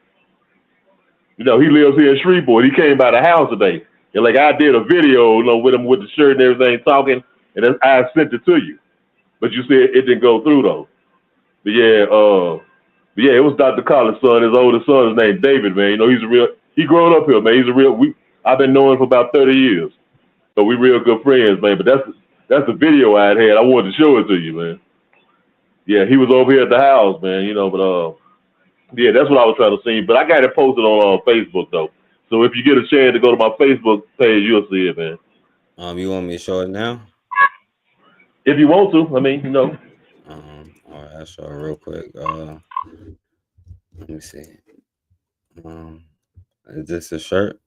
You know, he lives here in Shreveport. He came by the house today, and like I did a video, you know, with him with the shirt and everything, talking, and then I sent it to you. But you said it didn't go through though. But yeah, it was Dr. Collins' son. His oldest son is named David, man. You know, he grown up here, man. I've been knowing him for about 30 years. So we real good friends, man. But that's the video I had. I wanted to show it to you, man. Yeah, he was over here at the house, man, you know, but yeah, that's what I was trying to see. But I got it posted on Facebook though. So if you get a chance to go to my Facebook page, you'll see it, man. You want me to show it now? If you want to, I mean, you know. All right, I'll show it real quick. Let me see. Is this a shirt?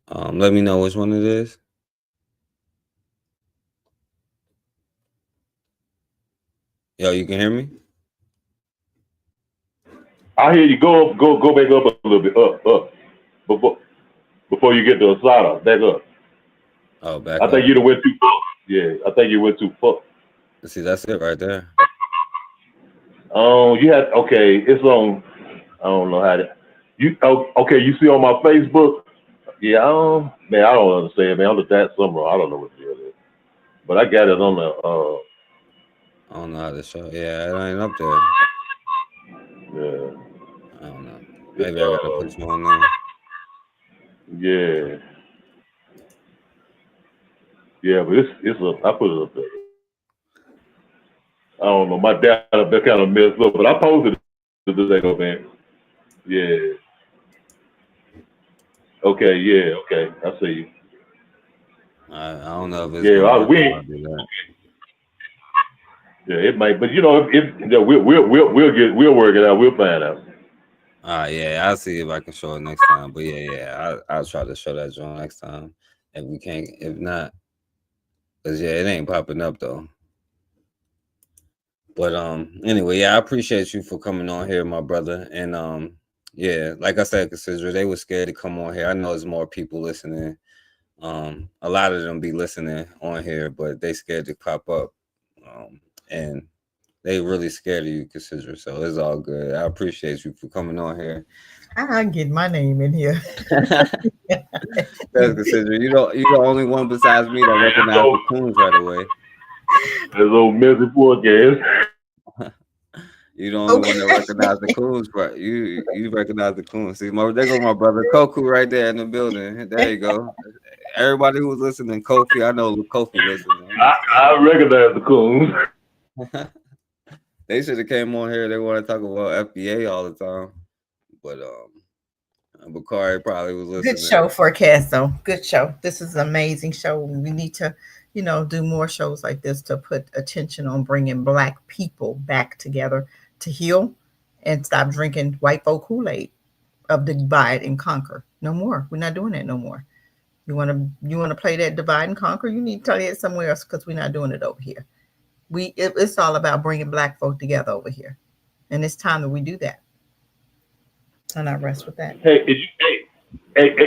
Let me know which one it is. Yo, you can hear me? I hear you. Go back up a little bit. Up. Before you get to a side back up. Oh, back I up. think you went too far. Yeah, I think you went too far. See, that's it right there. You had it's on. I don't know how to. Okay? You see on my Facebook? Yeah, man, I don't understand, man. I'm the that somewhere. I don't know what the deal is, but I got it on the. I don't know how to show. Yeah, it ain't up there. Yeah. I don't know. Maybe I gotta put you on there. Yeah. Yeah, but it's up. I put it up there. I don't know. My data been kind of messed up, but I posted it today, man. Yeah. Okay. Yeah. Okay. I see you. I don't know if it's gonna Yeah. work if I do that. Yeah, it might, but you know, if we'll work it out. We'll find out. Yeah, I'll see if I can show it next time. But yeah, I'll try to show that joint next time. If we can't, if not, cause yeah, it ain't popping up though. But anyway, yeah, I appreciate you for coming on here, my brother. And yeah, like I said, Cassidra, they were scared to come on here. I know there's more people listening. A lot of them be listening on here, but they scared to pop up. And they really scared of you, Cassidra. So it's all good. I appreciate you for coming on here. I get my name in here. That's Cassidra. You're the only one besides me that recognized the coons right away. There's old messy forecast. You the only one that recognized the coons, right? You recognize the coons. See, there goes my brother Koku right there in the building. There you go. Everybody who's listening, Kofi, I know Kofi listening. I recognize the coons. They should have came on here. They want to talk about FBA all the time, but Bakari probably was listening. Good show forecast though. Good show. This is an amazing show. We need to, do more shows like this to put attention on bringing Black people back together to heal and stop drinking white folk Kool-Aid of divide and conquer. No more. We're not doing that no more. You want to play that divide and conquer? You need to play it somewhere else because we're not doing it over here. It's all about bringing Black folk together over here, and it's time that we do that. And I rest with that. Hey,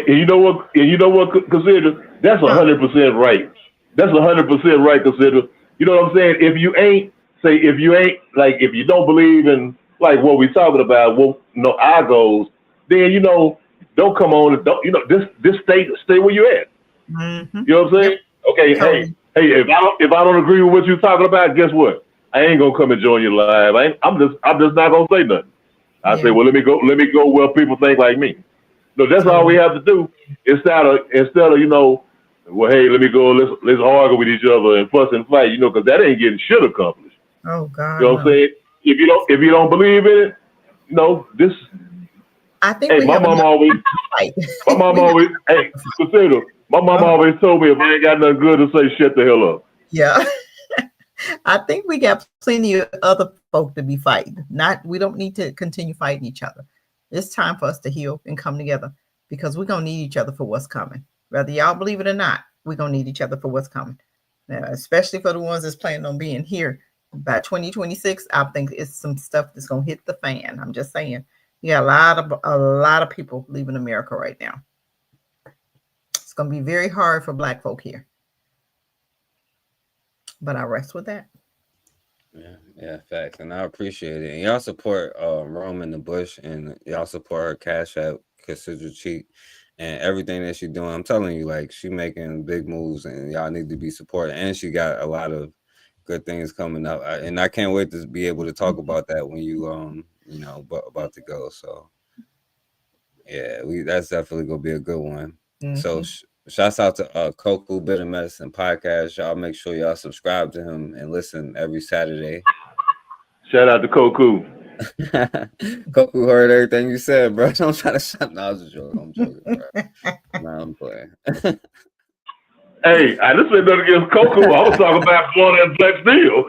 you know what? Consider that's 100% right. That's 100% right. Consider. You know what I'm saying? If you ain't if you don't believe in like what we talking about, our goals, then don't come on and don't this stay where you at. Mm-hmm. You know what I'm saying? Okay, Totally. hey, if I don't agree with what you're talking about, guess what? I ain't gonna come and join your live. I'm just not gonna say nothing. I say, well, let me go where people think like me. No, that's all we have to do. Instead of well, hey, let me go. Let's argue with each other and fuss and fight. Because that ain't getting shit accomplished. Oh God. You know what I'm saying? If you don't believe in it, this. I think. Hey, my mom always. Hey, consider. My mom always told me if I ain't got nothing good to say, shut the hell up. Yeah. I think we got plenty of other folk to be fighting. We don't need to continue fighting each other. It's time for us to heal and come together because we're going to need each other for what's coming. Whether y'all believe it or not, we're going to need each other for what's coming. Now, especially for the ones that's planning on being here by 2026, I think it's some stuff that's going to hit the fan. I'm just saying. You got a lot of people leaving America right now. It's going to be very hard for Black folk here. But I rest with that. Yeah, facts. And I appreciate it. And y'all support Rome in the Bush, and y'all support her Cash App, CassidraCheek, and everything that she's doing. I'm telling you, like, she making big moves, and y'all need to be supported. And she got a lot of good things coming up. And I can't wait to be able to talk about that when you about to go. So yeah, that's definitely gonna be a good one. So shouts out to Koku Bitter Medicine Podcast. Y'all make sure y'all subscribe to him and listen every Saturday. Shout out to Koku. Koku heard everything you said, bro. Don't try to shut. No, I was just joking. I'm joking, bro. Nah, I'm playing. Hey, I just said nothing against Koku. I was talking about Florida and Black Steel.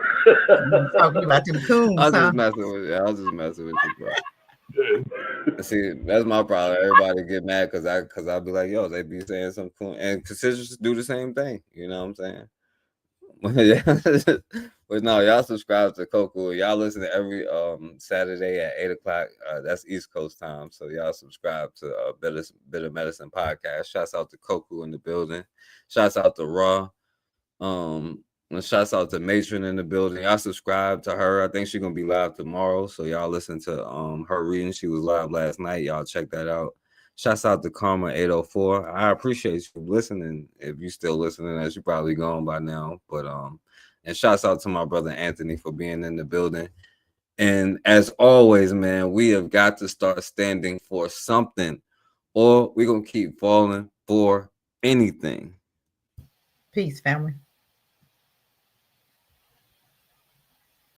Talking about them coons, I was huh? just messing with you. I was just messing with you, bro. See, that's my problem. Everybody get mad because I be like, yo, they be saying some cool, and considers do the same thing. You know what I'm saying? But no, y'all subscribe to Koku. Y'all listen to every Saturday at 8:00. That's East Coast time. So y'all subscribe to Bitter Medicine Podcast. Shouts out to Koku in the building. Shouts out to Raw. And shouts out to Matron in the building. Y'all subscribe to her. I think she's gonna be live tomorrow. So y'all listen to her reading. She was live last night. Y'all check that out. Shouts out to Karma 804. I appreciate you listening. If you still listening, as you probably gone by now. But and shouts out to my brother Anthony for being in the building. And as always, man, we have got to start standing for something, or we're gonna keep falling for anything. Peace, family.